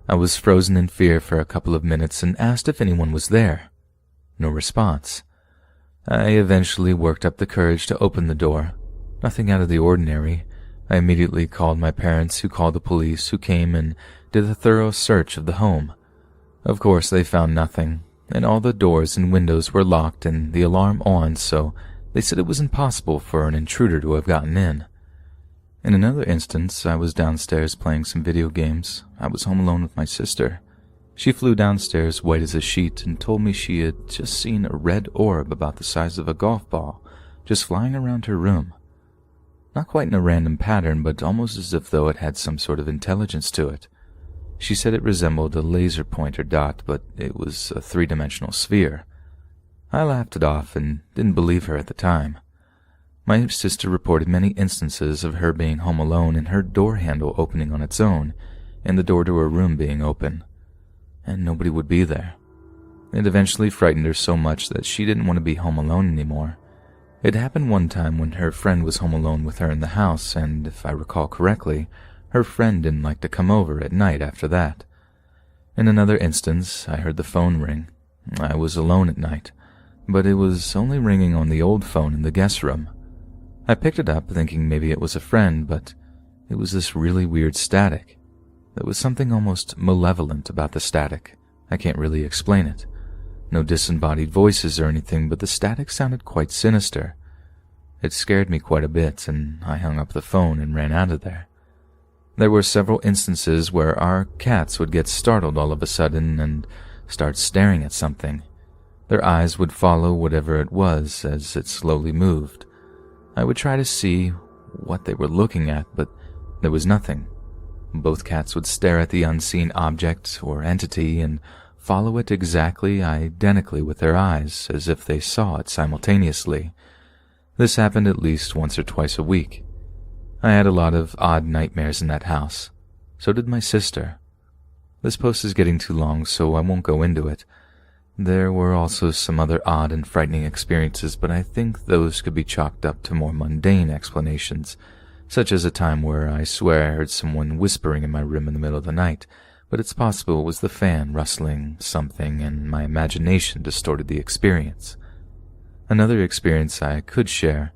I was frozen in fear for a couple of minutes and asked if anyone was there. No response. I eventually worked up the courage to open the door. Nothing out of the ordinary. I immediately called my parents, who called the police, who came and did a thorough search of the home. Of course, they found nothing, and all the doors and windows were locked and the alarm on, so they said it was impossible for an intruder to have gotten in. In another instance, I was downstairs playing some video games. I was home alone with my sister. She flew downstairs white as a sheet and told me she had just seen a red orb about the size of a golf ball just flying around her room. Not quite in a random pattern, but almost as if though it had some sort of intelligence to it. She said it resembled a laser pointer dot, but it was a 3-dimensional sphere. I laughed it off and didn't believe her at the time. My sister reported many instances of her being home alone and her door handle opening on its own, and the door to her room being open, and nobody would be there. It eventually frightened her so much that she didn't want to be home alone anymore. It happened one time when her friend was home alone with her in the house, and if I recall correctly, her friend didn't like to come over at night after that. In another instance, I heard the phone ring. I was alone at night, but it was only ringing on the old phone in the guest room. I picked it up thinking maybe it was a friend, but it was this really weird static. There was something almost malevolent about the static. I can't really explain it. No disembodied voices or anything, but the static sounded quite sinister. It scared me quite a bit, and I hung up the phone and ran out of there. There were several instances where our cats would get startled all of a sudden and start staring at something. Their eyes would follow whatever it was as it slowly moved. I would try to see what they were looking at, but there was nothing. Both cats would stare at the unseen object or entity and follow it exactly identically with their eyes, as if they saw it simultaneously. This happened at least once or twice a week. I had a lot of odd nightmares in that house. So did my sister. This post is getting too long, so I won't go into it. There were also some other odd and frightening experiences, but I think those could be chalked up to more mundane explanations, such as a time where I swear I heard someone whispering in my room in the middle of the night, but it's possible it was the fan rustling something and my imagination distorted the experience. Another experience I could share,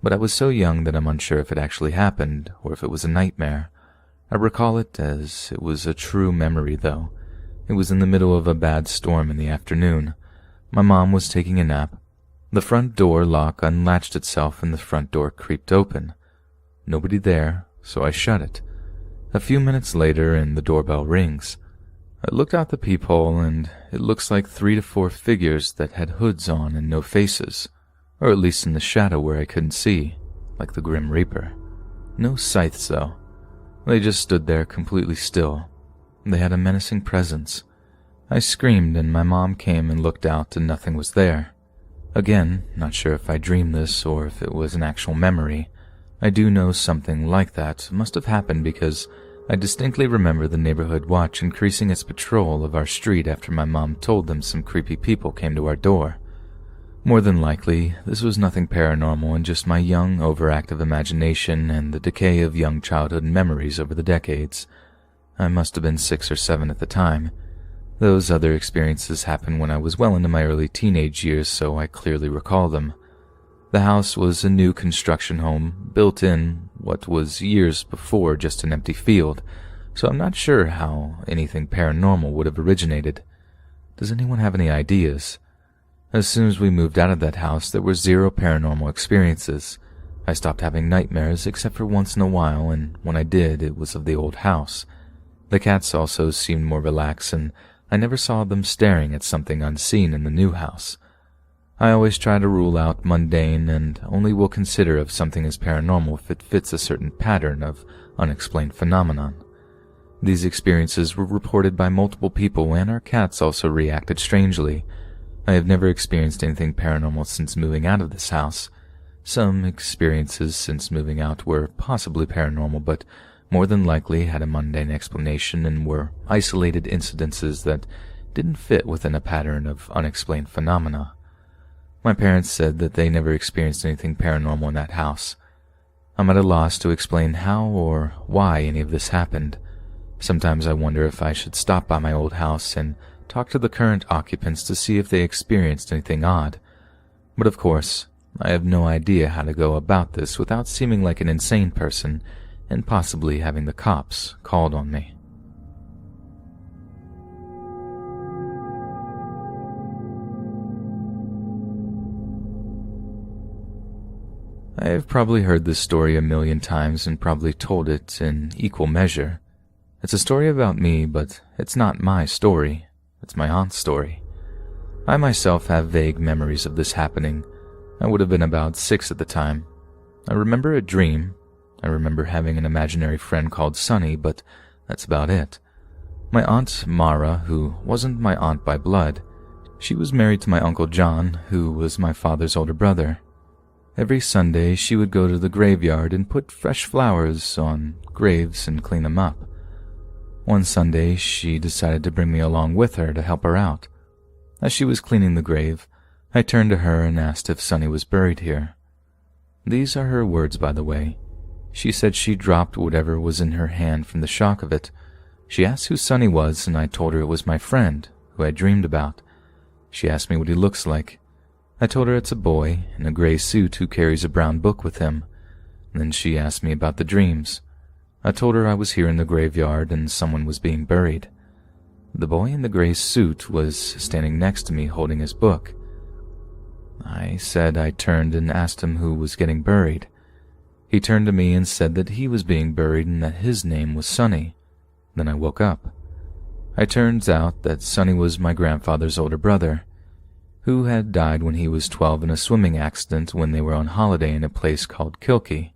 but I was so young that I'm unsure if it actually happened or if it was a nightmare. I recall it as it was a true memory, though. It was in the middle of a bad storm in the afternoon. My mom was taking a nap. The front door lock unlatched itself and the front door creaked open. Nobody there, so I shut it. A few minutes later, and the doorbell rings. I looked out the peephole, and it looks like 3 to 4 figures that had hoods on and no faces, or at least in the shadow where I couldn't see, like the Grim Reaper. No scythes, though. They just stood there completely still. They had a menacing presence. I screamed, and my mom came and looked out, and nothing was there. Again, not sure if I dreamed this or if it was an actual memory. I do know something like that must have happened because I distinctly remember the neighborhood watch increasing its patrol of our street after my mom told them some creepy people came to our door. More than likely, this was nothing paranormal and just my young, overactive imagination and the decay of young childhood memories over the decades. I must have been 6 or 7 at the time. Those other experiences happened when I was well into my early teenage years, so I clearly recall them. The house was a new construction home, built in what was years before just an empty field, so I'm not sure how anything paranormal would have originated. Does anyone have any ideas? As soon as we moved out of that house, there were 0 paranormal experiences. I stopped having nightmares except for once in a while, and when I did, it was of the old house. The cats also seemed more relaxed, and I never saw them staring at something unseen in the new house. I always try to rule out mundane and only will consider if something is paranormal if it fits a certain pattern of unexplained phenomenon. These experiences were reported by multiple people, and our cats also reacted strangely. I have never experienced anything paranormal since moving out of this house. Some experiences since moving out were possibly paranormal, but more than likely had a mundane explanation and were isolated incidences that didn't fit within a pattern of unexplained phenomena. My parents said that they never experienced anything paranormal in that house. I'm at a loss to explain how or why any of this happened. Sometimes I wonder if I should stop by my old house and talk to the current occupants to see if they experienced anything odd. But of course, I have no idea how to go about this without seeming like an insane person and possibly having the cops called on me. I have probably heard this story a million times and probably told it in equal measure. It's a story about me, but it's not my story. It's my aunt's story. I myself have vague memories of this happening. I would have been about 6 at the time. I remember a dream. I remember having an imaginary friend called Sunny, but that's about it. My aunt Mara, who wasn't my aunt by blood, She was married to my Uncle John, who was my father's older brother. Every Sunday, she would go to the graveyard and put fresh flowers on graves and clean them up. One Sunday, she decided to bring me along with her to help her out. As she was cleaning the grave, I turned to her and asked if Sonny was buried here. These are her words, by the way. She said she dropped whatever was in her hand from the shock of it. She asked who Sonny was, and I told her it was my friend, who I dreamed about. She asked me what he looks like. I told her it's a boy in a gray suit who carries a brown book with him. Then she asked me about the dreams. I told her I was here in the graveyard and someone was being buried. The boy in the gray suit was standing next to me holding his book. I said I turned and asked him who was getting buried. He turned to me and said that he was being buried and that his name was Sonny. Then I woke up. It turns out that Sonny was my grandfather's older brother, who had died when he was 12 in a swimming accident when they were on holiday in a place called Kilkee.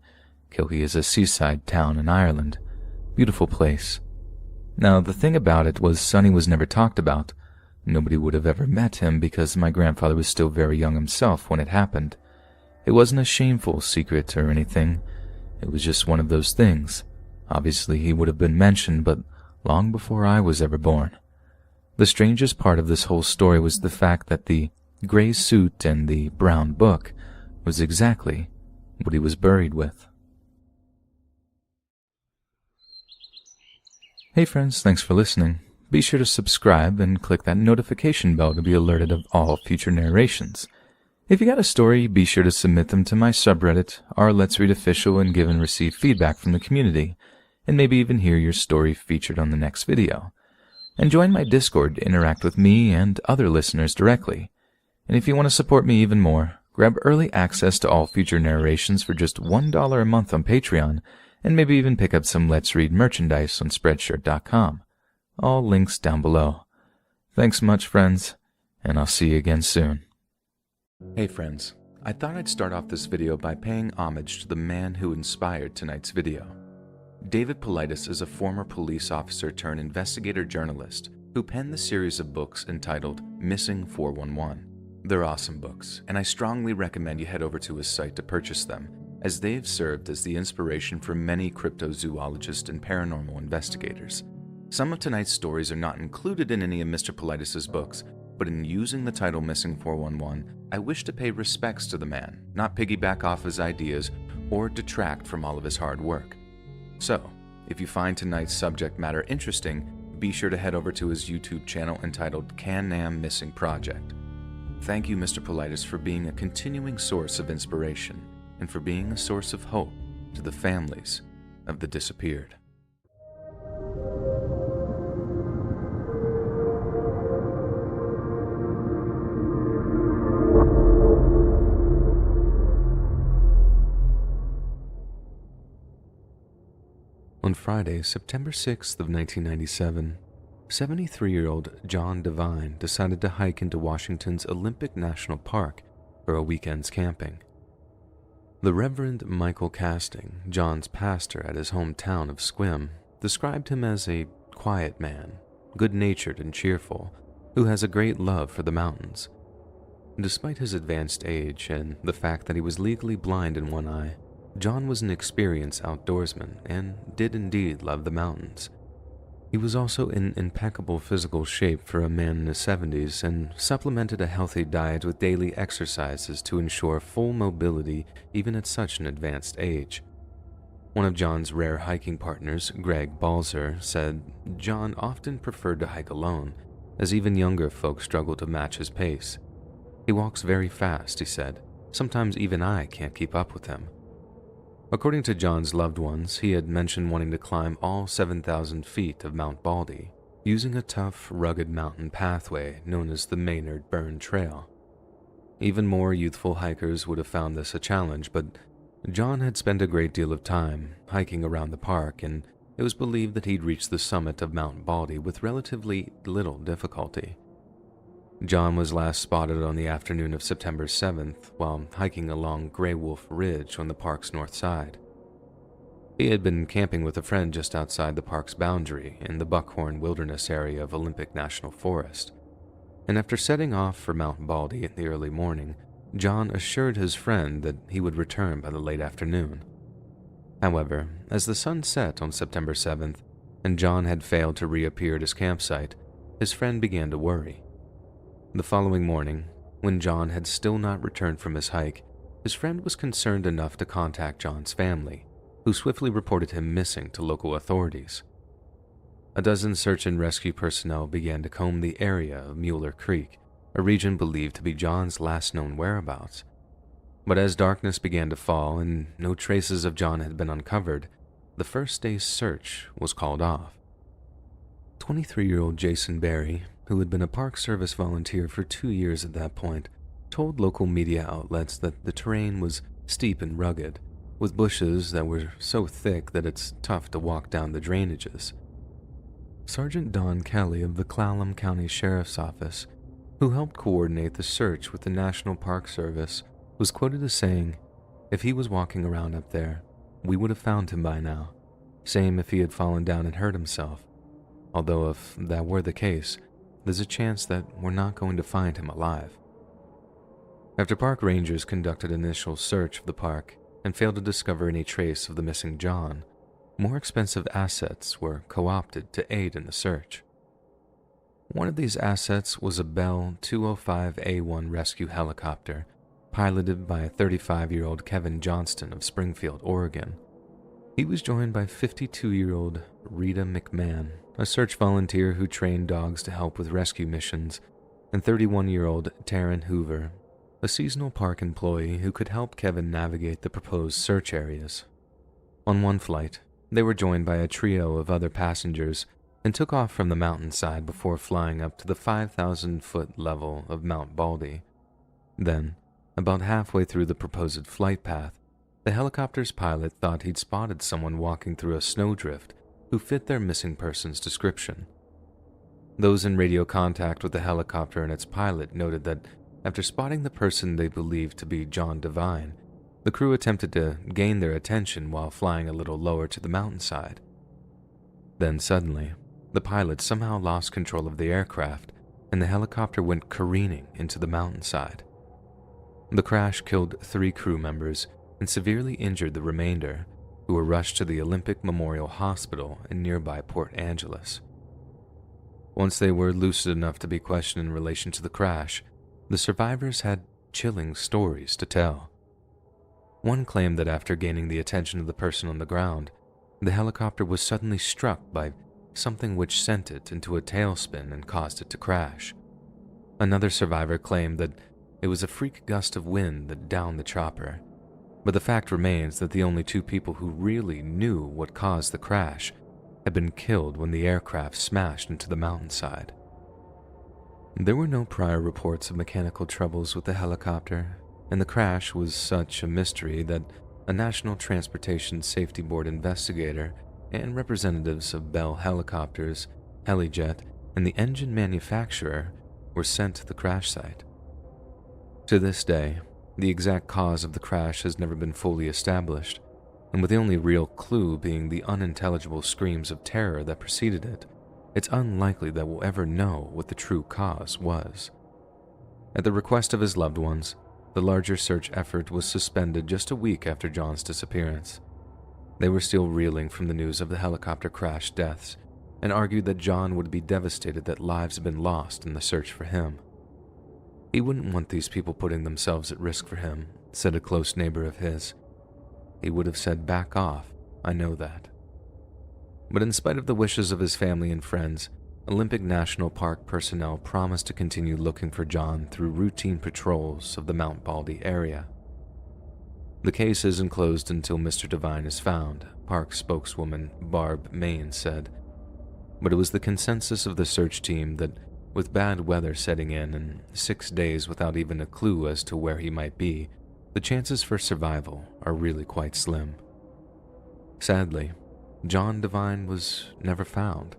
Kilkee is a seaside town in Ireland. Beautiful place. Now, the thing about it was Sonny was never talked about. Nobody would have ever met him because my grandfather was still very young himself when it happened. It wasn't a shameful secret or anything. It was just one of those things. Obviously, he would have been mentioned, but long before I was ever born. The strangest part of this whole story was the fact that the gray suit and the brown book was exactly what he was buried with. Hey friends, thanks for listening. Be sure to subscribe and click that notification bell to be alerted of all future narrations. If you got a story, be sure to submit them to my subreddit, r Let's Read Official, and give and receive feedback from the community, and maybe even hear your story featured on the next video. And join my Discord to interact with me and other listeners directly. And if you want to support me even more, grab early access to all future narrations for just $1 a month on Patreon, and maybe even pick up some Let's Read merchandise on Spreadshirt.com. All links down below. Thanks much, friends, and I'll see you again soon. Hey friends, I thought I'd start off this video by paying homage to the man who inspired tonight's video. David Paulides is a former police officer turned investigator journalist who penned the series of books entitled Missing 411. They're awesome books, and I strongly recommend you head over to his site to purchase them, as they've served as the inspiration for many cryptozoologists and paranormal investigators. Some of tonight's stories are not included in any of Mr. Paulides' books, but in using the title Missing 411, I wish to pay respects to the man, not piggyback off his ideas or detract from all of his hard work. So, if you find tonight's subject matter interesting, be sure to head over to his YouTube channel entitled Can-Am Missing Project. Thank you, Mr. Paulides, for being a continuing source of inspiration and for being a source of hope to the families of the disappeared. On Friday, September 6th of 1997, 73-year-old John Devine decided to hike into Washington's Olympic National Park for a weekend's camping. The Reverend Michael Casting, John's pastor at his hometown of Sequim, described him as a quiet man, good-natured and cheerful, who has a great love for the mountains. Despite his advanced age and the fact that he was legally blind in one eye, John was an experienced outdoorsman and did indeed love the mountains. He was also in impeccable physical shape for a man in his 70s and supplemented a healthy diet with daily exercises to ensure full mobility even at such an advanced age. One of John's rare hiking partners, Greg Balzer, said John often preferred to hike alone, as even younger folk struggle to match his pace. He walks very fast, he said. Sometimes even I can't keep up with him. According to John's loved ones, he had mentioned wanting to climb all 7,000 feet of Mount Baldy, using a tough, rugged mountain pathway known as the Maynard Burn Trail. Even more youthful hikers would have found this a challenge, but John had spent a great deal of time hiking around the park, and it was believed that he'd reached the summit of Mount Baldy with relatively little difficulty. John was last spotted on the afternoon of September 7th while hiking along Grey Wolf Ridge on the park's north side. He had been camping with a friend just outside the park's boundary in the Buckhorn Wilderness area of Olympic National Forest. and after setting off for Mount Baldy in the early morning, John assured his friend that he would return by the late afternoon. However, as the sun set on September 7th, and John had failed to reappear at his campsite, his friend began to worry. The following morning, when John had still not returned from his hike, his friend was concerned enough to contact John's family, who swiftly reported him missing to local authorities. A dozen search and rescue personnel began to comb the area of Mueller Creek, a region believed to be John's last known whereabouts. But as darkness began to fall and no traces of John had been uncovered, the first day's search was called off. 23-year-old Jason Berry, who had been a Park Service volunteer for 2 years at that point, told local media outlets that the terrain was steep and rugged, with bushes that were so thick that it's tough to walk down the drainages. Sergeant Don Kelly of the Clallam County Sheriff's Office, who helped coordinate the search with the National Park Service, was quoted as saying, "If he was walking around up there, we would have found him by now. Same if he had fallen down and hurt himself. Although if that were the case, there's a chance that we're not going to find him alive." After park rangers conducted an initial search of the park and failed to discover any trace of the missing John, more expensive assets were co-opted to aid in the search. One of these assets was a Bell 205A1 rescue helicopter, piloted by 35-year-old Kevin Johnston of Springfield, Oregon. He was joined by 52-year-old Rita McMahon, a search volunteer who trained dogs to help with rescue missions, and 31-year-old Taryn Hoover, a seasonal park employee who could help Kevin navigate the proposed search areas. On one flight, they were joined by a trio of other passengers and took off from the mountainside before flying up to the 5,000-foot level of Mount Baldy. Then, about halfway through the proposed flight path, the helicopter's pilot thought he'd spotted someone walking through a snowdrift who fit their missing person's description. Those in radio contact with the helicopter and its pilot noted that after spotting the person they believed to be John Devine, the crew attempted to gain their attention while flying a little lower to the mountainside. Then suddenly, the pilot somehow lost control of the aircraft and the helicopter went careening into the mountainside. The crash killed 3 crew members and severely injured the remainder, who were rushed to the Olympic Memorial Hospital in nearby Port Angeles. Once they were lucid enough to be questioned in relation to the crash, the survivors had chilling stories to tell. One claimed that after gaining the attention of the person on the ground, the helicopter was suddenly struck by something which sent it into a tailspin and caused it to crash. Another survivor claimed that it was a freak gust of wind that downed the chopper, but the fact remains that the only 2 people who really knew what caused the crash had been killed when the aircraft smashed into the mountainside. There were no prior reports of mechanical troubles with the helicopter, and the crash was such a mystery that a National Transportation Safety Board investigator and representatives of Bell Helicopters, Helijet, and the engine manufacturer were sent to the crash site. To this day, the exact cause of the crash has never been fully established, and with the only real clue being the unintelligible screams of terror that preceded it, it's unlikely that we'll ever know what the true cause was. At the request of his loved ones, the larger search effort was suspended just a week after John's disappearance. They were still reeling from the news of the helicopter crash deaths and argued that John would be devastated that lives had been lost in the search for him. He wouldn't want these people putting themselves at risk for him, said a close neighbor of his. He would have said, "Back off, I know that." But in spite of the wishes of his family and friends, Olympic National Park personnel promised to continue looking for John through routine patrols of the Mount Baldy area. The case isn't closed until Mr. Devine is found, park spokeswoman Barb Main said. But it was the consensus of the search team that, with bad weather setting in and 6 days without even a clue as to where he might be, the chances for survival are really quite slim. Sadly, John Devine was never found,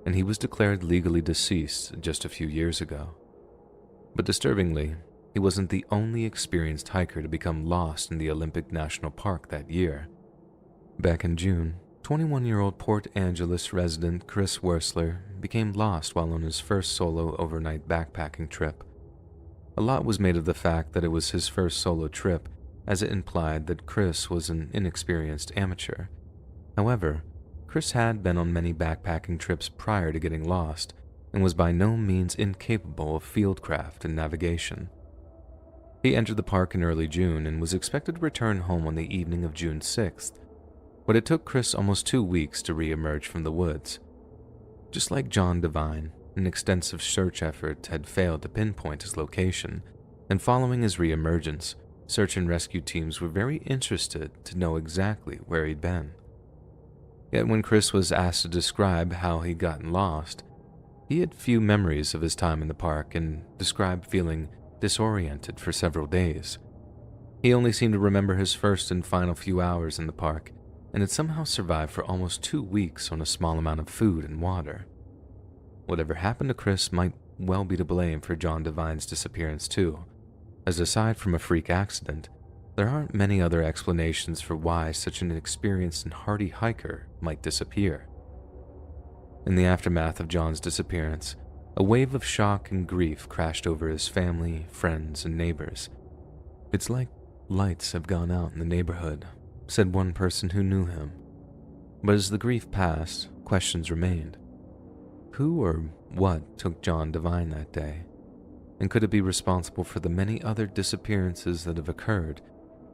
and he was declared legally deceased just a few years ago. But disturbingly, he wasn't the only experienced hiker to become lost in the Olympic National Park that year. Back in June, 21-year-old Port Angeles resident Chris Wursler became lost while on his first solo overnight backpacking trip. A lot was made of the fact that it was his first solo trip, as it implied that Chris was an inexperienced amateur. However, Chris had been on many backpacking trips prior to getting lost, and was by no means incapable of fieldcraft and navigation. He entered the park in early June and was expected to return home on the evening of June 6th, but it took Chris almost 2 weeks to re-emerge from the woods. Just like John Devine, an extensive search effort had failed to pinpoint his location, and following his re-emergence, search and rescue teams were very interested to know exactly where he'd been. Yet when Chris was asked to describe how he'd gotten lost, he had few memories of his time in the park and described feeling disoriented for several days. He only seemed to remember his first and final few hours in the park, and had somehow survived for almost 2 weeks on a small amount of food and water. Whatever happened to Chris might well be to blame for John Devine's disappearance too, as aside from a freak accident, there aren't many other explanations for why such an experienced and hardy hiker might disappear. In the aftermath of John's disappearance, a wave of shock and grief crashed over his family, friends, and neighbors. "It's like lights have gone out in the neighborhood," said one person who knew him. But as the grief passed, questions remained. Who or what took John Devine that day? And could it be responsible for the many other disappearances that have occurred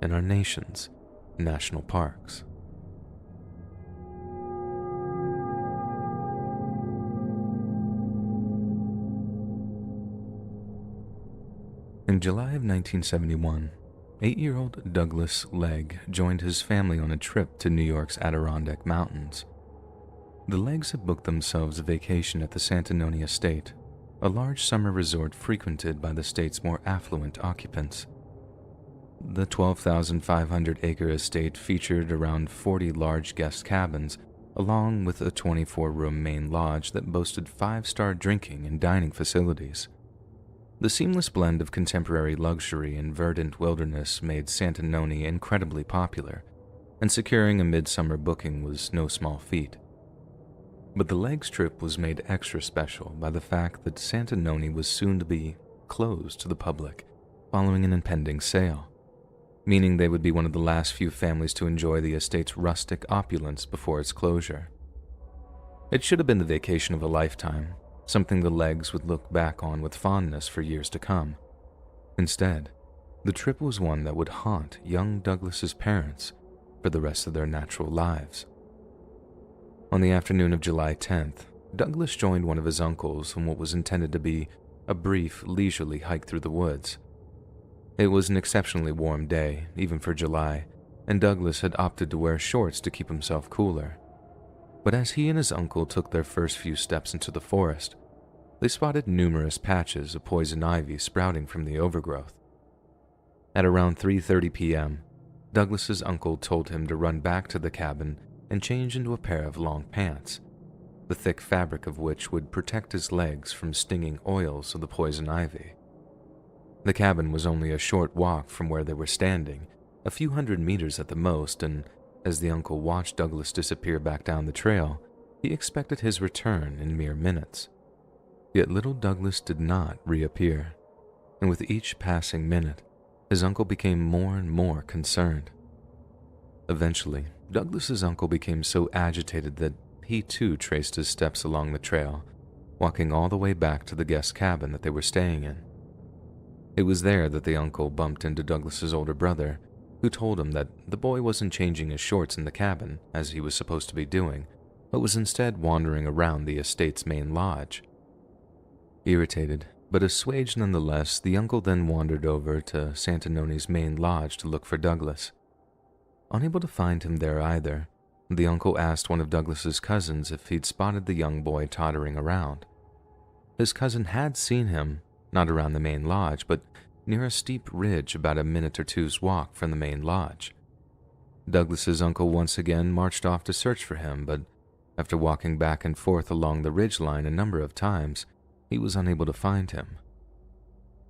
in our nation's national parks? In July of 1971, 8-year-old Douglas Legg joined his family on a trip to New York's Adirondack Mountains. The Leggs had booked themselves a vacation at the Santanoni Estate, a large summer resort frequented by the state's more affluent occupants. The 12,500-acre estate featured around 40 large guest cabins, along with a 24-room main lodge that boasted 5-star drinking and dining facilities. The seamless blend of contemporary luxury and verdant wilderness made Santanoni incredibly popular, and securing a midsummer booking was no small feat. But the Leggs trip was made extra special by the fact that Santanoni was soon to be closed to the public following an impending sale, meaning they would be one of the last few families to enjoy the estate's rustic opulence before its closure. It should have been the vacation of a lifetime, something the Leggs would look back on with fondness for years to come. Instead, the trip was one that would haunt young Douglas's parents for the rest of their natural lives. On the afternoon of July 10th, Douglas joined one of his uncles on what was intended to be a brief, leisurely hike through the woods. It was an exceptionally warm day, even for July, and Douglas had opted to wear shorts to keep himself cooler. But as he and his uncle took their first few steps into the forest, they spotted numerous patches of poison ivy sprouting from the overgrowth. At around 3:30 p.m., Douglas's uncle told him to run back to the cabin and change into a pair of long pants, the thick fabric of which would protect his legs from stinging oils of the poison ivy. The cabin was only a short walk from where they were standing, a few hundred meters at the most, and as the uncle watched Douglas disappear back down the trail, he expected his return in mere minutes. Yet little Douglas did not reappear, and with each passing minute, his uncle became more and more concerned. Eventually, Douglas's uncle became so agitated that he too traced his steps along the trail, walking all the way back to the guest cabin that they were staying in. It was there that the uncle bumped into Douglas's older brother, who told him that the boy wasn't changing his shorts in the cabin, as he was supposed to be doing, but was instead wandering around the estate's main lodge. Irritated, but assuaged nonetheless, the uncle then wandered over to Santanoni's main lodge to look for Douglas. Unable to find him there either, the uncle asked one of Douglas's cousins if he'd spotted the young boy tottering around. His cousin had seen him, not around the main lodge, but near a steep ridge about a minute or two's walk from the main lodge. Douglas's uncle once again marched off to search for him, but after walking back and forth along the ridgeline a number of times, he was unable to find him.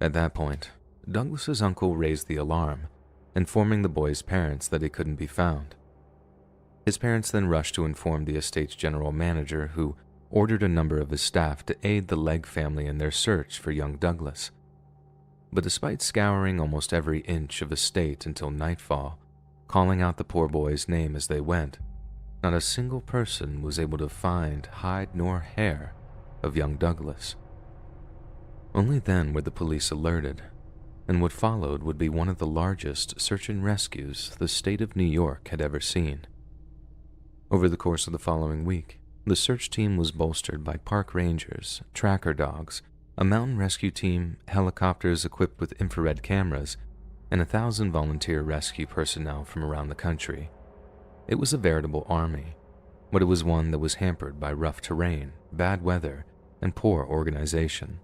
At that point, Douglas's uncle raised the alarm, informing the boy's parents that he couldn't be found. His parents then rushed to inform the estate's general manager, who ordered a number of his staff to aid the Legg family in their search for young Douglas. But despite scouring almost every inch of the estate until nightfall, calling out the poor boy's name as they went, not a single person was able to find hide nor hair of young Douglas. Only then were the police alerted, and what followed would be one of the largest search and rescues the state of New York had ever seen. Over the course of the following week, the search team was bolstered by park rangers, tracker dogs, a mountain rescue team, helicopters equipped with infrared cameras, and 1,000 volunteer rescue personnel from around the country. It was a veritable army, but it was one that was hampered by rough terrain, bad weather, and poor organization.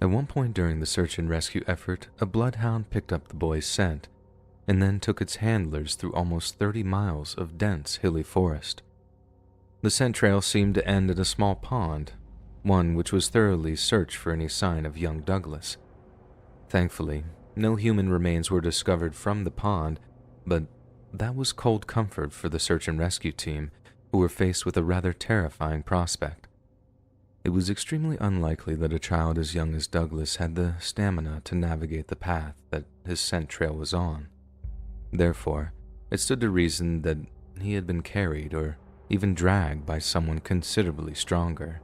At one point during the search and rescue effort, a bloodhound picked up the boy's scent and then took its handlers through almost 30 miles of dense, hilly forest. The scent trail seemed to end at a small pond, one which was thoroughly searched for any sign of young Douglas. Thankfully, no human remains were discovered from the pond, but that was cold comfort for the search and rescue team, who were faced with a rather terrifying prospect. It was extremely unlikely that a child as young as Douglas had the stamina to navigate the path that his scent trail was on. Therefore, it stood to reason that he had been carried or even dragged by someone considerably stronger.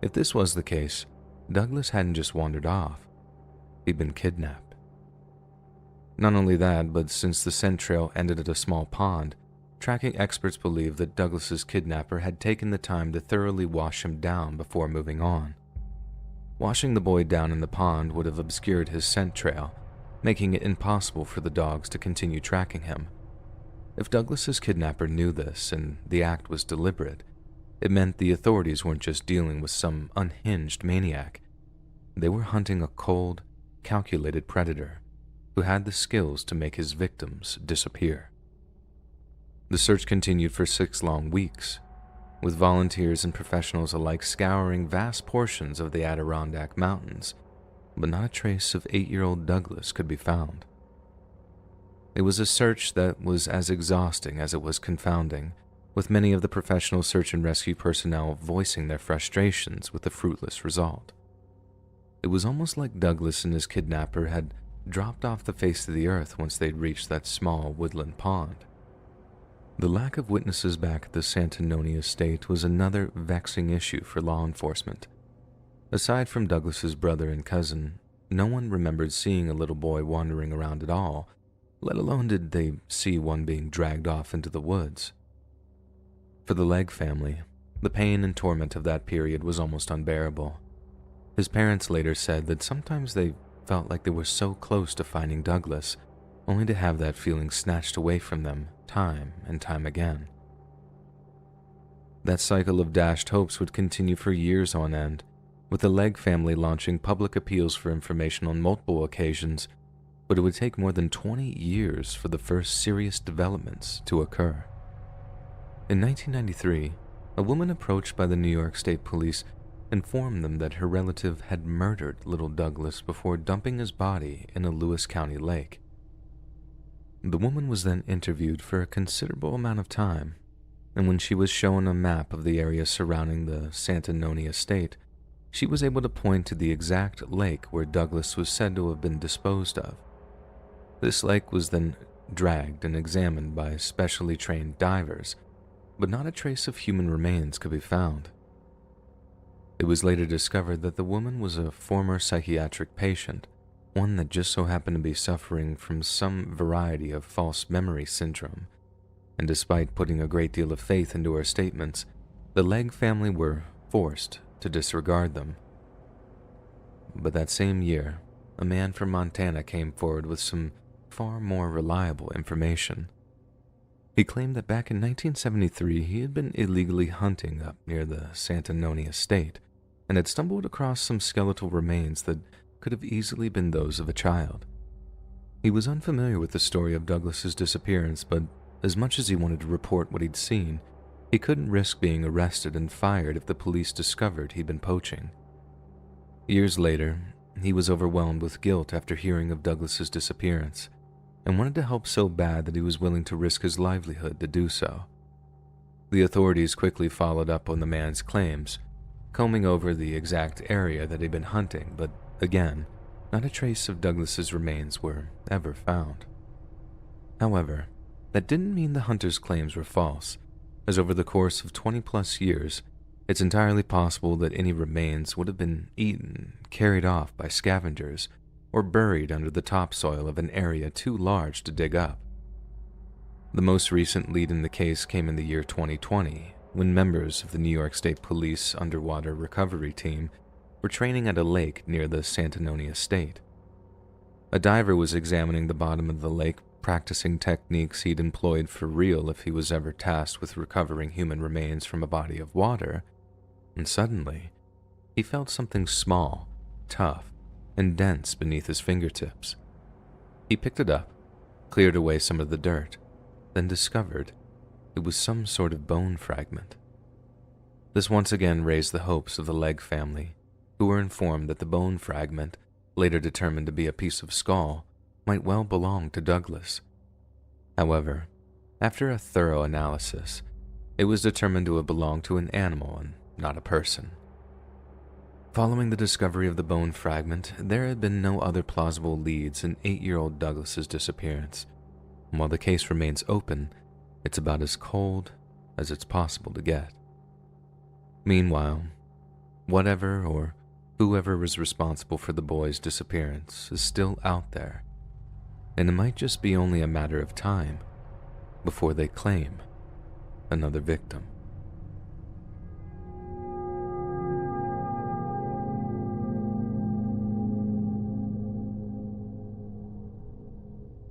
If this was the case, Douglas hadn't just wandered off. He'd been kidnapped. Not only that, but since the scent trail ended at a small pond, tracking experts believed that Douglas's kidnapper had taken the time to thoroughly wash him down before moving on. Washing the boy down in the pond would have obscured his scent trail, making it impossible for the dogs to continue tracking him. If Douglas's kidnapper knew this and the act was deliberate, it meant the authorities weren't just dealing with some unhinged maniac. They were hunting a cold, calculated predator who had the skills to make his victims disappear. The search continued for 6 long weeks, with volunteers and professionals alike scouring vast portions of the Adirondack Mountains, but not a trace of 8-year-old Douglas could be found. It was a search that was as exhausting as it was confounding, with many of the professional search and rescue personnel voicing their frustrations with the fruitless result. It was almost like Douglas and his kidnapper had dropped off the face of the earth once they'd reached that small woodland pond. The lack of witnesses back at the Santanonia estate was another vexing issue for law enforcement. Aside from Douglas's brother and cousin, no one remembered seeing a little boy wandering around at all, let alone did they see one being dragged off into the woods. For the Legg family, the pain and torment of that period was almost unbearable. His parents later said that sometimes they felt like they were so close to finding Douglas, only to have that feeling snatched away from them time and time again. That cycle of dashed hopes would continue for years on end, with the Legg family launching public appeals for information on multiple occasions, but it would take more than 20 years for the first serious developments to occur. In 1993, a woman approached by the New York State Police informed them that her relative had murdered little Douglas before dumping his body in a Lewis County lake. The woman was then interviewed for a considerable amount of time, and when she was shown a map of the area surrounding the Santanonia estate, she was able to point to the exact lake where Douglas was said to have been disposed of. This lake was then dragged and examined by specially trained divers, but not a trace of human remains could be found. It was later discovered that the woman was a former psychiatric patient, one that just so happened to be suffering from some variety of false memory syndrome, and despite putting a great deal of faith into her statements, the Legg family were forced to disregard them. But that same year, a man from Montana came forward with some far more reliable information. He claimed that back in 1973 he had been illegally hunting up near the Santanonia estate and had stumbled across some skeletal remains that could have easily been those of a child. He was unfamiliar with the story of Douglas's disappearance, but as much as he wanted to report what he'd seen, he couldn't risk being arrested and fired if the police discovered he'd been poaching. Years later, he was overwhelmed with guilt after hearing of Douglas's disappearance, and wanted to help so bad that he was willing to risk his livelihood to do so. The authorities quickly followed up on the man's claims, combing over the exact area that he'd been hunting, but again, not a trace of Douglas's remains were ever found. However, that didn't mean the hunter's claims were false, as over the course of 20+ years, it's entirely possible that any remains would have been eaten, carried off by scavengers, or buried under the topsoil of an area too large to dig up. The most recent lead in the case came in the year 2020, when members of the New York State Police Underwater Recovery Team were training at a lake near the Santanoni Estate. A diver was examining the bottom of the lake, practicing techniques he'd employed for real if he was ever tasked with recovering human remains from a body of water, and suddenly, he felt something small, tough, and dense beneath his fingertips. He picked it up, cleared away some of the dirt, then discovered it was some sort of bone fragment. This once again raised the hopes of the Legg family, who were informed that the bone fragment, later determined to be a piece of skull, might well belong to Douglas. However, after a thorough analysis, it was determined to have belonged to an animal and not a person. Following the discovery of the bone fragment, there had been no other plausible leads in 8-year-old Douglas's disappearance. And while the case remains open, it's about as cold as it's possible to get. Meanwhile, whatever or whoever was responsible for the boy's disappearance is still out there, and it might just be only a matter of time before they claim another victim.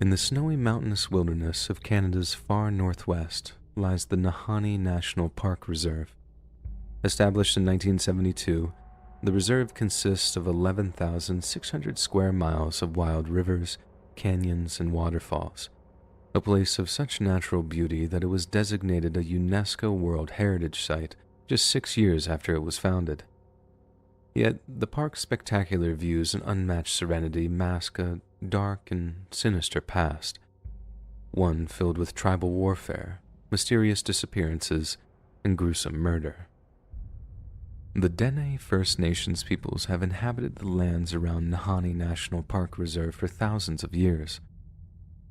In the snowy mountainous wilderness of Canada's far northwest lies the Nahanni National Park Reserve. Established in 1972, the reserve consists of 11,600 square miles of wild rivers, canyons, and waterfalls, a place of such natural beauty that it was designated a UNESCO World Heritage Site just 6 years after it was founded. Yet, the park's spectacular views and unmatched serenity mask a dark and sinister past, one filled with tribal warfare, mysterious disappearances, and gruesome murder. The Dene First Nations peoples have inhabited the lands around Nahanni National Park Reserve for thousands of years.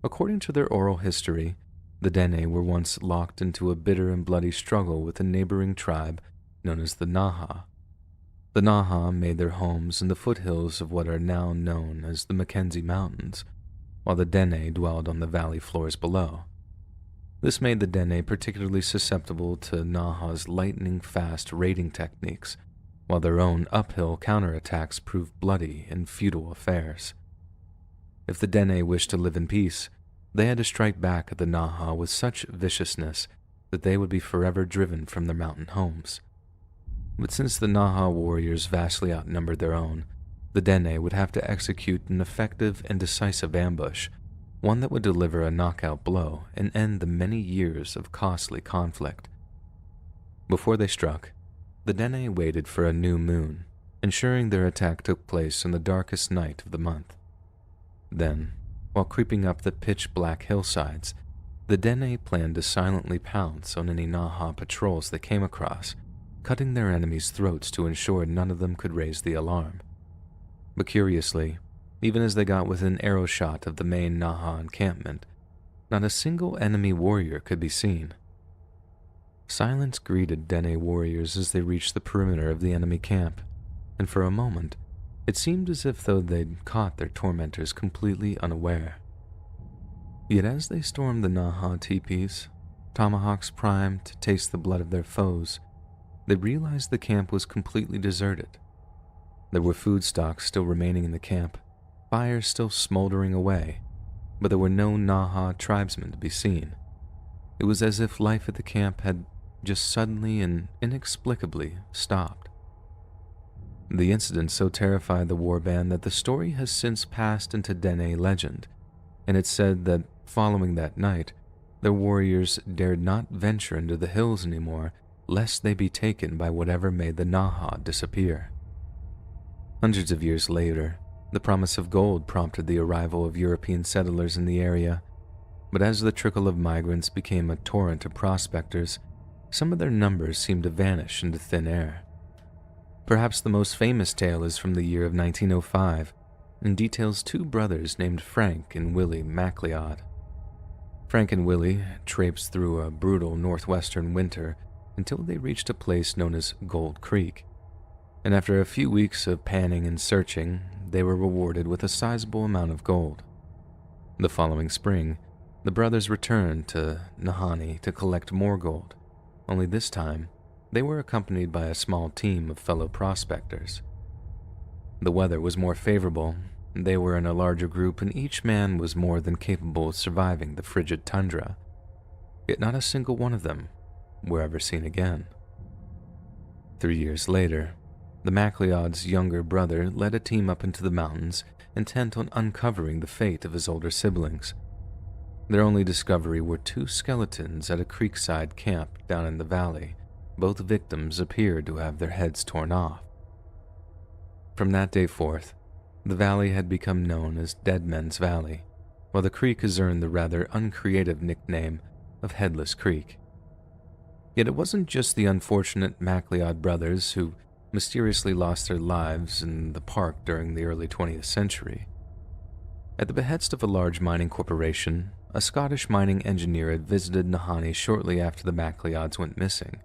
According to their oral history, the Dene were once locked into a bitter and bloody struggle with a neighboring tribe known as the Naha. The Naha made their homes in the foothills of what are now known as the Mackenzie Mountains, while the Dene dwelled on the valley floors below. This made the Dene particularly susceptible to Naha's lightning-fast raiding techniques, while their own uphill counterattacks proved bloody and futile affairs. If the Dene wished to live in peace, they had to strike back at the Naha with such viciousness that they would be forever driven from their mountain homes. But since the Naha warriors vastly outnumbered their own, the Dene would have to execute an effective and decisive ambush, one that would deliver a knockout blow and end the many years of costly conflict. Before they struck, the Dene waited for a new moon, ensuring their attack took place on the darkest night of the month. Then, while creeping up the pitch-black hillsides, the Dene planned to silently pounce on any Naha patrols they came across, cutting their enemies' throats to ensure none of them could raise the alarm. But curiously, even as they got within arrow shot of the main Naha encampment, not a single enemy warrior could be seen. Silence greeted Dene warriors as they reached the perimeter of the enemy camp, and for a moment, it seemed as if though they'd caught their tormentors completely unaware. Yet as they stormed the Naha teepees, tomahawks primed to taste the blood of their foes, they realized the camp was completely deserted. There were food stocks still remaining in the camp, fires still smoldering away, but there were no Naha tribesmen to be seen. It was as if life at the camp had just suddenly and inexplicably stopped. The incident so terrified the warband that the story has since passed into Dene legend, and it's said that following that night, their warriors dared not venture into the hills anymore lest they be taken by whatever made the Naha disappear. Hundreds of years later, the promise of gold prompted the arrival of European settlers in the area, but as the trickle of migrants became a torrent of prospectors, some of their numbers seem to vanish into thin air. Perhaps the most famous tale is from the year of 1905 and details two brothers named Frank and Willie MacLeod. Frank and Willie traipsed through a brutal northwestern winter until they reached a place known as Gold Creek, and after a few weeks of panning and searching, they were rewarded with a sizable amount of gold. The following spring, the brothers returned to Nahanni to collect more gold, only this time, they were accompanied by a small team of fellow prospectors. The weather was more favorable, they were in a larger group, and each man was more than capable of surviving the frigid tundra, yet not a single one of them were ever seen again. 3 years later, the MacLeod's younger brother led a team up into the mountains, intent on uncovering the fate of his older siblings. Their only discovery were two skeletons at a creekside camp down in the valley. Both victims appeared to have their heads torn off. From that day forth, the valley had become known as Dead Men's Valley, while the creek has earned the rather uncreative nickname of Headless Creek. Yet it wasn't just the unfortunate MacLeod brothers who mysteriously lost their lives in the park during the early 20th century. At the behest of a large mining corporation, a Scottish mining engineer had visited Nahanni shortly after the MacLeods went missing.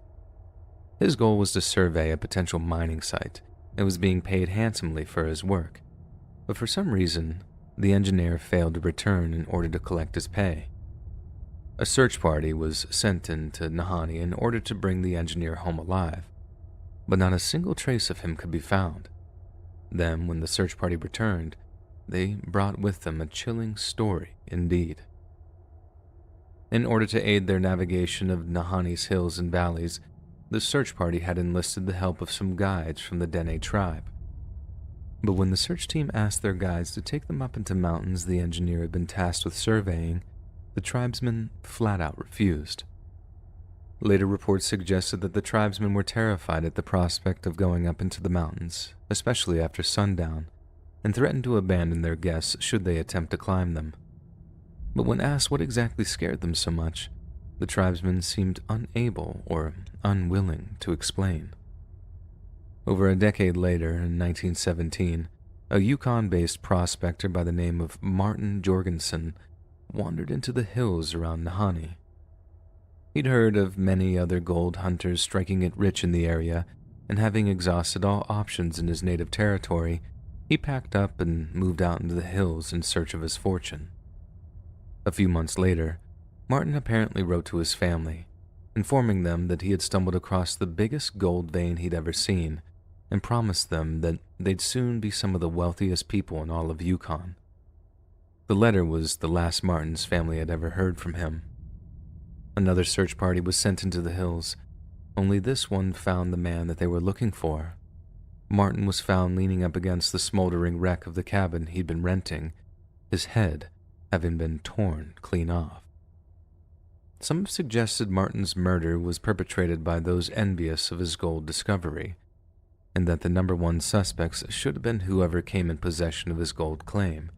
His goal was to survey a potential mining site and was being paid handsomely for his work, but for some reason, the engineer failed to return in order to collect his pay. A search party was sent into Nahanni in order to bring the engineer home alive, but not a single trace of him could be found. Then, when the search party returned, they brought with them a chilling story indeed. In order to aid their navigation of Nahanni's hills and valleys, the search party had enlisted the help of some guides from the Dene tribe. But when the search team asked their guides to take them up into mountains the engineer had been tasked with surveying, the tribesmen flat out refused. Later reports suggested that the tribesmen were terrified at the prospect of going up into the mountains, especially after sundown, and threatened to abandon their guests should they attempt to climb them. But when asked what exactly scared them so much, the tribesmen seemed unable or unwilling to explain. Over a decade later, in 1917, a Yukon-based prospector by the name of Martin Jorgensen wandered into the hills around Nahanni. He'd heard of many other gold hunters striking it rich in the area, and having exhausted all options in his native territory, he packed up and moved out into the hills in search of his fortune. A few months later, Martin apparently wrote to his family, informing them that he had stumbled across the biggest gold vein he'd ever seen, and promised them that they'd soon be some of the wealthiest people in all of Yukon. The letter was the last Martin's family had ever heard from him. Another search party was sent into the hills, only this one found the man that they were looking for. Martin was found leaning up against the smoldering wreck of the cabin he'd been renting, his head having been torn clean off. Some have suggested Martin's murder was perpetrated by those envious of his gold discovery, and that the number one suspects should have been whoever came in possession of his gold claim.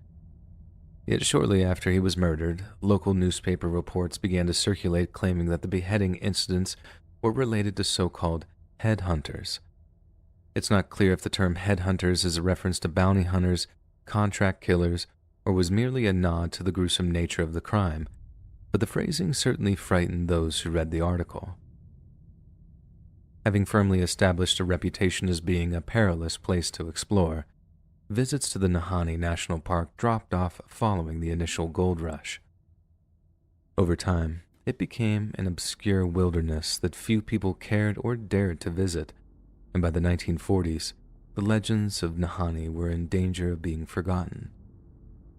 Yet shortly after he was murdered, local newspaper reports began to circulate claiming that the beheading incidents were related to so-called headhunters. It's not clear if the term headhunters is a reference to bounty hunters, contract killers, or was merely a nod to the gruesome nature of the crime, but the phrasing certainly frightened those who read the article. Having firmly established a reputation as being a perilous place to explore, visits to the Nahanni National Park dropped off following the initial gold rush. Over time, it became an obscure wilderness that few people cared or dared to visit, and by the 1940s, the legends of Nahanni were in danger of being forgotten.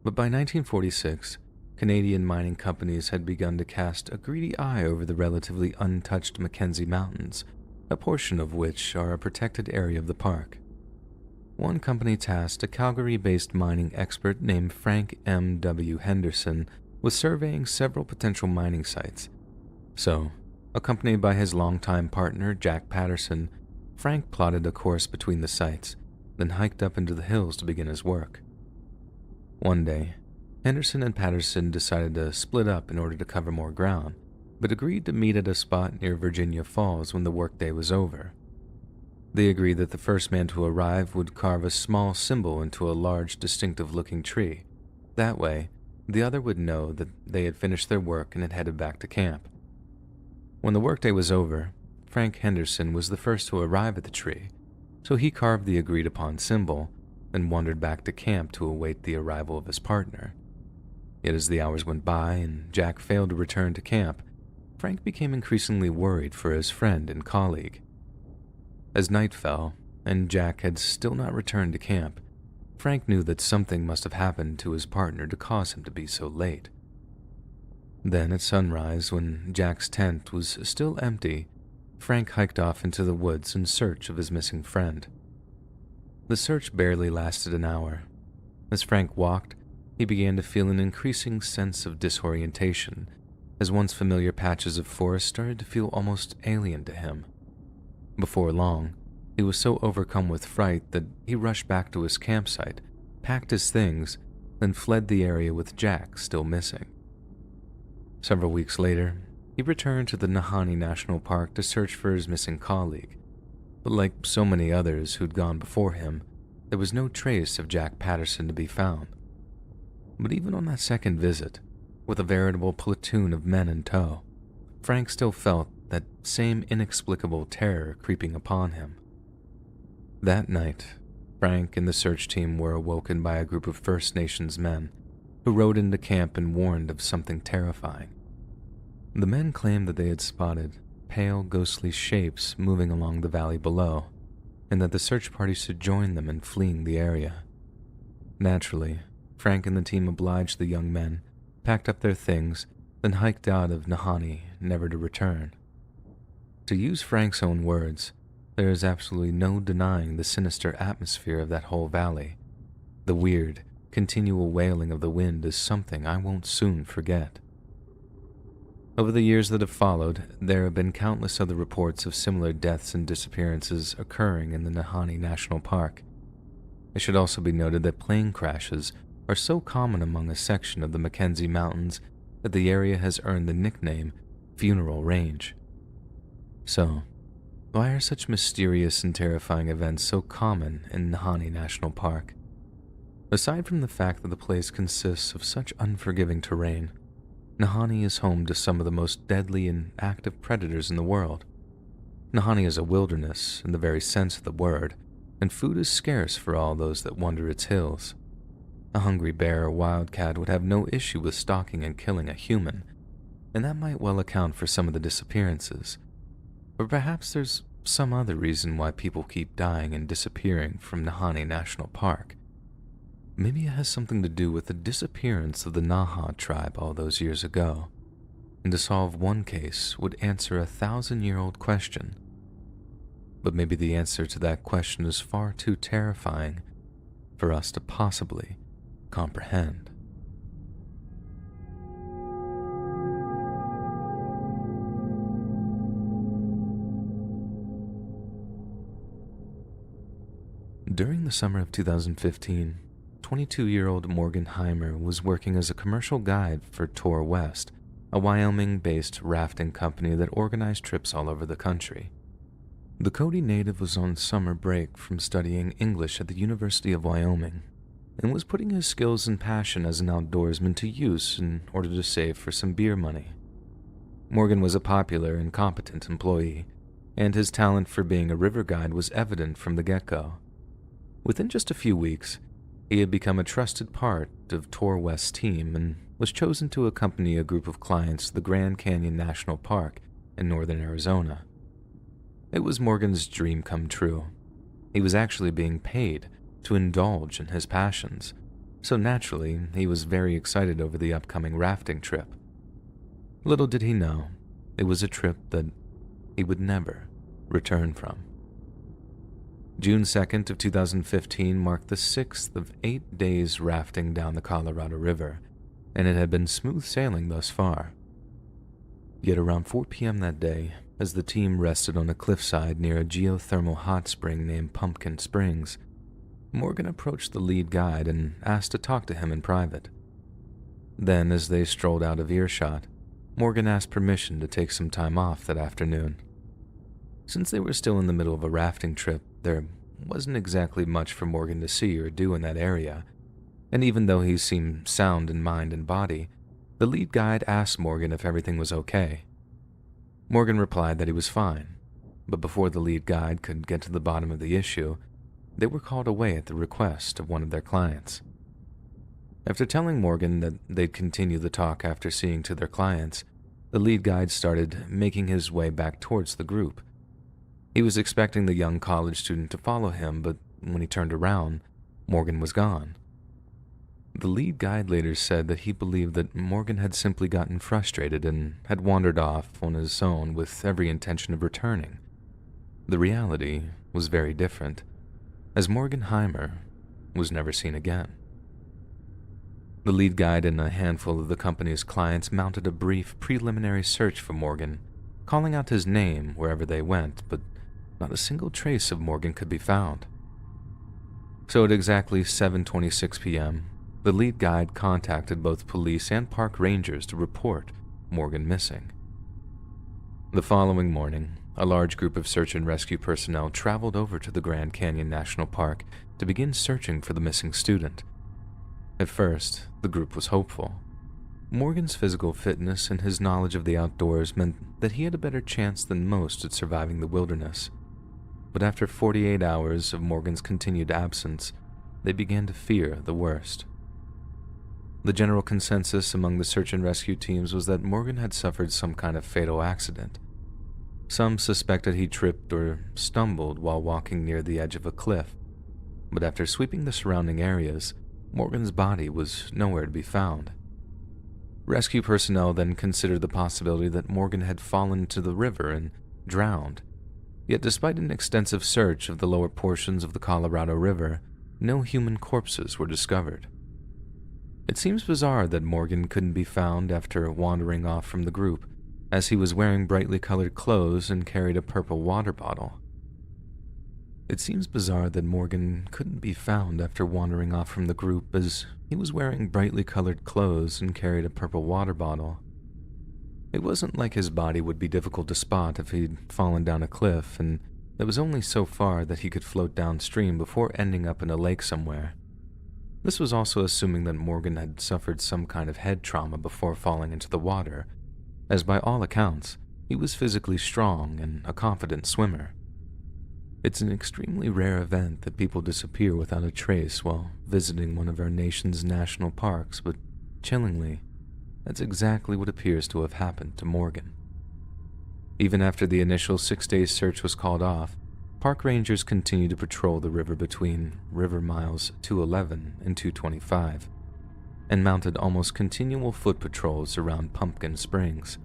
But by 1946, Canadian mining companies had begun to cast a greedy eye over the relatively untouched Mackenzie Mountains, a portion of which are a protected area of the park. One company tasked a Calgary-based mining expert named Frank M. W. Henderson with surveying several potential mining sites. So, accompanied by his longtime partner Jack Patterson, Frank plotted a course between the sites, then hiked up into the hills to begin his work. One day, Henderson and Patterson decided to split up in order to cover more ground, but agreed to meet at a spot near Virginia Falls when the workday was over. They agreed that the first man to arrive would carve a small symbol into a large, distinctive-looking tree. That way, the other would know that they had finished their work and had headed back to camp. When the workday was over, Frank Henderson was the first to arrive at the tree, so he carved the agreed-upon symbol, then wandered back to camp to await the arrival of his partner. Yet as the hours went by and Jack failed to return to camp, Frank became increasingly worried for his friend and colleague. As night fell, and Jack had still not returned to camp, Frank knew that something must have happened to his partner to cause him to be so late. Then at sunrise, when Jack's tent was still empty, Frank hiked off into the woods in search of his missing friend. The search barely lasted an hour. As Frank walked, he began to feel an increasing sense of disorientation, as once familiar patches of forest started to feel almost alien to him. Before long, he was so overcome with fright that he rushed back to his campsite, packed his things, then fled the area with Jack still missing. Several weeks later, he returned to the Nahanni National Park to search for his missing colleague, but like so many others who'd gone before him, there was no trace of Jack Patterson to be found. But even on that second visit, with a veritable platoon of men in tow, Frank still felt that same inexplicable terror creeping upon him. That night, Frank and the search team were awoken by a group of First Nations men who rode into camp and warned of something terrifying. The men claimed that they had spotted pale, ghostly shapes moving along the valley below, and that the search party should join them in fleeing the area. Naturally, Frank and the team obliged the young men, packed up their things, then hiked out of Nahanni, never to return. To use Frank's own words, there is absolutely no denying the sinister atmosphere of that whole valley. The weird, continual wailing of the wind is something I won't soon forget. Over the years that have followed, there have been countless other reports of similar deaths and disappearances occurring in the Nahanni National Park. It should also be noted that plane crashes are so common among a section of the Mackenzie Mountains that the area has earned the nickname Funeral Range. So, why are such mysterious and terrifying events so common in Nahanni National Park? Aside from the fact that the place consists of such unforgiving terrain, Nahanni is home to some of the most deadly and active predators in the world. Nahanni is a wilderness in the very sense of the word, and food is scarce for all those that wander its hills. A hungry bear or wildcat would have no issue with stalking and killing a human, and that might well account for some of the disappearances. But perhaps there's some other reason why people keep dying and disappearing from Nahanni National Park. Maybe it has something to do with the disappearance of the Naha tribe all those years ago, and to solve one case would answer a 1,000-year-old question. But maybe the answer to that question is far too terrifying for us to possibly comprehend. During the summer of 2015, 22-year-old Morgan Heimer was working as a commercial guide for Tour West, a Wyoming-based rafting company that organized trips all over the country. The Cody native was on summer break from studying English at the University of Wyoming and was putting his skills and passion as an outdoorsman to use in order to save for some beer money. Morgan was a popular and competent employee, and his talent for being a river guide was evident from the get-go. Within just a few weeks, he had become a trusted part of Tour West's team and was chosen to accompany a group of clients to the Grand Canyon National Park in northern Arizona. It was Morgan's dream come true. He was actually being paid to indulge in his passions, so naturally he was very excited over the upcoming rafting trip. Little did he know, it was a trip that he would never return from. June 2nd of 2015 marked the 6th of 8 days rafting down the Colorado River, and it had been smooth sailing thus far. Yet around 4 p.m. that day, as the team rested on a cliffside near a geothermal hot spring named Pumpkin Springs, Morgan approached the lead guide and asked to talk to him in private. Then, as they strolled out of earshot, Morgan asked permission to take some time off that afternoon. Since they were still in the middle of a rafting trip, there wasn't exactly much for Morgan to see or do in that area, and even though he seemed sound in mind and body, the lead guide asked Morgan if everything was okay. Morgan replied that he was fine, but before the lead guide could get to the bottom of the issue, they were called away at the request of one of their clients. After telling Morgan that they'd continue the talk after seeing to their clients, the lead guide started making his way back towards the group. He was expecting the young college student to follow him, but when he turned around, Morgan was gone. The lead guide later said that he believed that Morgan had simply gotten frustrated and had wandered off on his own with every intention of returning. The reality was very different, as Morgan Heimer was never seen again. The lead guide and a handful of the company's clients mounted a brief preliminary search for Morgan, calling out his name wherever they went, but not a single trace of Morgan could be found. So at exactly 7:26 p.m., the lead guide contacted both police and park rangers to report Morgan missing. The following morning, a large group of search and rescue personnel traveled over to the Grand Canyon National Park to begin searching for the missing student. At first, the group was hopeful. Morgan's physical fitness and his knowledge of the outdoors meant that he had a better chance than most at surviving the wilderness. But after 48 hours of Morgan's continued absence, they began to fear the worst. The general consensus among the search and rescue teams was that Morgan had suffered some kind of fatal accident. Some suspected he tripped or stumbled while walking near the edge of a cliff, but after sweeping the surrounding areas, Morgan's body was nowhere to be found. Rescue personnel then considered the possibility that Morgan had fallen into the river and drowned. Yet despite an extensive search of the lower portions of the Colorado River, no human corpses were discovered. It seems bizarre that Morgan couldn't be found after wandering off from the group, as he was wearing brightly colored clothes and carried a purple water bottle. It seems bizarre that Morgan couldn't be found after wandering off from the group, as he was wearing brightly colored clothes and carried a purple water bottle. It wasn't like his body would be difficult to spot if he'd fallen down a cliff, and it was only so far that he could float downstream before ending up in a lake somewhere. This was also assuming that Morgan had suffered some kind of head trauma before falling into the water, as by all accounts, he was physically strong and a confident swimmer. It's an extremely rare event that people disappear without a trace while visiting one of our nation's national parks, but chillingly, that's exactly what appears to have happened to Morgan. Even after the initial 6-day search was called off, park rangers continued to patrol the river between river miles 211 and 225, and mounted almost continual foot patrols around Pumpkin Springs.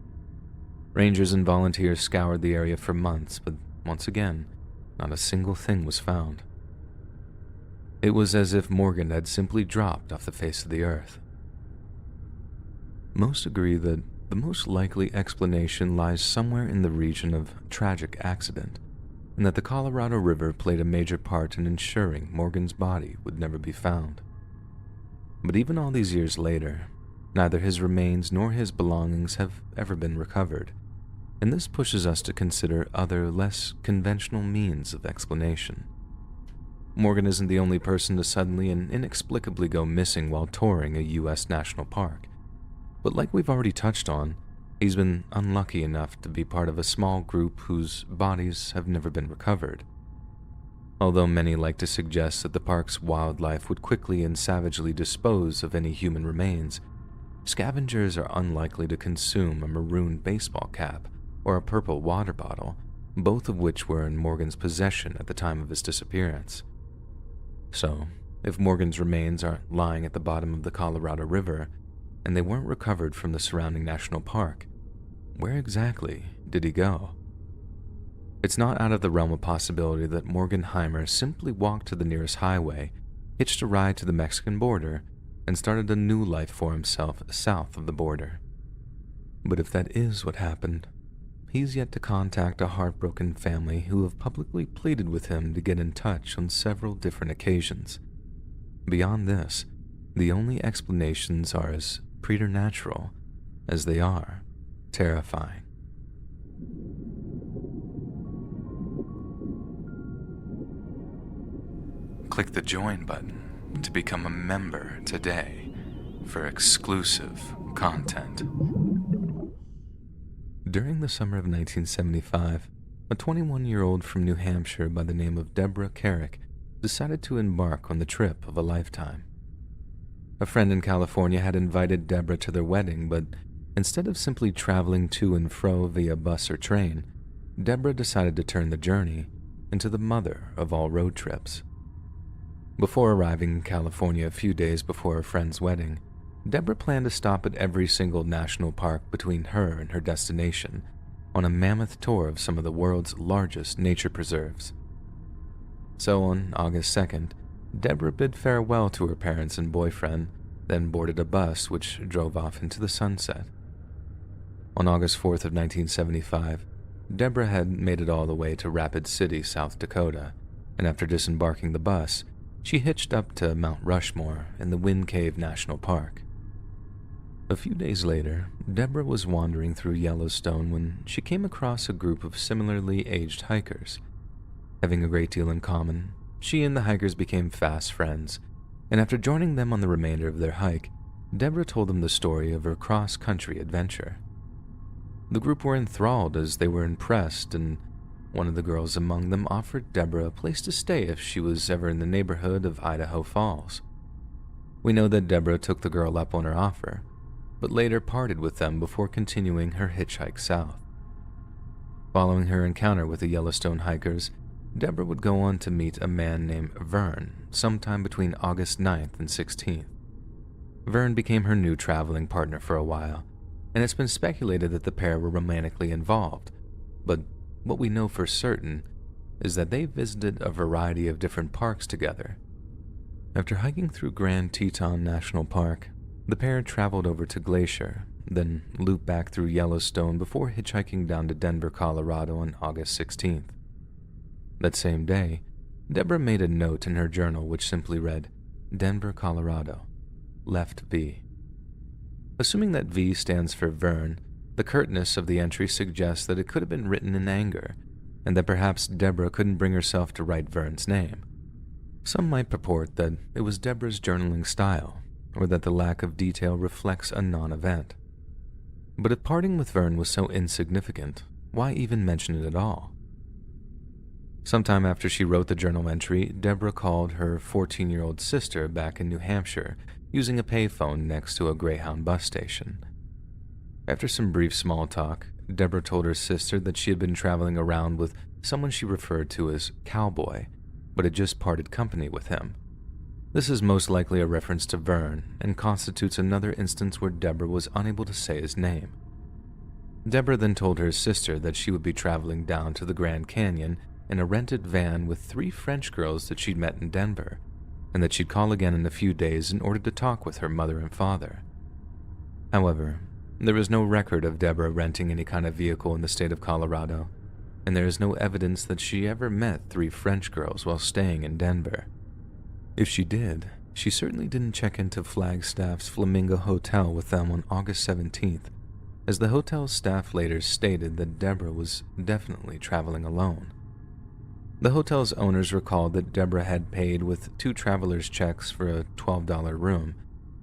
Rangers and volunteers scoured the area for months, but once again, not a single thing was found. It was as if Morgan had simply dropped off the face of the earth. Most agree that the most likely explanation lies somewhere in the region of tragic accident, and that the Colorado River played a major part in ensuring Morgan's body would never be found. But even all these years later, neither his remains nor his belongings have ever been recovered, and this pushes us to consider other, less conventional means of explanation. Morgan isn't the only person to suddenly and inexplicably go missing while touring a U.S. national park, but like we've already touched on, he's been unlucky enough to be part of a small group whose bodies have never been recovered. Although many like to suggest that the park's wildlife would quickly and savagely dispose of any human remains, scavengers are unlikely to consume a maroon baseball cap or a purple water bottle, both of which were in Morgan's possession at the time of his disappearance. So, if Morgan's remains aren't lying at the bottom of the Colorado River, and they weren't recovered from the surrounding national park, where exactly did he go? It's not out of the realm of possibility that Morgan Heimer simply walked to the nearest highway, hitched a ride to the Mexican border, and started a new life for himself south of the border. But if that is what happened, he's yet to contact a heartbroken family who have publicly pleaded with him to get in touch on several different occasions. Beyond this, the only explanations are as preternatural as they are terrifying. Click the join button to become a member today for exclusive content. During the summer of 1975, a 21-year-old from New Hampshire by the name of Deborah Carrick decided to embark on the trip of a lifetime. A friend in California had invited Deborah to their wedding, but instead of simply traveling to and fro via bus or train, Deborah decided to turn the journey into the mother of all road trips. Before arriving in California a few days before her friend's wedding, Deborah planned to stop at every single national park between her and her destination on a mammoth tour of some of the world's largest nature preserves. So on August 2nd, Deborah bid farewell to her parents and boyfriend, then boarded a bus which drove off into the sunset. On August 4th of 1975, Deborah had made it all the way to Rapid City, South Dakota, and after disembarking the bus, she hitched up to Mount Rushmore in the Wind Cave National Park. A few days later, Deborah was wandering through Yellowstone when she came across a group of similarly aged hikers. Having a great deal in common, she and the hikers became fast friends, and after joining them on the remainder of their hike, Deborah told them the story of her cross-country adventure. The group were enthralled as they were impressed, and one of the girls among them offered Deborah a place to stay if she was ever in the neighborhood of Idaho Falls. We know that Deborah took the girl up on her offer, but later parted with them before continuing her hitchhike south. Following her encounter with the Yellowstone hikers, Deborah would go on to meet a man named Vern sometime between August 9th and 16th. Vern became her new traveling partner for a while, and it's been speculated that the pair were romantically involved, but what we know for certain is that they visited a variety of different parks together. After hiking through Grand Teton National Park, the pair traveled over to Glacier, then looped back through Yellowstone before hitchhiking down to Denver, Colorado on August 16th. That same day, Deborah made a note in her journal which simply read, Denver, Colorado, left V. Assuming that V stands for Vern, the curtness of the entry suggests that it could have been written in anger, and that perhaps Deborah couldn't bring herself to write Vern's name. Some might purport that it was Deborah's journaling style, or that the lack of detail reflects a non-event. But if parting with Vern was so insignificant, why even mention it at all? Sometime after she wrote the journal entry, Deborah called her 14-year-old sister back in New Hampshire using a payphone next to a Greyhound bus station. After some brief small talk, Deborah told her sister that she had been traveling around with someone she referred to as Cowboy, but had just parted company with him. This is most likely a reference to Vern and constitutes another instance where Deborah was unable to say his name. Deborah then told her sister that she would be traveling down to the Grand Canyon in a rented van with 3 French girls that she'd met in Denver, and that she'd call again in a few days in order to talk with her mother and father. However, there is no record of Deborah renting any kind of vehicle in the state of Colorado, and there is no evidence that she ever met 3 French girls while staying in Denver. If she did, she certainly didn't check into Flagstaff's Flamingo Hotel with them on August 17th, as the hotel's staff later stated that Deborah was definitely traveling alone. The hotel's owners recalled that Deborah had paid with 2 travelers' checks for a $12 room,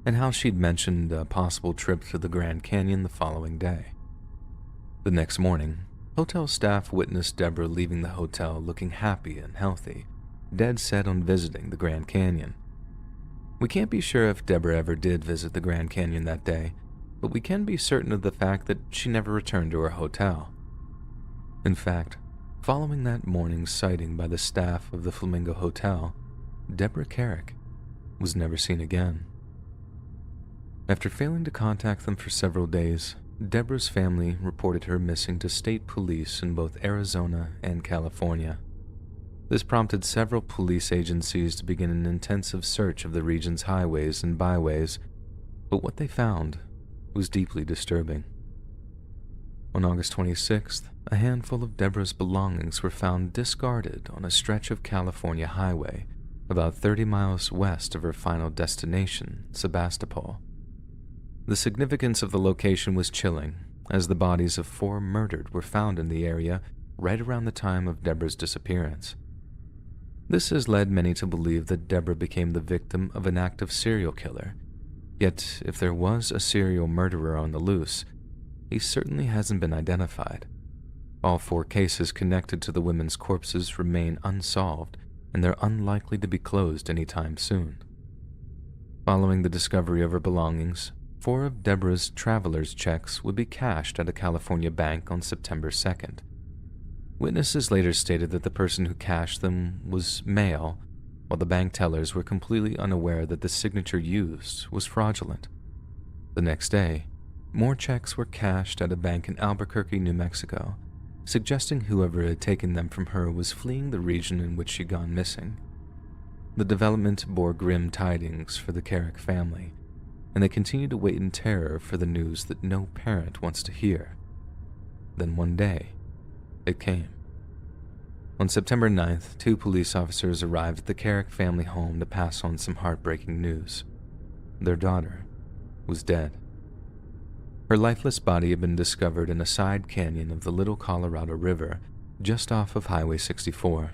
and how she'd mentioned a possible trip to the Grand Canyon the following day. The next morning, hotel staff witnessed Deborah leaving the hotel looking happy and healthy, dead set on visiting the Grand Canyon. We can't be sure if Deborah ever did visit the Grand Canyon that day, but we can be certain of the fact that she never returned to her hotel. In fact, following that morning's sighting by the staff of the Flamingo Hotel, Deborah Carrick was never seen again. After failing to contact them for several days, Deborah's family reported her missing to state police in both Arizona and California. This prompted several police agencies to begin an intensive search of the region's highways and byways, but what they found was deeply disturbing. On August 26th, a handful of Deborah's belongings were found discarded on a stretch of California highway about 30 miles west of her final destination, Sebastopol. The significance of the location was chilling, as the bodies of 4 murdered were found in the area right around the time of Deborah's disappearance. This has led many to believe that Deborah became the victim of an active serial killer. Yet, if there was a serial murderer on the loose, he certainly hasn't been identified. All 4 cases connected to the women's corpses remain unsolved, and they're unlikely to be closed anytime soon. Following the discovery of her belongings, 4 of Deborah's traveler's checks would be cashed at a California bank on September 2nd. Witnesses later stated that the person who cashed them was male, while the bank tellers were completely unaware that the signature used was fraudulent. The next day, more checks were cashed at a bank in Albuquerque, New Mexico, suggesting whoever had taken them from her was fleeing the region in which she'd gone missing. The development bore grim tidings for the Carrick family, and they continued to wait in terror for the news that no parent wants to hear. Then one day, it came. On September 9th, 2 police officers arrived at the Carrick family home to pass on some heartbreaking news. Their daughter was dead. Her lifeless body had been discovered in a side canyon of the Little Colorado River, just off of Highway 64.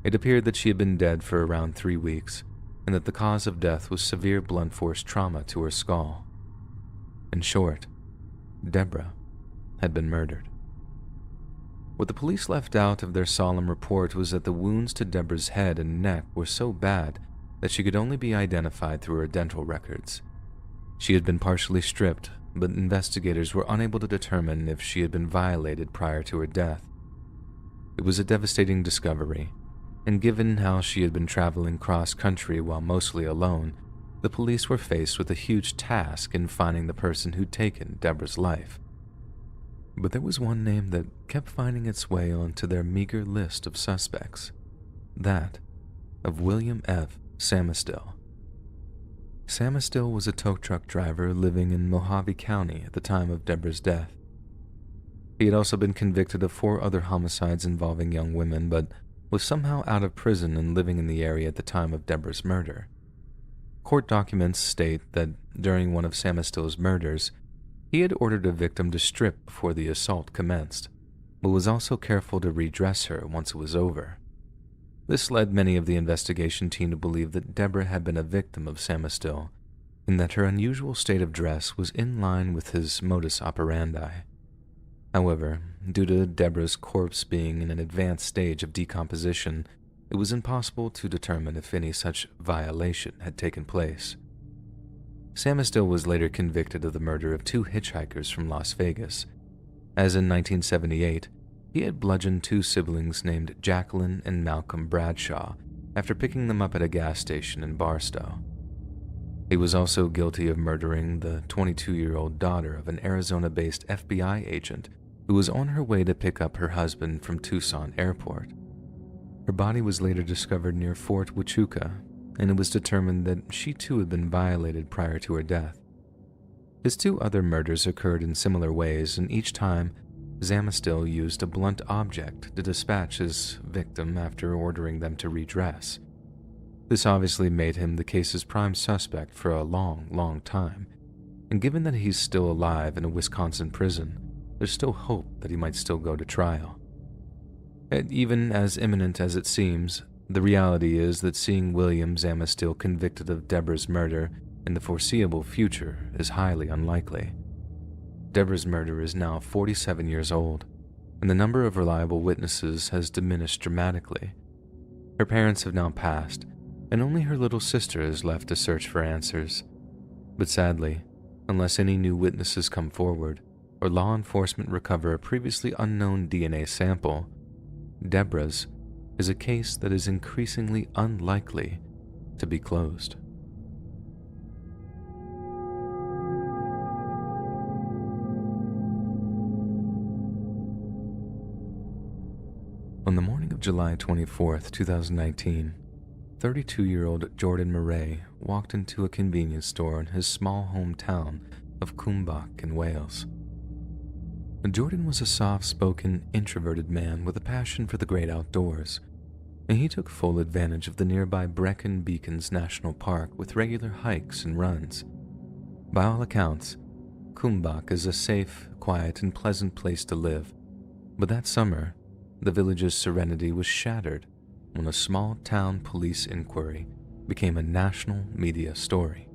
It appeared that she had been dead for around 3 weeks, and that the cause of death was severe blunt force trauma to her skull. In short, Deborah had been murdered. What the police left out of their solemn report was that the wounds to Deborah's head and neck were so bad that she could only be identified through her dental records. She had been partially stripped, but investigators were unable to determine if she had been violated prior to her death. It was a devastating discovery, and given how she had been traveling cross-country while mostly alone, the police were faced with a huge task in finding the person who'd taken Deborah's life. But there was one name that kept finding its way onto their meager list of suspects, that of William F. Samusdell. Samusdell was a tow truck driver living in Mojave County at the time of Deborah's death. He had also been convicted of 4 other homicides involving young women, but was somehow out of prison and living in the area at the time of Deborah's murder. Court documents state that during one of Samusdell's murders, he had ordered a victim to strip before the assault commenced, but was also careful to redress her once it was over. This led many of the investigation team to believe that Deborah had been a victim of Samusdell, and that her unusual state of dress was in line with his modus operandi. However, due to Deborah's corpse being in an advanced stage of decomposition, it was impossible to determine if any such violation had taken place. Samusdell was later convicted of the murder of 2 hitchhikers from Las Vegas, as in 1978, he had bludgeoned 2 siblings named Jacqueline and Malcolm Bradshaw after picking them up at a gas station in Barstow. He was also guilty of murdering the 22-year-old daughter of an Arizona-based FBI agent who was on her way to pick up her husband from Tucson Airport. Her body was later discovered near Fort Huachuca, and it was determined that she too had been violated prior to her death. His 2 other murders occurred in similar ways, and each time, Samusdell used a blunt object to dispatch his victim after ordering them to redress. This obviously made him the case's prime suspect for a long time, and given that he's still alive in a Wisconsin prison, there's still hope that he might still go to trial. And even as imminent as it seems, the reality is that seeing William Samusdell convicted of Deborah's murder in the foreseeable future is highly unlikely. Deborah's murderer is now 47 years old, and the number of reliable witnesses has diminished dramatically. Her parents have now passed, and only her little sister is left to search for answers. But sadly, unless any new witnesses come forward, or law enforcement recover a previously unknown DNA sample, Deborah's is a case that is increasingly unlikely to be closed. On the morning of July 24th, 2019, 32-year-old Jordan Murray walked into a convenience store in his small hometown of Cwmbach in Wales. Jordan was a soft-spoken, introverted man with a passion for the great outdoors, and he took full advantage of the nearby Brecon Beacons National Park with regular hikes and runs. By all accounts, Kumbak is a safe, quiet, and pleasant place to live, but that summer, the village's serenity was shattered when a small town police inquiry became a national media story.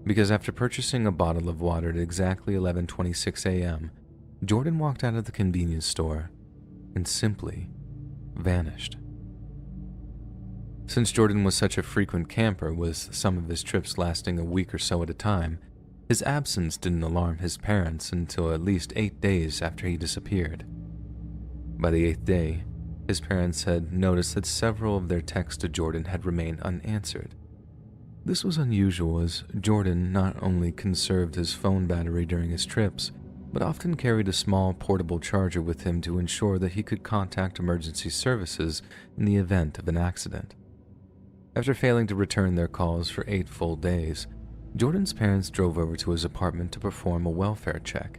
Because after purchasing a bottle of water at exactly 11:26 a.m., Jordan walked out of the convenience store and simply vanished. Since Jordan was such a frequent camper, with some of his trips lasting a week or so at a time, his absence didn't alarm his parents until at least 8 days after he disappeared. By the 8th day, his parents had noticed that several of their texts to Jordan had remained unanswered. This was unusual, as Jordan not only conserved his phone battery during his trips, but often carried a small portable charger with him to ensure that he could contact emergency services in the event of an accident. After failing to return their calls for 8 full days, Jordan's parents drove over to his apartment to perform a welfare check.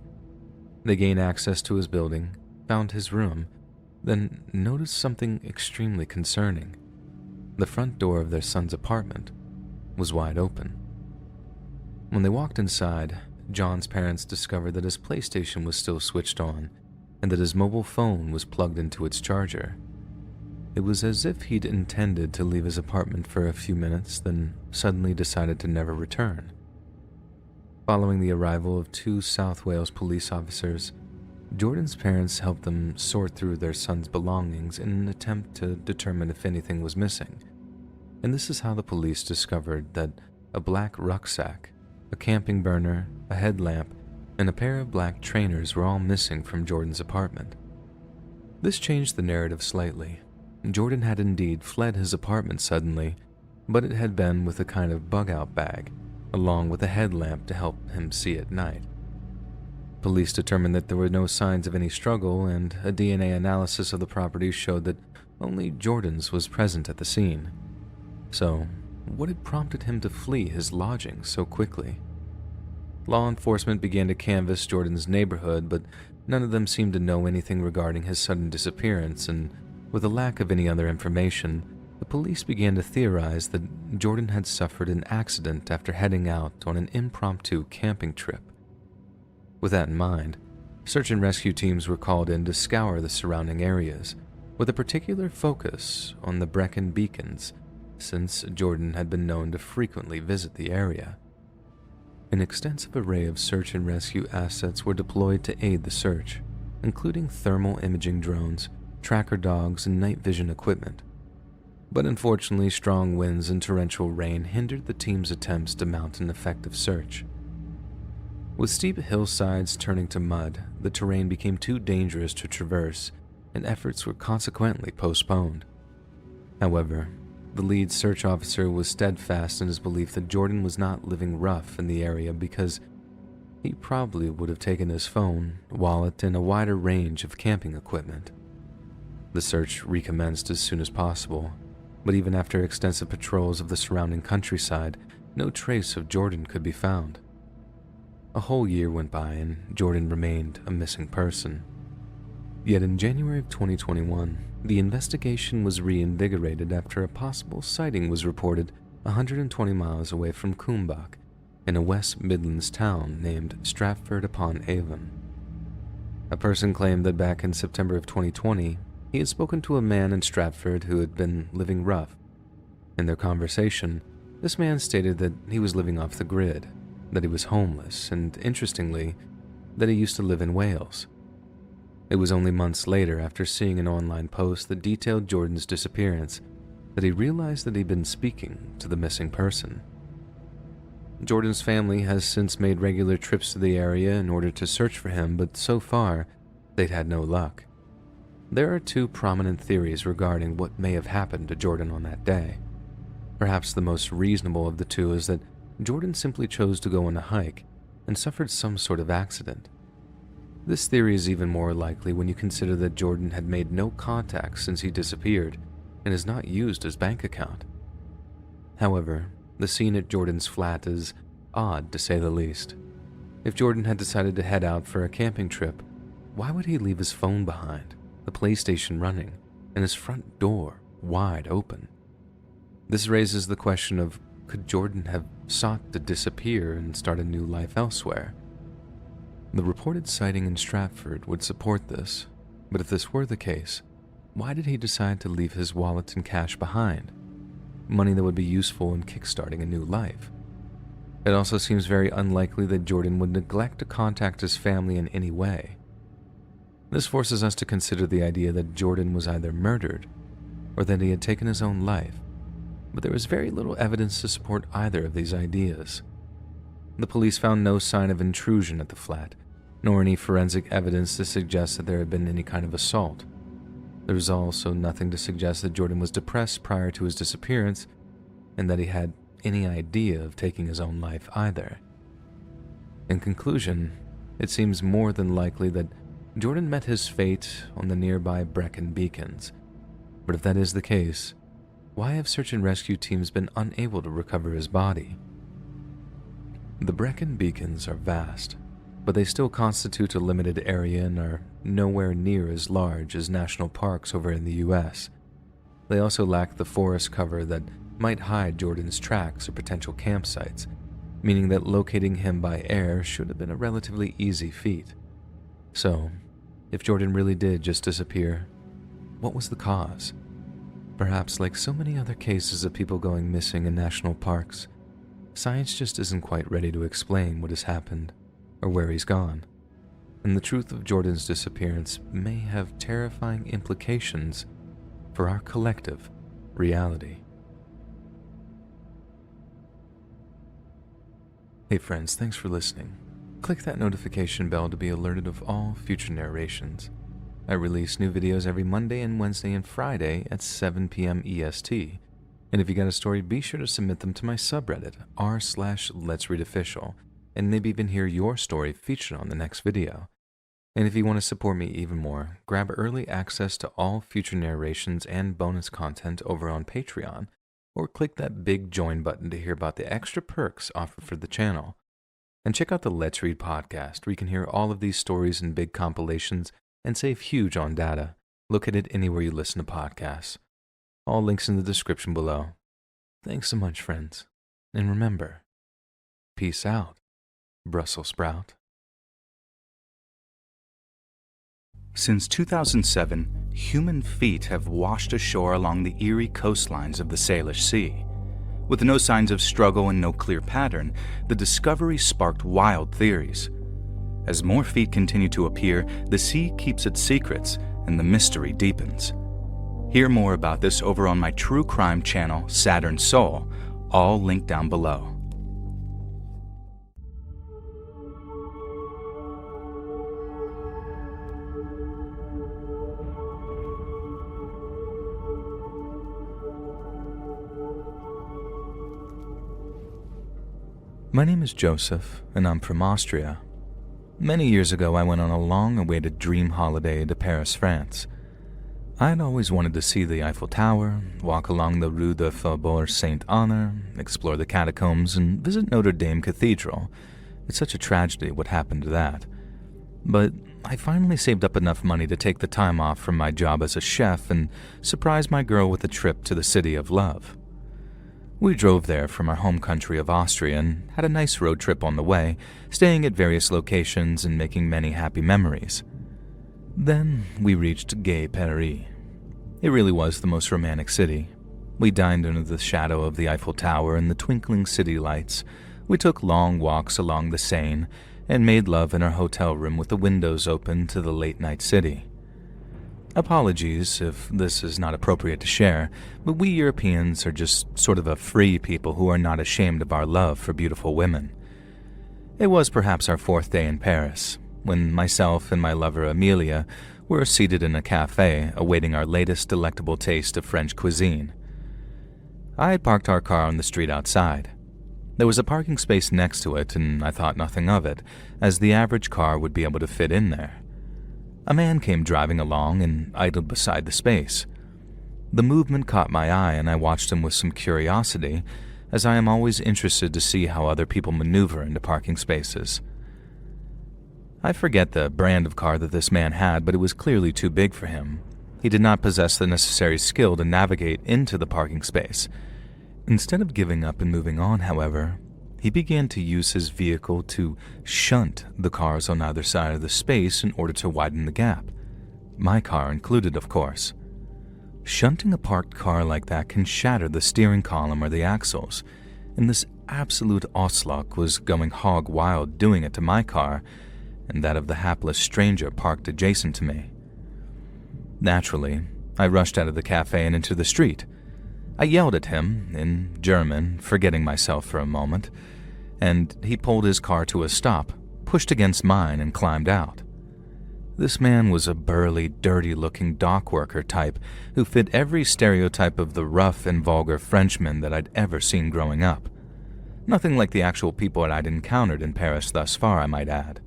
They gained access to his building, found his room, then noticed something extremely concerning. The front door of their son's apartment was wide open. When they walked inside, John's parents discovered that his PlayStation was still switched on and that his mobile phone was plugged into its charger. It was as if he'd intended to leave his apartment for a few minutes, then suddenly decided to never return. Following the arrival of 2 South Wales police officers, Jordan's parents helped them sort through their son's belongings in an attempt to determine if anything was missing. And this is how the police discovered that a black rucksack, a camping burner, a headlamp, and a pair of black trainers were all missing from Jordan's apartment. This changed the narrative slightly. Jordan had indeed fled his apartment suddenly, but it had been with a kind of bug-out bag, along with a headlamp to help him see at night. Police determined that there were no signs of any struggle, and a DNA analysis of the property showed that only Jordan's was present at the scene. So, what had prompted him to flee his lodging so quickly? Law enforcement began to canvass Jordan's neighborhood, but none of them seemed to know anything regarding his sudden disappearance, and with a lack of any other information, the police began to theorize that Jordan had suffered an accident after heading out on an impromptu camping trip. With that in mind, search and rescue teams were called in to scour the surrounding areas, with a particular focus on the Brecon Beacons, since Jordan had been known to frequently visit the area. An extensive array of search and rescue assets were deployed to aid the search, including thermal imaging drones, tracker dogs, and night vision equipment. But unfortunately, strong winds and torrential rain hindered the team's attempts to mount an effective search. With steep hillsides turning to mud, the terrain became too dangerous to traverse, and efforts were consequently postponed. However, the lead search officer was steadfast in his belief that Jordan was not living rough in the area because he probably would have taken his phone, wallet, and a wider range of camping equipment. The search recommenced as soon as possible, but even after extensive patrols of the surrounding countryside, no trace of Jordan could be found. A whole year went by and Jordan remained a missing person. Yet in January of 2021, the investigation was reinvigorated after a possible sighting was reported 120 miles away from Kumbak, in a West Midlands town named Stratford-upon-Avon. A person claimed that back in September of 2020, he had spoken to a man in Stratford who had been living rough. In their conversation, this man stated that he was living off the grid, that he was homeless, and interestingly, that he used to live in Wales. It was only months later, after seeing an online post that detailed Jordan's disappearance, that he realized that he'd been speaking to the missing person. Jordan's family has since made regular trips to the area in order to search for him, but so far, they'd had no luck. There are 2 prominent theories regarding what may have happened to Jordan on that day. Perhaps the most reasonable of the 2 is that Jordan simply chose to go on a hike and suffered some sort of accident. This theory is even more likely when you consider that Jordan had made no contact since he disappeared and has not used his bank account. However, the scene at Jordan's flat is odd to say the least. If Jordan had decided to head out for a camping trip, why would he leave his phone behind, the PlayStation running, and his front door wide open? This raises the question of, could Jordan have sought to disappear and start a new life elsewhere, The reported sighting in Stratford would support this, but if this were the case, why did he decide to leave his wallet and cash behind? Money that would be useful in kickstarting a new life. It also seems very unlikely that Jordan would neglect to contact his family in any way. This forces us to consider the idea that Jordan was either murdered or that he had taken his own life, but there is very little evidence to support either of these ideas. The police found no sign of intrusion at the flat, nor any forensic evidence to suggest that there had been any kind of assault. There was also nothing to suggest that Jordan was depressed prior to his disappearance, and that he had any idea of taking his own life either. In conclusion, it seems more than likely that Jordan met his fate on the nearby Brecon Beacons. But if that is the case, why have search and rescue teams been unable to recover his body? The Brecon Beacons are vast, but they still constitute a limited area and are nowhere near as large as national parks over in the US. They also lack the forest cover that might hide Jordan's tracks or potential campsites, meaning that locating him by air should have been a relatively easy feat. So, if Jordan really did just disappear, what was the cause? Perhaps like so many other cases of people going missing in national parks, science just isn't quite ready to explain what has happened or where he's gone, and the truth of Jordan's disappearance may have terrifying implications for our collective reality. Hey friends, thanks for listening. Click that notification bell to be alerted of all future narrations. I release new videos every Monday and Wednesday and Friday at 7 p.m. EST. And if you got a story, be sure to submit them to my subreddit, r/Let'sReadOfficial, and maybe even hear your story featured on the next video. And if you want to support me even more, grab early access to all future narrations and bonus content over on Patreon, or click that big join button to hear about the extra perks offered for the channel. And check out the Let's Read podcast, where you can hear all of these stories in big compilations and save huge on data, located anywhere you listen to podcasts. All links in the description below. Thanks so much, friends. And remember, peace out, Brussels sprout. Since 2007, human feet have washed ashore along the eerie coastlines of the Salish Sea. With no signs of struggle and no clear pattern, the discovery sparked wild theories. As more feet continue to appear, the sea keeps its secrets and the mystery deepens. Hear more about this over on my true crime channel, Saturn Soul, all linked down below. My name is Joseph, and I'm from Austria. Many years ago, I went on a long-awaited dream holiday to Paris, France. I had always wanted to see the Eiffel Tower, walk along the Rue de Faubourg Saint-Honore, explore the catacombs, and visit Notre Dame Cathedral. It's such a tragedy what happened to that. But I finally saved up enough money to take the time off from my job as a chef and surprise my girl with a trip to the City of Love. We drove there from our home country of Austria and had a nice road trip on the way, staying at various locations and making many happy memories. Then we reached Gay Paris. It really was the most romantic city. We dined under the shadow of the Eiffel Tower and the twinkling city lights. We took long walks along the Seine and made love in our hotel room with the windows open to the late-night city. Apologies if this is not appropriate to share, but we Europeans are just sort of a free people who are not ashamed of our love for beautiful women. It was perhaps our fourth day in Paris, when myself and my lover Amelia were seated in a cafe awaiting our latest delectable taste of French cuisine. I had parked our car on the street outside. There was a parking space next to it, and I thought nothing of it, as the average car would be able to fit in there. A man came driving along and idled beside the space. The movement caught my eye, and I watched him with some curiosity, as I am always interested to see how other people maneuver into parking spaces. I forget the brand of car that this man had, but it was clearly too big for him. He did not possess the necessary skill to navigate into the parking space. Instead of giving up and moving on, however, he began to use his vehicle to shunt the cars on either side of the space in order to widen the gap. My car included, of course. Shunting a parked car like that can shatter the steering column or the axles, and this absolute Oslok was going hog wild doing it to my car and that of the hapless stranger parked adjacent to me. Naturally, I rushed out of the cafe and into the street. I yelled at him, in German, forgetting myself for a moment, and he pulled his car to a stop, pushed against mine, and climbed out. This man was a burly, dirty-looking dock worker type who fit every stereotype of the rough and vulgar Frenchman that I'd ever seen growing up. Nothing like the actual people that I'd encountered in Paris thus far, I might add.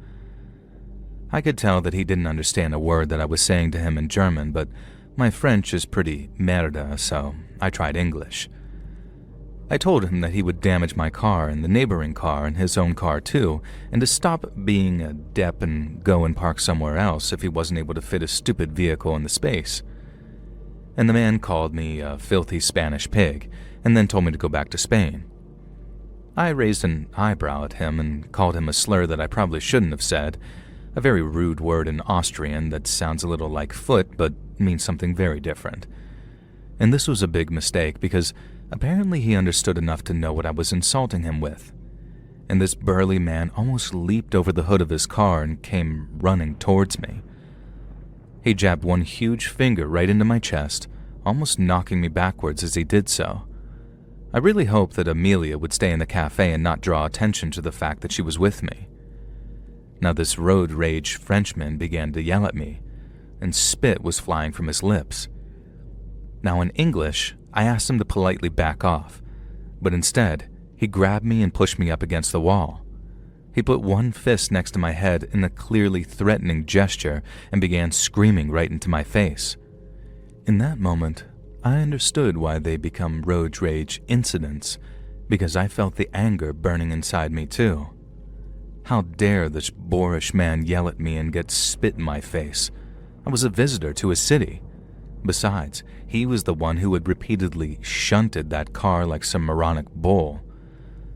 I could tell that he didn't understand a word that I was saying to him in German, but my French is pretty merda, so I tried English. I told him that he would damage my car and the neighboring car and his own car too, and to stop being a dep and go and park somewhere else if he wasn't able to fit a stupid vehicle in the space. And the man called me a filthy Spanish pig, and then told me to go back to Spain. I raised an eyebrow at him and called him a slur that I probably shouldn't have said, a very rude word in Austrian that sounds a little like foot but means something very different. And this was a big mistake because apparently he understood enough to know what I was insulting him with. And this burly man almost leaped over the hood of his car and came running towards me. He jabbed one huge finger right into my chest, almost knocking me backwards as he did so. I really hoped that Amelia would stay in the cafe and not draw attention to the fact that she was with me. Now this road rage Frenchman began to yell at me, and spit was flying from his lips. Now in English, I asked him to politely back off, but instead, he grabbed me and pushed me up against the wall. He put one fist next to my head in a clearly threatening gesture and began screaming right into my face. In that moment, I understood why they become road rage incidents, because I felt the anger burning inside me too. How dare this boorish man yell at me and get spit in my face? I was a visitor to his city. Besides, he was the one who had repeatedly shunted that car like some moronic bull.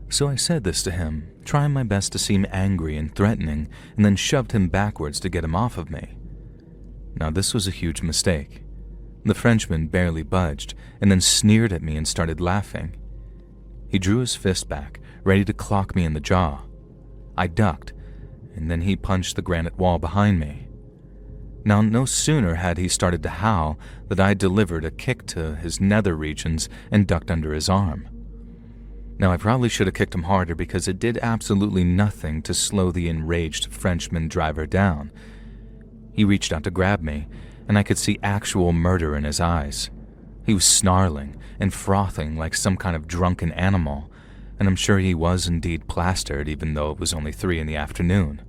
So I said this to him, trying my best to seem angry and threatening, and then shoved him backwards to get him off of me. Now this was a huge mistake. The Frenchman barely budged, and then sneered at me and started laughing. He drew his fist back, ready to clock me in the jaw. I ducked, and then he punched the granite wall behind me. Now, no sooner had he started to howl that I delivered a kick to his nether regions and ducked under his arm. Now, I probably should have kicked him harder because it did absolutely nothing to slow the enraged Frenchman driver down. He reached out to grab me, and I could see actual murder in his eyes. He was snarling and frothing like some kind of drunken animal, and I'm sure he was indeed plastered even though it was only 3 in the afternoon.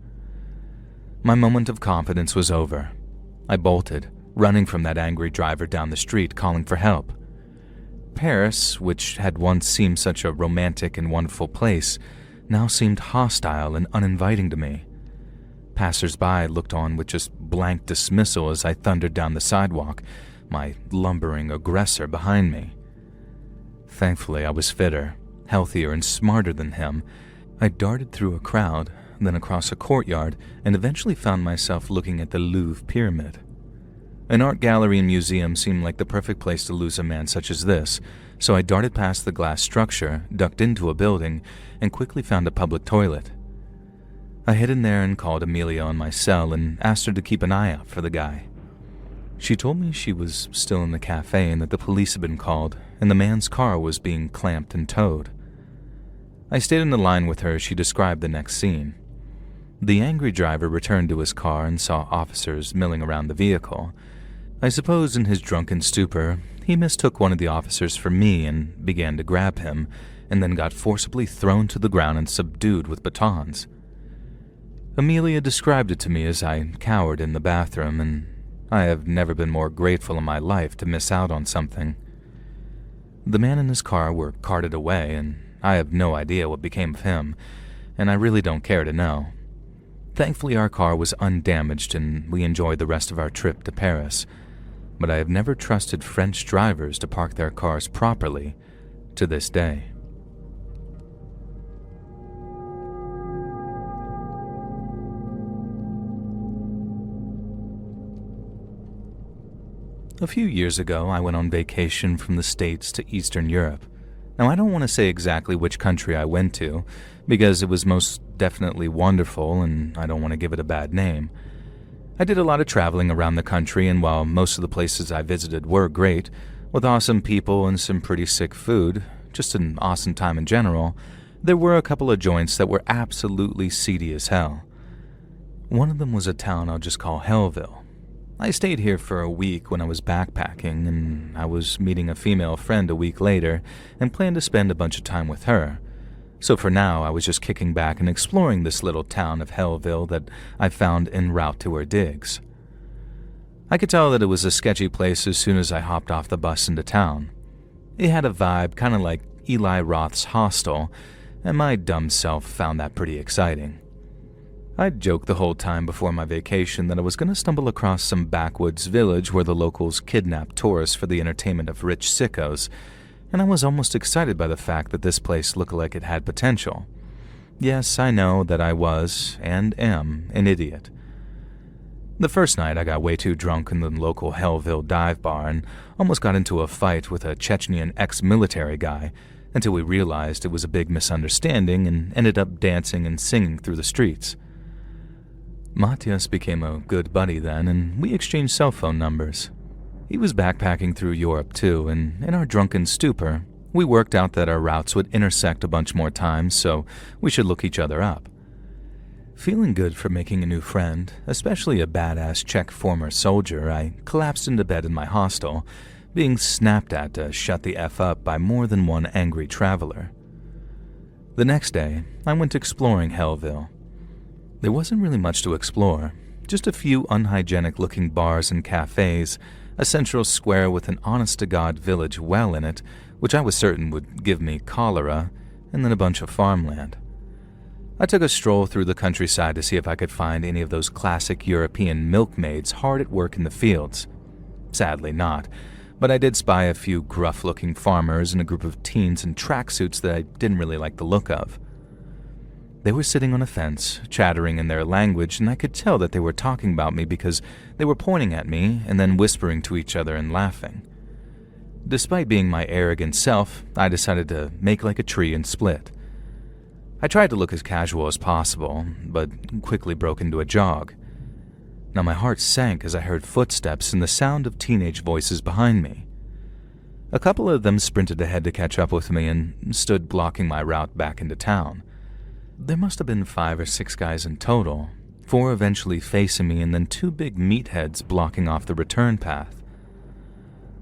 My moment of confidence was over. I bolted, running from that angry driver down the street calling for help. Paris, which had once seemed such a romantic and wonderful place, now seemed hostile and uninviting to me. Passers-by looked on with just blank dismissal as I thundered down the sidewalk, my lumbering aggressor behind me. Thankfully, I was fitter, healthier, and smarter than him. I darted through a crowd, then across a courtyard, and eventually found myself looking at the Louvre Pyramid. An art gallery and museum seemed like the perfect place to lose a man such as this, so I darted past the glass structure, ducked into a building, and quickly found a public toilet. I hid in there and called Amelia on my cell and asked her to keep an eye out for the guy. She told me she was still in the cafe and that the police had been called, and the man's car was being clamped and towed. I stayed in the line with her as she described the next scene. The angry driver returned to his car and saw officers milling around the vehicle. I suppose in his drunken stupor, he mistook one of the officers for me and began to grab him, and then got forcibly thrown to the ground and subdued with batons. Amelia described it to me as I cowered in the bathroom, and I have never been more grateful in my life to miss out on something. The man and his car were carted away, and I have no idea what became of him, and I really don't care to know. Thankfully, our car was undamaged and we enjoyed the rest of our trip to Paris, but I have never trusted French drivers to park their cars properly to this day. A few years ago, I went on vacation from the States to Eastern Europe. Now, I don't want to say exactly which country I went to, because it was most definitely wonderful and I don't want to give it a bad name. I did a lot of traveling around the country, and while most of the places I visited were great, with awesome people and some pretty sick food, just an awesome time in general, there were a couple of joints that were absolutely seedy as hell. One of them was a town I'll just call Hellville. I stayed here for a week when I was backpacking, and I was meeting a female friend a week later and planned to spend a bunch of time with her. So for now, I was just kicking back and exploring this little town of Hellville that I found en route to her digs. I could tell that it was a sketchy place as soon as I hopped off the bus into town. It had a vibe kind of like Eli Roth's Hostel, and my dumb self found that pretty exciting. I'd joked the whole time before my vacation that I was going to stumble across some backwoods village where the locals kidnap tourists for the entertainment of rich sickos, and I was almost excited by the fact that this place looked like it had potential. Yes, I know that I was, and am, an idiot. The first night I got way too drunk in the local Hellville dive bar and almost got into a fight with a Chechnyan ex-military guy until we realized it was a big misunderstanding and ended up dancing and singing through the streets. Matthias became a good buddy then, and we exchanged cell phone numbers. He was backpacking through Europe too, and in our drunken stupor, we worked out that our routes would intersect a bunch more times, so we should look each other up. Feeling good for making a new friend, especially a badass Czech former soldier, I collapsed into bed in my hostel, being snapped at to shut the F up by more than one angry traveler. The next day, I went exploring Hellville. There wasn't really much to explore, just a few unhygienic-looking bars and cafes, a central square with an honest-to-God village well in it, which I was certain would give me cholera, and then a bunch of farmland. I took a stroll through the countryside to see if I could find any of those classic European milkmaids hard at work in the fields. Sadly not, but I did spy a few gruff-looking farmers and a group of teens in tracksuits that I didn't really like the look of. They were sitting on a fence, chattering in their language, and I could tell that they were talking about me because they were pointing at me and then whispering to each other and laughing. Despite being my arrogant self, I decided to make like a tree and split. I tried to look as casual as possible, but quickly broke into a jog. Now my heart sank as I heard footsteps and the sound of teenage voices behind me. A couple of them sprinted ahead to catch up with me and stood blocking my route back into town. There must have been 5 or 6 guys in total, 4 eventually facing me and then 2 big meatheads blocking off the return path.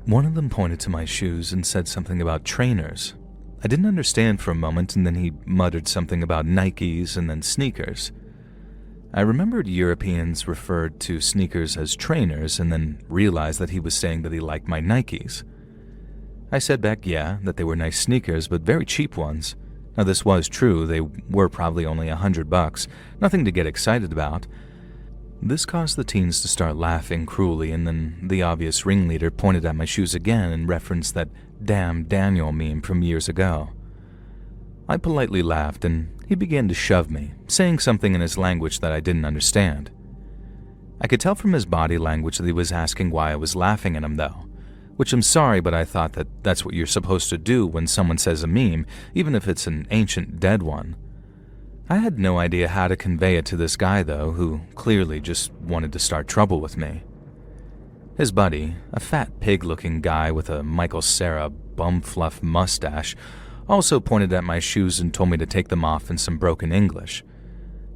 One of them pointed to my shoes and said something about trainers. I didn't understand for a moment, and then he muttered something about Nikes and then sneakers. I remembered Europeans referred to sneakers as trainers and then realized that he was saying that he liked my Nikes. I said back, yeah, that they were nice sneakers, but very cheap ones. Now this was true, they were probably only $100, nothing to get excited about. This caused the teens to start laughing cruelly, and then the obvious ringleader pointed at my shoes again and referenced that damn Daniel meme from years ago. I politely laughed and he began to shove me, saying something in his language that I didn't understand. I could tell from his body language that he was asking why I was laughing at him though. Which I'm sorry, but I thought that that's what you're supposed to do when someone says a meme, even if it's an ancient dead one. I had no idea how to convey it to this guy though, who clearly just wanted to start trouble with me. His buddy, a fat pig-looking guy with a Michael Cera bum-fluff mustache, also pointed at my shoes and told me to take them off in some broken English.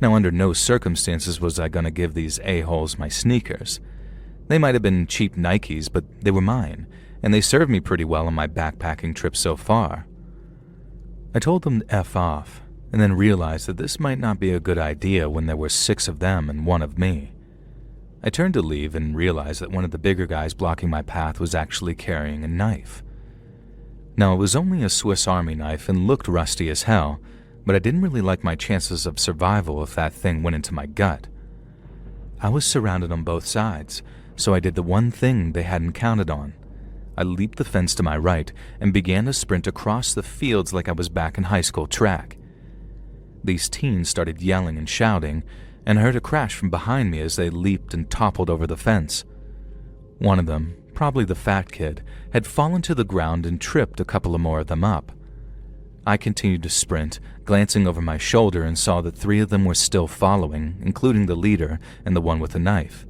Now under no circumstances was I gonna give these a-holes my sneakers. They might have been cheap Nikes, but they were mine, and they served me pretty well on my backpacking trip so far. I told them to F off, and then realized that this might not be a good idea when there were 6 of them and 1 of me. I turned to leave and realized that one of the bigger guys blocking my path was actually carrying a knife. Now, it was only a Swiss Army knife and looked rusty as hell, but I didn't really like my chances of survival if that thing went into my gut. I was surrounded on both sides, so I did the one thing they hadn't counted on. I leaped the fence to my right and began to sprint across the fields like I was back in high school track. These teens started yelling and shouting, and I heard a crash from behind me as they leaped and toppled over the fence. One of them, probably the fat kid, had fallen to the ground and tripped a couple of more of them up. I continued to sprint, glancing over my shoulder, and saw that 3 of them were still following, including the leader and the one with the knife.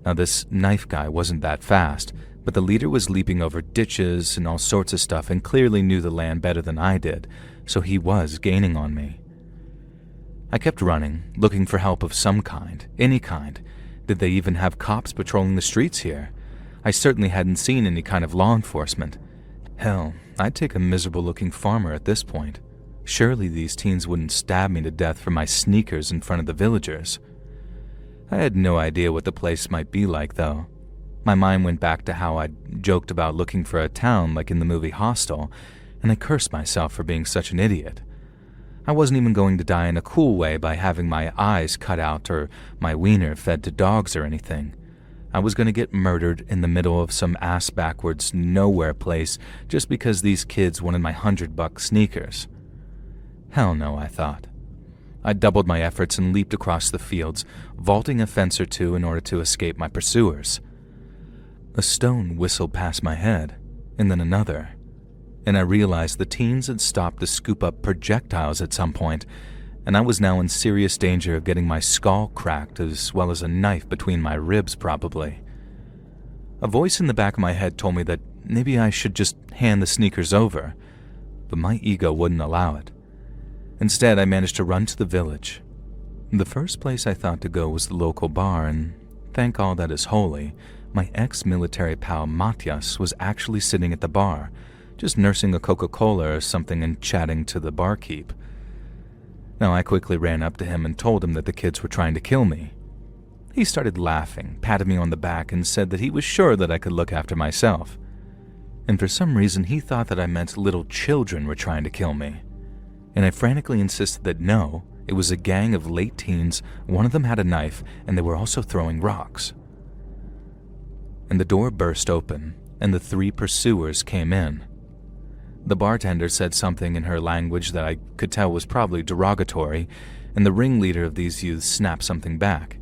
Now, this knife guy wasn't that fast, but the leader was leaping over ditches and all sorts of stuff and clearly knew the land better than I did, so he was gaining on me. I kept running, looking for help of some kind, any kind. Did they even have cops patrolling the streets here? I certainly hadn't seen any kind of law enforcement. Hell, I'd take a miserable-looking farmer at this point. Surely these teens wouldn't stab me to death for my sneakers in front of the villagers. I had no idea what the place might be like, though. My mind went back to how I'd joked about looking for a town like in the movie Hostel, and I cursed myself for being such an idiot. I wasn't even going to die in a cool way by having my eyes cut out or my wiener fed to dogs or anything. I was going to get murdered in the middle of some ass-backwards nowhere place just because these kids wanted my $100 sneakers. Hell no, I thought. I doubled my efforts and leaped across the fields, vaulting a fence or two in order to escape my pursuers. A stone whistled past my head, and then another, and I realized the teens had stopped to scoop up projectiles at some point, and I was now in serious danger of getting my skull cracked as well as a knife between my ribs probably. A voice in the back of my head told me that maybe I should just hand the sneakers over, but my ego wouldn't allow it. Instead, I managed to run to the village. The first place I thought to go was the local bar, and thank all that is holy, my ex-military pal Matyas was actually sitting at the bar, just nursing a Coca-Cola or something and chatting to the barkeep. Now, I quickly ran up to him and told him that the kids were trying to kill me. He started laughing, patted me on the back, and said that he was sure that I could look after myself. And for some reason, he thought that I meant little children were trying to kill me. And I frantically insisted that no, it was a gang of late teens, one of them had a knife, and they were also throwing rocks. And the door burst open, and the 3 pursuers came in. The bartender said something in her language that I could tell was probably derogatory, and the ringleader of these youths snapped something back.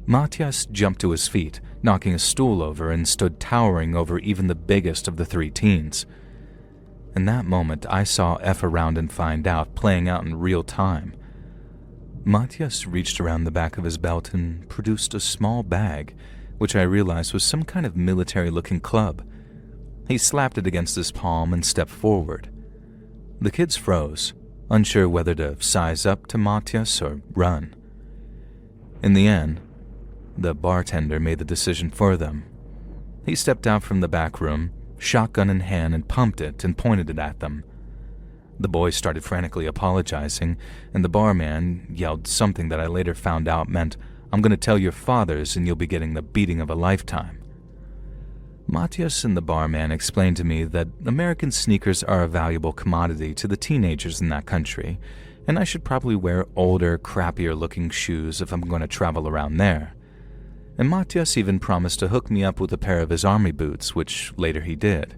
Matyas jumped to his feet, knocking a stool over, and stood towering over even the biggest of the 3 teens. In that moment, I saw F around and find out playing out in real time. Matyas reached around the back of his belt and produced a small bag, which I realized was some kind of military-looking club. He slapped it against his palm and stepped forward. The kids froze, unsure whether to size up to Matyas or run. In the end, the bartender made the decision for them. He stepped out from the back room, shotgun in hand, and pumped it and pointed it at them. The boys started frantically apologizing, and the barman yelled something that I later found out meant, "I'm going to tell your fathers and you'll be getting the beating of a lifetime." Matyas and the barman explained to me that American sneakers are a valuable commodity to the teenagers in that country, and I should probably wear older, crappier-looking shoes if I'm going to travel around there. And Matyas even promised to hook me up with a pair of his army boots, which later he did.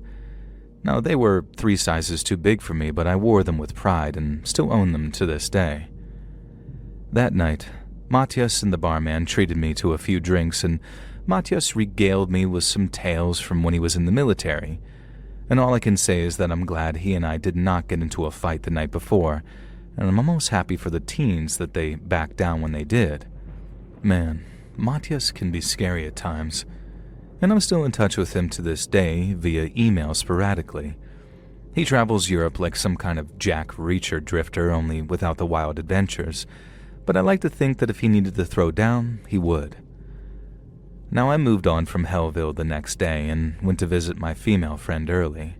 Now, they were 3 sizes too big for me, but I wore them with pride and still own them to this day. That night, Matyas and the barman treated me to a few drinks, and Matyas regaled me with some tales from when he was in the military. And all I can say is that I'm glad he and I did not get into a fight the night before, and I'm almost happy for the teens that they backed down when they did. Man, Matyas can be scary at times, and I'm still in touch with him to this day via email sporadically. He travels Europe like some kind of Jack Reacher drifter, only without the wild adventures, but I like to think that if he needed to throw down, he would. Now, I moved on from Hellville the next day and went to visit my female friend early.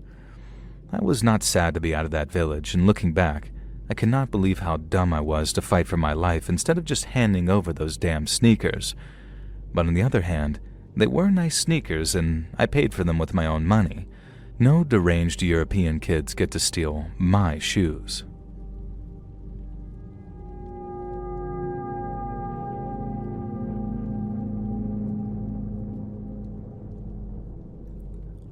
I was not sad to be out of that village, and looking back, I cannot believe how dumb I was to fight for my life instead of just handing over those damn sneakers. But on the other hand, they were nice sneakers, and I paid for them with my own money. No deranged European kids get to steal my shoes.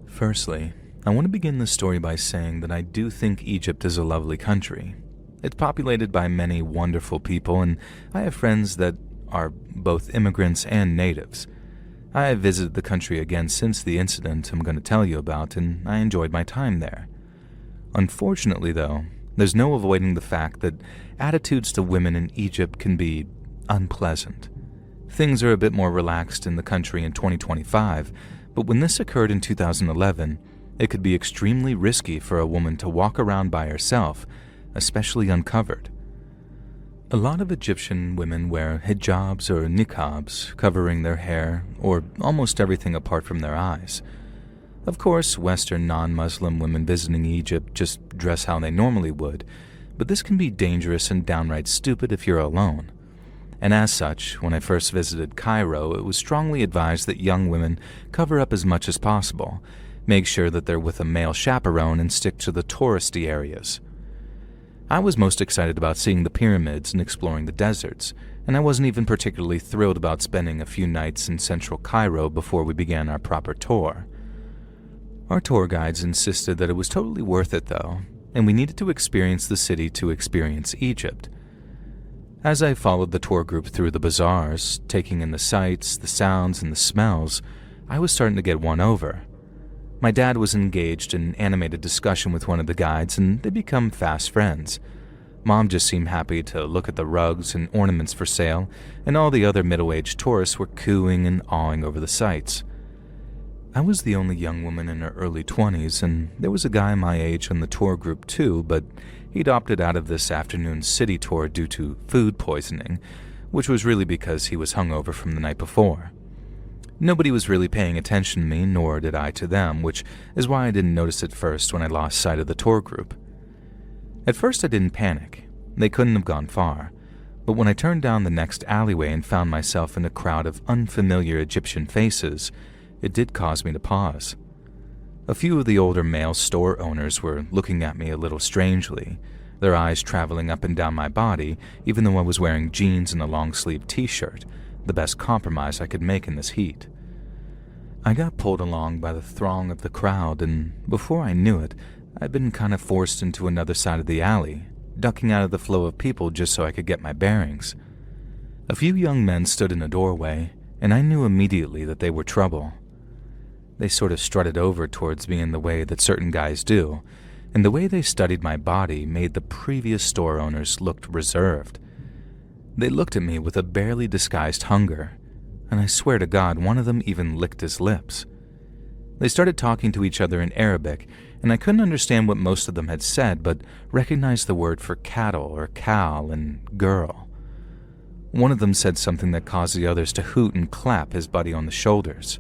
Firstly, I want to begin this story by saying that I do think Egypt is a lovely country. It's populated by many wonderful people, and I have friends that are both immigrants and natives. I have visited the country again since the incident I'm going to tell you about, and I enjoyed my time there. Unfortunately, though, there's no avoiding the fact that attitudes to women in Egypt can be unpleasant. Things are a bit more relaxed in the country in 2025, but when this occurred in 2011, it could be extremely risky for a woman to walk around by herself, especially uncovered. A lot of Egyptian women wear hijabs or niqabs, covering their hair or almost everything apart from their eyes. Of course, Western non-Muslim women visiting Egypt just dress how they normally would, but this can be dangerous and downright stupid if you're alone. And as such, when I first visited Cairo, it was strongly advised that young women cover up as much as possible, make sure that they're with a male chaperone, and stick to the touristy areas. I was most excited about seeing the pyramids and exploring the deserts, and I wasn't even particularly thrilled about spending a few nights in central Cairo before we began our proper tour. Our tour guides insisted that it was totally worth it though, and we needed to experience the city to experience Egypt. As I followed the tour group through the bazaars, taking in the sights, the sounds, and the smells, I was starting to get won over. My dad was engaged in animated discussion with one of the guides, and they become fast friends. Mom just seemed happy to look at the rugs and ornaments for sale, and all the other middle-aged tourists were cooing and awing over the sights. I was the only young woman in her early 20s, and there was a guy my age on the tour group too, but he'd opted out of this afternoon's city tour due to food poisoning, which was really because he was hungover from the night before. Nobody was really paying attention to me, nor did I to them, which is why I didn't notice at first when I lost sight of the tour group. At first I didn't panic. They couldn't have gone far. But when I turned down the next alleyway and found myself in a crowd of unfamiliar Egyptian faces, it did cause me to pause. A few of the older male store owners were looking at me a little strangely, their eyes traveling up and down my body, even though I was wearing jeans and a long-sleeved t-shirt, the best compromise I could make in this heat. I got pulled along by the throng of the crowd, and before I knew it, I'd been kind of forced into another side of the alley, ducking out of the flow of people just so I could get my bearings. A few young men stood in a doorway, and I knew immediately that they were trouble. They sort of strutted over towards me in the way that certain guys do, and the way they studied my body made the previous store owners look reserved. They looked at me with a barely disguised hunger, and I swear to God, one of them even licked his lips. They started talking to each other in Arabic, and I couldn't understand what most of them had said, but recognized the word for cattle or cow and girl. One of them said something that caused the others to hoot and clap his buddy on the shoulders.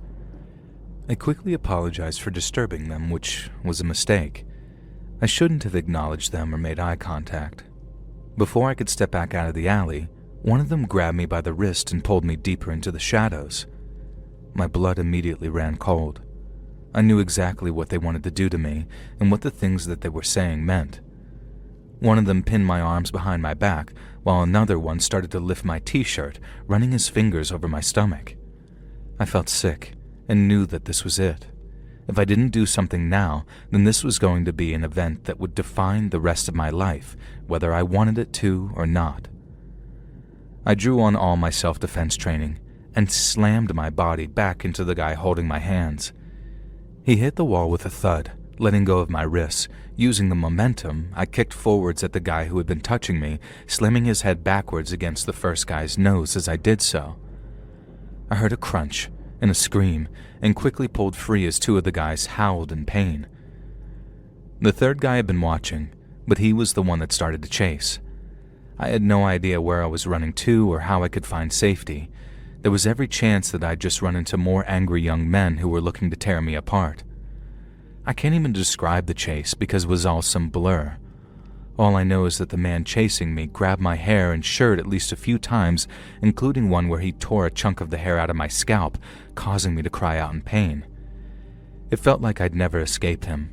I quickly apologized for disturbing them, which was a mistake. I shouldn't have acknowledged them or made eye contact. Before I could step back out of the alley, one of them grabbed me by the wrist and pulled me deeper into the shadows. My blood immediately ran cold. I knew exactly what they wanted to do to me and what the things that they were saying meant. One of them pinned my arms behind my back, while another one started to lift my t-shirt, running his fingers over my stomach. I felt sick and knew that this was it. If I didn't do something now, then this was going to be an event that would define the rest of my life, whether I wanted it to or not. I drew on all my self-defense training and slammed my body back into the guy holding my hands. He hit the wall with a thud, letting go of my wrists. Using the momentum, I kicked forwards at the guy who had been touching me, slamming his head backwards against the first guy's nose as I did so. I heard a crunch and a scream, and quickly pulled free as two of the guys howled in pain. The third guy had been watching, but he was the one that started to chase. I had no idea where I was running to or how I could find safety. There was every chance that I'd just run into more angry young men who were looking to tear me apart. I can't even describe the chase because it was all some blur. All I know is that the man chasing me grabbed my hair and shirt at least a few times, including one where he tore a chunk of the hair out of my scalp, causing me to cry out in pain. It felt like I'd never escaped him.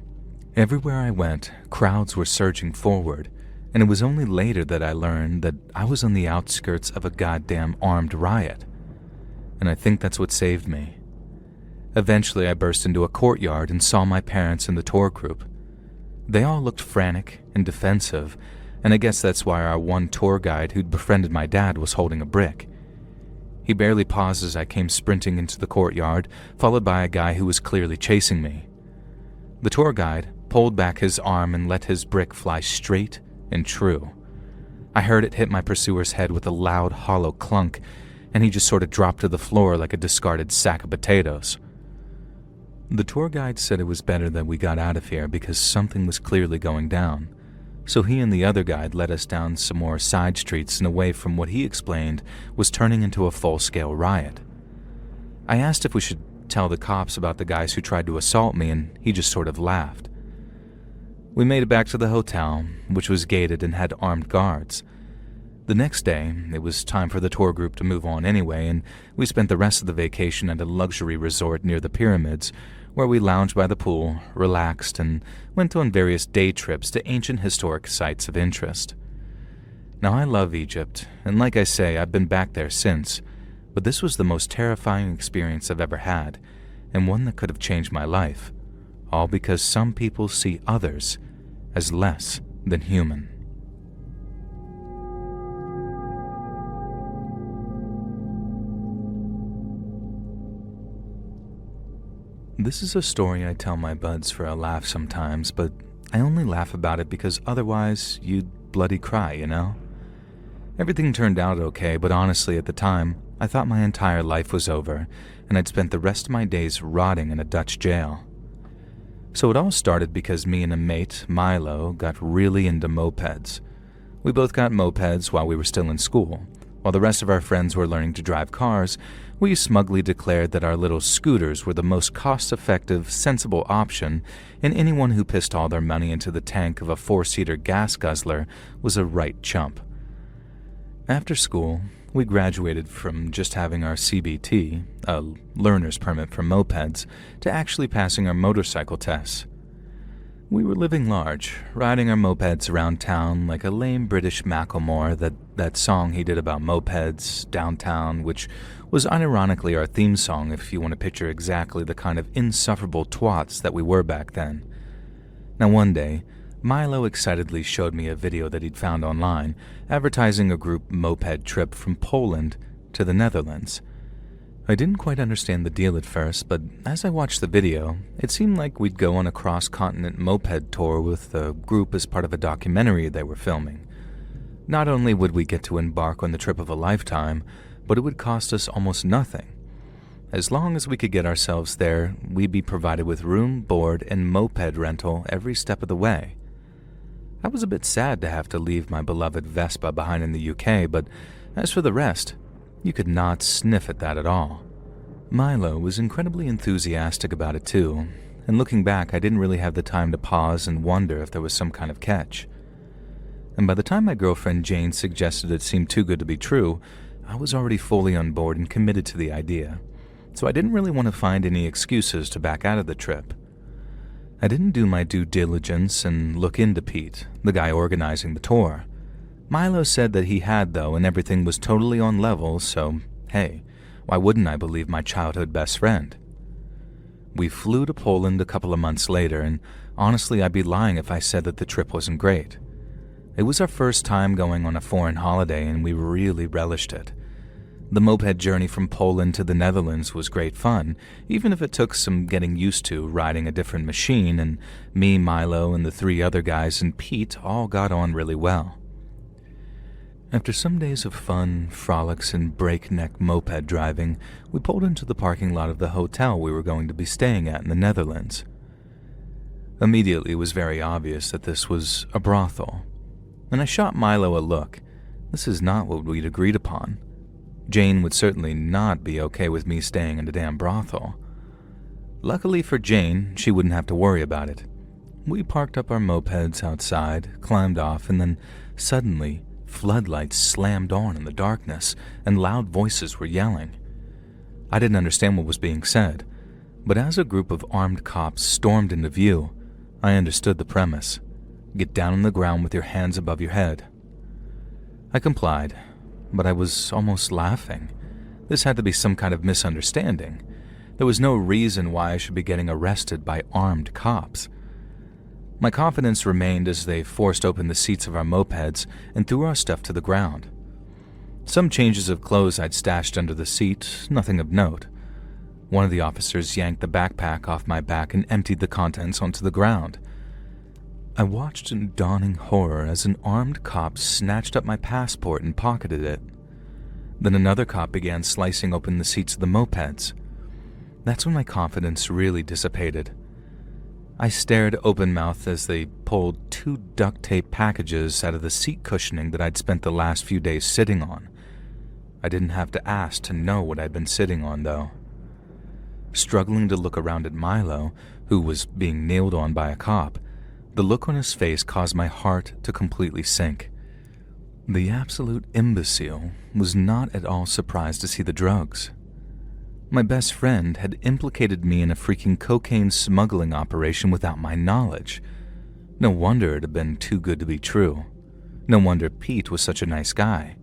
Everywhere I went, crowds were surging forward, and it was only later that I learned that I was on the outskirts of a goddamn armed riot. And I think that's what saved me. Eventually, I burst into a courtyard and saw my parents and the tour group. They all looked frantic and defensive, and I guess that's why our one tour guide who'd befriended my dad was holding a brick. He barely paused as I came sprinting into the courtyard, followed by a guy who was clearly chasing me. The tour guide pulled back his arm and let his brick fly straight and true. I heard it hit my pursuer's head with a loud, hollow clunk, and he just sort of dropped to the floor like a discarded sack of potatoes. The tour guide said it was better that we got out of here because something was clearly going down, so he and the other guide led us down some more side streets and away from what he explained was turning into a full-scale riot. I asked if we should tell the cops about the guys who tried to assault me, and he just sort of laughed. We made it back to the hotel, which was gated and had armed guards. The next day, it was time for the tour group to move on anyway, and we spent the rest of the vacation at a luxury resort near the pyramids, where we lounged by the pool, relaxed, and went on various day trips to ancient historic sites of interest. Now, I love Egypt, and like I say, I've been back there since, but this was the most terrifying experience I've ever had, and one that could have changed my life, all because some people see others as less than human. This is a story I tell my buds for a laugh sometimes, but I only laugh about it because otherwise you'd bloody cry, you know? Everything turned out okay, but honestly at the time, I thought my entire life was over, and I'd spent the rest of my days rotting in a Dutch jail. So it all started because me and a mate, Milo, got really into mopeds. We both got mopeds while we were still in school. While the rest of our friends were learning to drive cars, we smugly declared that our little scooters were the most cost-effective, sensible option, and anyone who pissed all their money into the tank of a 4-seater gas guzzler was a right chump. After school, we graduated from just having our CBT, a learner's permit for mopeds, to actually passing our motorcycle tests. We were living large, riding our mopeds around town like a lame British Macklemore, that song he did about mopeds, Downtown, which was unironically our theme song if you want to picture exactly the kind of insufferable twats that we were back then. Now one day, Milo excitedly showed me a video that he'd found online advertising a group moped trip from Poland to the Netherlands. I didn't quite understand the deal at first, but as I watched the video, it seemed like we'd go on a cross-continent moped tour with the group as part of a documentary they were filming. Not only would we get to embark on the trip of a lifetime, but it would cost us almost nothing. As long as we could get ourselves there, we'd be provided with room, board, and moped rental every step of the way. I was a bit sad to have to leave my beloved Vespa behind in the UK, but as for the rest, you could not sniff at that at all. Milo was incredibly enthusiastic about it too, and looking back, I didn't really have the time to pause and wonder if there was some kind of catch. And by the time my girlfriend Jane suggested it seemed too good to be true, I was already fully on board and committed to the idea, so I didn't really want to find any excuses to back out of the trip. I didn't do my due diligence and look into Pete, the guy organizing the tour. Milo said that he had, though, and everything was totally on level, so, hey, why wouldn't I believe my childhood best friend? We flew to Poland a couple of months later, and honestly, I'd be lying if I said that the trip wasn't great. It was our first time going on a foreign holiday, and we really relished it. The moped journey from Poland to the Netherlands was great fun, even if it took some getting used to riding a different machine, and me, Milo, and the 3 other guys and Pete all got on really well. After some days of fun, frolics, and breakneck moped driving, we pulled into the parking lot of the hotel we were going to be staying at in the Netherlands. Immediately, it was very obvious that this was a brothel, and I shot Milo a look. This is not what we'd agreed upon. Jane would certainly not be okay with me staying in a damn brothel. Luckily for Jane, she wouldn't have to worry about it. We parked up our mopeds outside, climbed off, and then suddenly, floodlights slammed on in the darkness, and loud voices were yelling. I didn't understand what was being said, but as a group of armed cops stormed into view, I understood the premise. Get down on the ground with your hands above your head. I complied, but I was almost laughing. This had to be some kind of misunderstanding. There was no reason why I should be getting arrested by armed cops. My confidence remained as they forced open the seats of our mopeds and threw our stuff to the ground. Some changes of clothes I'd stashed under the seat, nothing of note. One of the officers yanked the backpack off my back and emptied the contents onto the ground. I watched in dawning horror as an armed cop snatched up my passport and pocketed it. Then another cop began slicing open the seats of the mopeds. That's when my confidence really dissipated. I stared open-mouthed as they pulled 2 duct tape packages out of the seat cushioning that I'd spent the last few days sitting on. I didn't have to ask to know what I'd been sitting on, though. Struggling to look around at Milo, who was being nailed on by a cop, the look on his face caused my heart to completely sink. The absolute imbecile was not at all surprised to see the drugs. My best friend had implicated me in a freaking cocaine smuggling operation without my knowledge. No wonder it had been too good to be true. No wonder Pete was such a nice guy.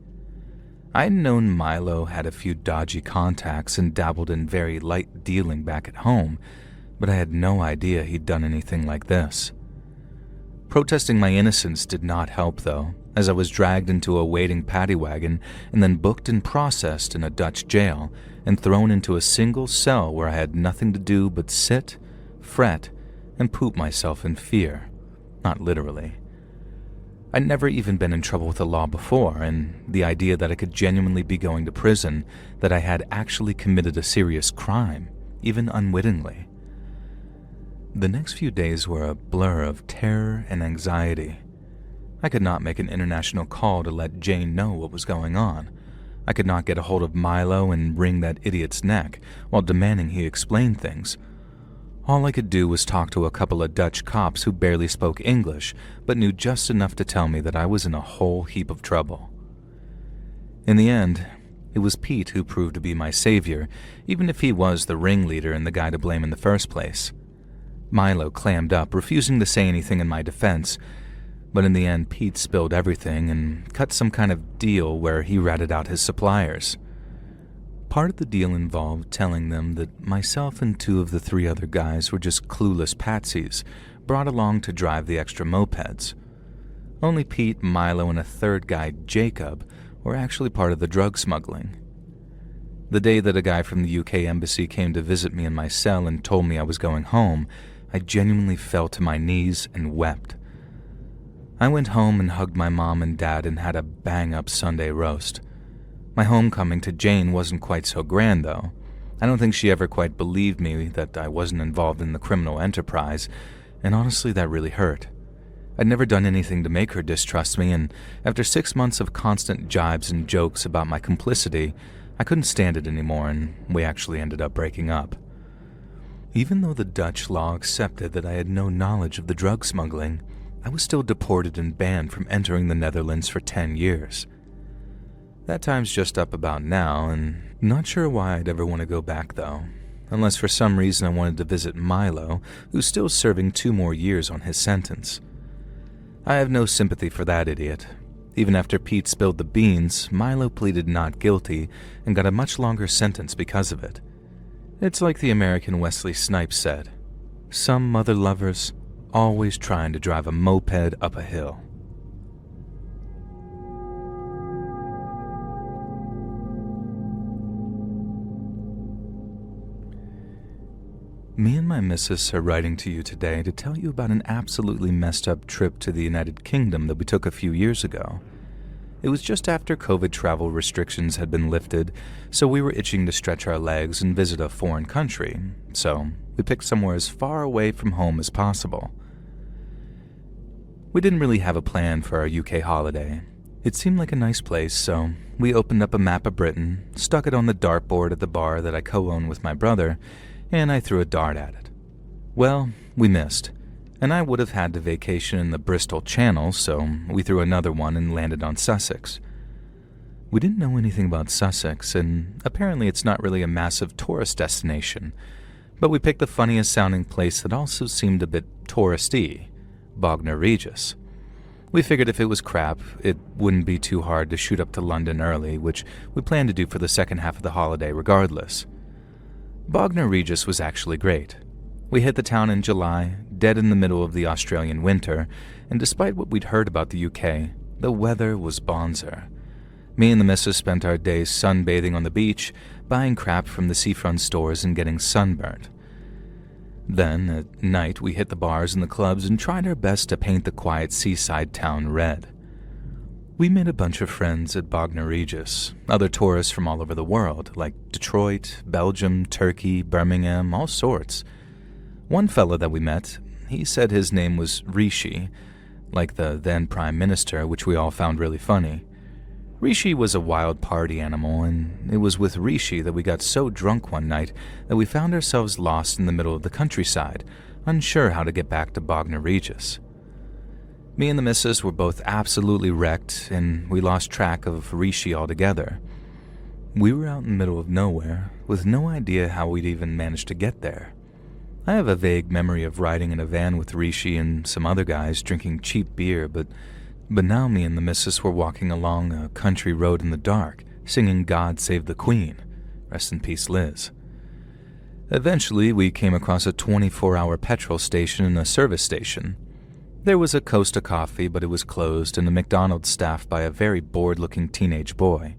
I had known Milo had a few dodgy contacts and dabbled in very light dealing back at home, but I had no idea he'd done anything like this. Protesting my innocence did not help, though, as I was dragged into a waiting paddy wagon and then booked and processed in a Dutch jail and thrown into a single cell where I had nothing to do but sit, fret, and poop myself in fear. Not literally. I'd never even been in trouble with the law before, and the idea that I could genuinely be going to prison, that I had actually committed a serious crime, even unwittingly. The next few days were a blur of terror and anxiety. I could not make an international call to let Jane know what was going on. I could not get a hold of Milo and wring that idiot's neck while demanding he explain things. All I could do was talk to a couple of Dutch cops who barely spoke English, but knew just enough to tell me that I was in a whole heap of trouble. In the end, it was Pete who proved to be my savior, even if he was the ringleader and the guy to blame in the first place. Milo clammed up, refusing to say anything in my defense, but in the end Pete spilled everything and cut some kind of deal where he ratted out his suppliers. Part of the deal involved telling them that myself and 2 of the 3 other guys were just clueless patsies, brought along to drive the extra mopeds. Only Pete, Milo, and a 3rd guy, Jacob, were actually part of the drug smuggling. The day that a guy from the UK embassy came to visit me in my cell and told me I was going home, I genuinely fell to my knees and wept. I went home and hugged my mom and dad and had a bang-up Sunday roast. My homecoming to Jane wasn't quite so grand, though. I don't think she ever quite believed me that I wasn't involved in the criminal enterprise, and honestly that really hurt. I'd never done anything to make her distrust me, and after 6 months of constant jibes and jokes about my complicity, I couldn't stand it anymore, and we actually ended up breaking up. Even though the Dutch law accepted that I had no knowledge of the drug smuggling, I was still deported and banned from entering the Netherlands for 10 years. That time's just up about now, and not sure why I'd ever want to go back though, unless for some reason I wanted to visit Milo, who's still serving 2 more years on his sentence. I have no sympathy for that idiot. Even after Pete spilled the beans, Milo pleaded not guilty and got a much longer sentence because of it. It's like the American Wesley Snipes said, "Some mother lovers always trying to drive a moped up a hill." Me and my missus are writing to you today to tell you about an absolutely messed up trip to the United Kingdom that we took a few years ago. It was just after COVID travel restrictions had been lifted, so we were itching to stretch our legs and visit a foreign country, so we picked somewhere as far away from home as possible. We didn't really have a plan for our UK holiday. It seemed like a nice place, so we opened up a map of Britain, stuck it on the dartboard at the bar that I co-own with my brother, and I threw a dart at it. Well, we missed, and I would have had to vacation in the Bristol Channel, so we threw another one and landed on Sussex. We didn't know anything about Sussex, and apparently it's not really a massive tourist destination, but we picked the funniest sounding place that also seemed a bit touristy, Bognor Regis. We figured if it was crap, it wouldn't be too hard to shoot up to London early, which we planned to do for the second half of the holiday regardless. Bognor Regis was actually great. We hit the town in July, dead in the middle of the Australian winter, and despite what we'd heard about the UK, the weather was bonzer. Me and the missus spent our days sunbathing on the beach, buying crap from the seafront stores and getting sunburnt. Then, at night, we hit the bars and the clubs and tried our best to paint the quiet seaside town red. We made a bunch of friends at Bognor Regis, other tourists from all over the world, like Detroit, Belgium, Turkey, Birmingham, all sorts. One fella that we met, he said his name was Rishi, like the then Prime Minister, which we all found really funny. Rishi was a wild party animal, and it was with Rishi that we got so drunk one night that we found ourselves lost in the middle of the countryside, unsure how to get back to Bognor Regis. Me and the missus were both absolutely wrecked, and we lost track of Rishi altogether. We were out in the middle of nowhere, with no idea how we'd even managed to get there. I have a vague memory of riding in a van with Rishi and some other guys drinking cheap beer, but now me and the missus were walking along a country road in the dark, singing God Save the Queen. Rest in peace, Liz. Eventually, we came across a 24-hour petrol station and a service station. There was a Costa Coffee, but it was closed, and a McDonald's staffed by a very bored-looking teenage boy.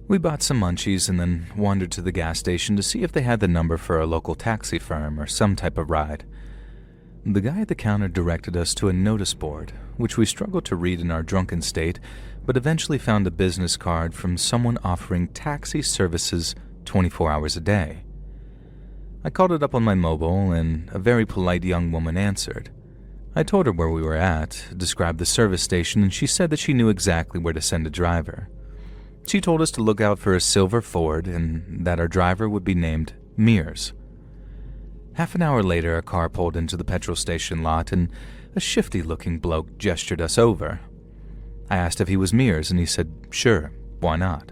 We bought some munchies and then wandered to the gas station to see if they had the number for a local taxi firm or some type of ride. The guy at the counter directed us to a notice board, which we struggled to read in our drunken state, but eventually found a business card from someone offering taxi services 24 hours a day. I called it up on my mobile, and a very polite young woman answered. I told her where we were at, described the service station, and she said that she knew exactly where to send a driver. She told us to look out for a silver Ford and that our driver would be named Mears. Half an hour later, a car pulled into the petrol station lot, and a shifty-looking bloke gestured us over. I asked if he was Mears, and he said, sure, why not?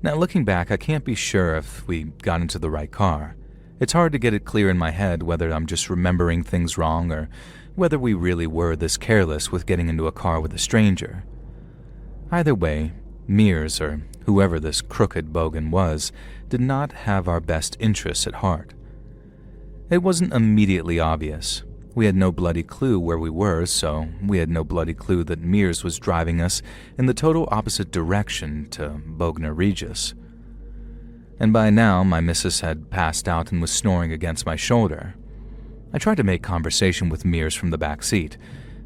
Now, looking back, I can't be sure if we got into the right car. It's hard to get it clear in my head whether I'm just remembering things wrong or whether we really were this careless with getting into a car with a stranger. Either way, Mears, or whoever this crooked bogan was, did not have our best interests at heart. It wasn't immediately obvious. We had no bloody clue where we were, so we had no bloody clue that Mears was driving us in the total opposite direction to Bognor Regis. And by now, my missus had passed out and was snoring against my shoulder. I tried to make conversation with Mears from the back seat,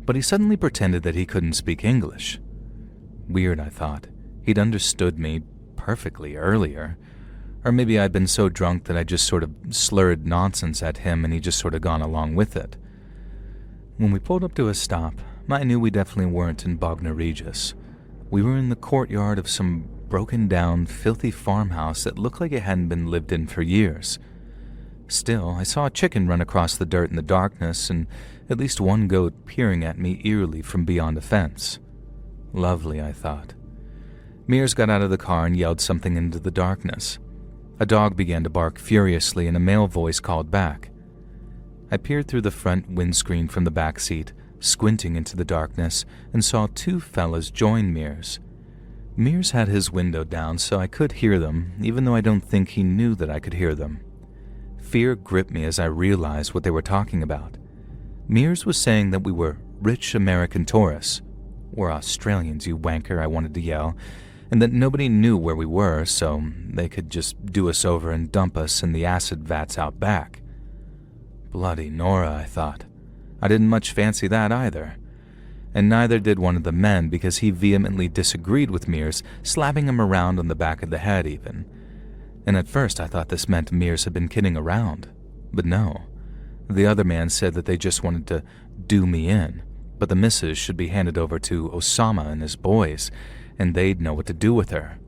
but he suddenly pretended that he couldn't speak English. Weird, I thought. He'd understood me perfectly earlier. Or maybe I'd been so drunk that I just sort of slurred nonsense at him and he just sort of gone along with it. When we pulled up to a stop, I knew we definitely weren't in Bognor Regis. We were in the courtyard of some broken-down, filthy farmhouse that looked like it hadn't been lived in for years. Still, I saw a chicken run across the dirt in the darkness and at least one goat peering at me eerily from beyond a fence. Lovely, I thought. Mears got out of the car and yelled something into the darkness. A dog began to bark furiously and a male voice called back. I peered through the front windscreen from the back seat, squinting into the darkness, and saw two fellas join Mears. Mears had his window down so I could hear them, even though I don't think he knew that I could hear them. Fear gripped me as I realized what they were talking about. Mears was saying that we were rich American tourists. We're Australians, you wanker, I wanted to yell, and that nobody knew where we were, so they could just do us over and dump us in the acid vats out back. Bloody Nora, I thought. I didn't much fancy that either. And neither did one of the men because he vehemently disagreed with Mears, slapping him around on the back of the head even. And at first I thought this meant Mears had been kidding around. But no. The other man said that they just wanted to do me in, but the missus should be handed over to Osama and his boys, and they'd know what to do with her.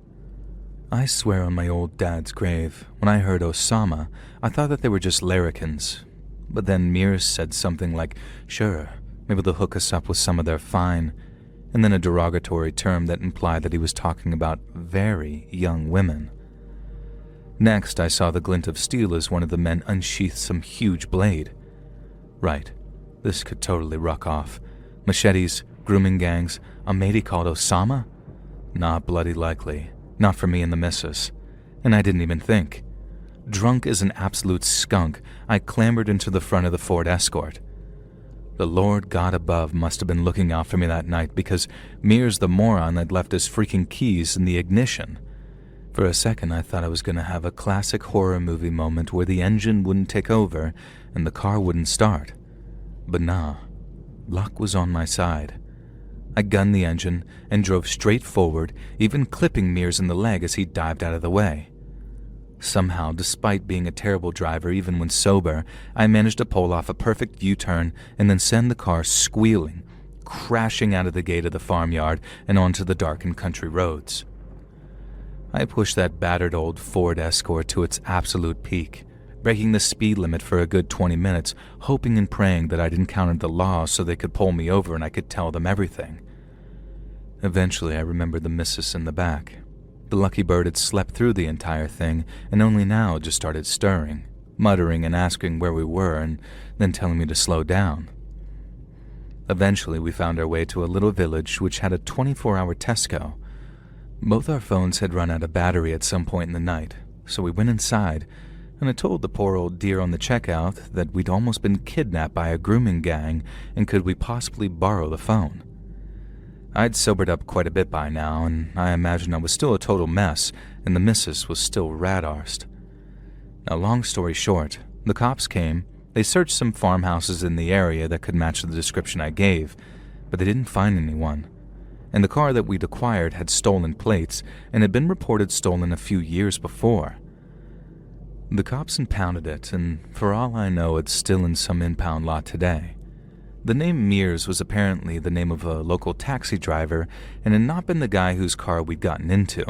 I swear on my old dad's grave, when I heard Osama, I thought that they were just larrikins. But then Mears said something like, sure, maybe they'll hook us up with some of their fine, and then a derogatory term that implied that he was talking about very young women. Next, I saw the glint of steel as one of the men unsheathed some huge blade. Right, this could totally ruck off. Machetes, grooming gangs, a matey called Osama? Not bloody likely. Not for me and the missus. And I didn't even think. Drunk as an absolute skunk, I clambered into the front of the Ford Escort. The Lord God above must have been looking out for me that night, because Mears the moron had left his freaking keys in the ignition. For a second, I thought I was going to have a classic horror movie moment where the engine wouldn't take over and the car wouldn't start. But nah, luck was on my side. I gunned the engine and drove straight forward, even clipping Mears in the leg as he dived out of the way. Somehow, despite being a terrible driver even when sober, I managed to pull off a perfect U-turn and then send the car squealing, crashing out of the gate of the farmyard and onto the darkened country roads. I pushed that battered old Ford Escort to its absolute peak, breaking the speed limit for a good 20 minutes, hoping and praying that I'd encountered the law so they could pull me over and I could tell them everything. Eventually, I remembered the missus in the back. The lucky bird had slept through the entire thing and only now just started stirring, muttering and asking where we were and then telling me to slow down. Eventually, we found our way to a little village which had a 24-hour Tesco. Both our phones had run out of battery at some point in the night, so we went inside, and I told the poor old dear on the checkout that we'd almost been kidnapped by a grooming gang and could we possibly borrow the phone. I'd sobered up quite a bit by now, and I imagined I was still a total mess, and the missus was still rat-arsed. Now, long story short, the cops came, they searched some farmhouses in the area that could match the description I gave, but they didn't find anyone. And the car that we'd acquired had stolen plates and had been reported stolen a few years before. The cops impounded it, and for all I know, it's still in some impound lot today. The name Mears was apparently the name of a local taxi driver and had not been the guy whose car we'd gotten into.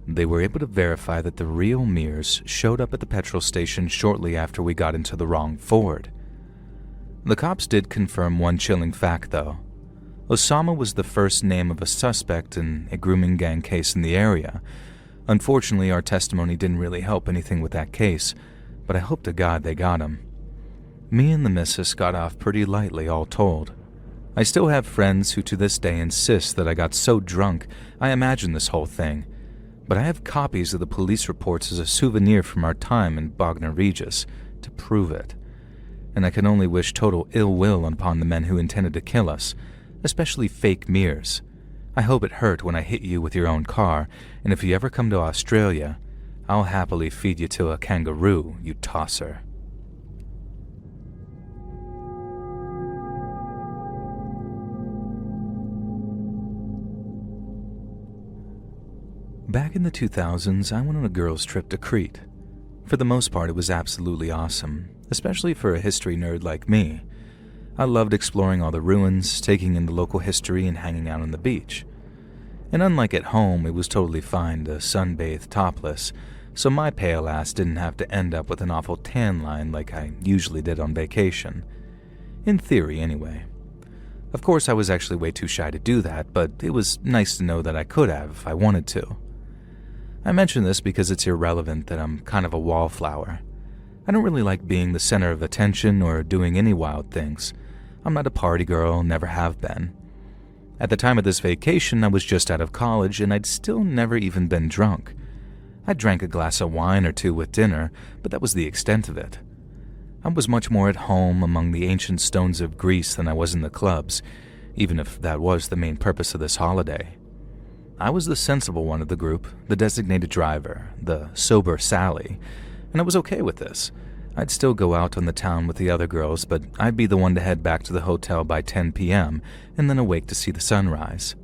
They were able to verify that the real Mears showed up at the petrol station shortly after we got into the wrong Ford. The cops did confirm one chilling fact, though. Osama was the first name of a suspect in a grooming gang case in the area. Unfortunately, our testimony didn't really help anything with that case, but I hope to God they got him. Me and the missus got off pretty lightly, all told. I still have friends who to this day insist that I got so drunk I imagined this whole thing, but I have copies of the police reports as a souvenir from our time in Bognor Regis to prove it. And I can only wish total ill will upon the men who intended to kill us, especially fake Mears. I hope it hurt when I hit you with your own car, and if you ever come to Australia, I'll happily feed you to a kangaroo, you tosser. Back in the 2000s, I went on a girls' trip to Crete. For the most part, it was absolutely awesome, especially for a history nerd like me. I loved exploring all the ruins, taking in the local history, and hanging out on the beach. And unlike at home, it was totally fine to sunbathe topless, so my pale ass didn't have to end up with an awful tan line like I usually did on vacation. In theory, anyway. Of course, I was actually way too shy to do that, but it was nice to know that I could have if I wanted to. I mention this because it's irrelevant that I'm kind of a wallflower. I don't really like being the center of attention or doing any wild things. I'm not a party girl, never have been. At the time of this vacation, I was just out of college and I'd still never even been drunk. I drank a glass of wine or two with dinner, but that was the extent of it. I was much more at home among the ancient stones of Greece than I was in the clubs, even if that was the main purpose of this holiday. I was the sensible one of the group, the designated driver, the sober Sally, and I was okay with this. I'd still go out on the town with the other girls, but I'd be the one to head back to the hotel by 10 p.m. and then awake to see the sunrise.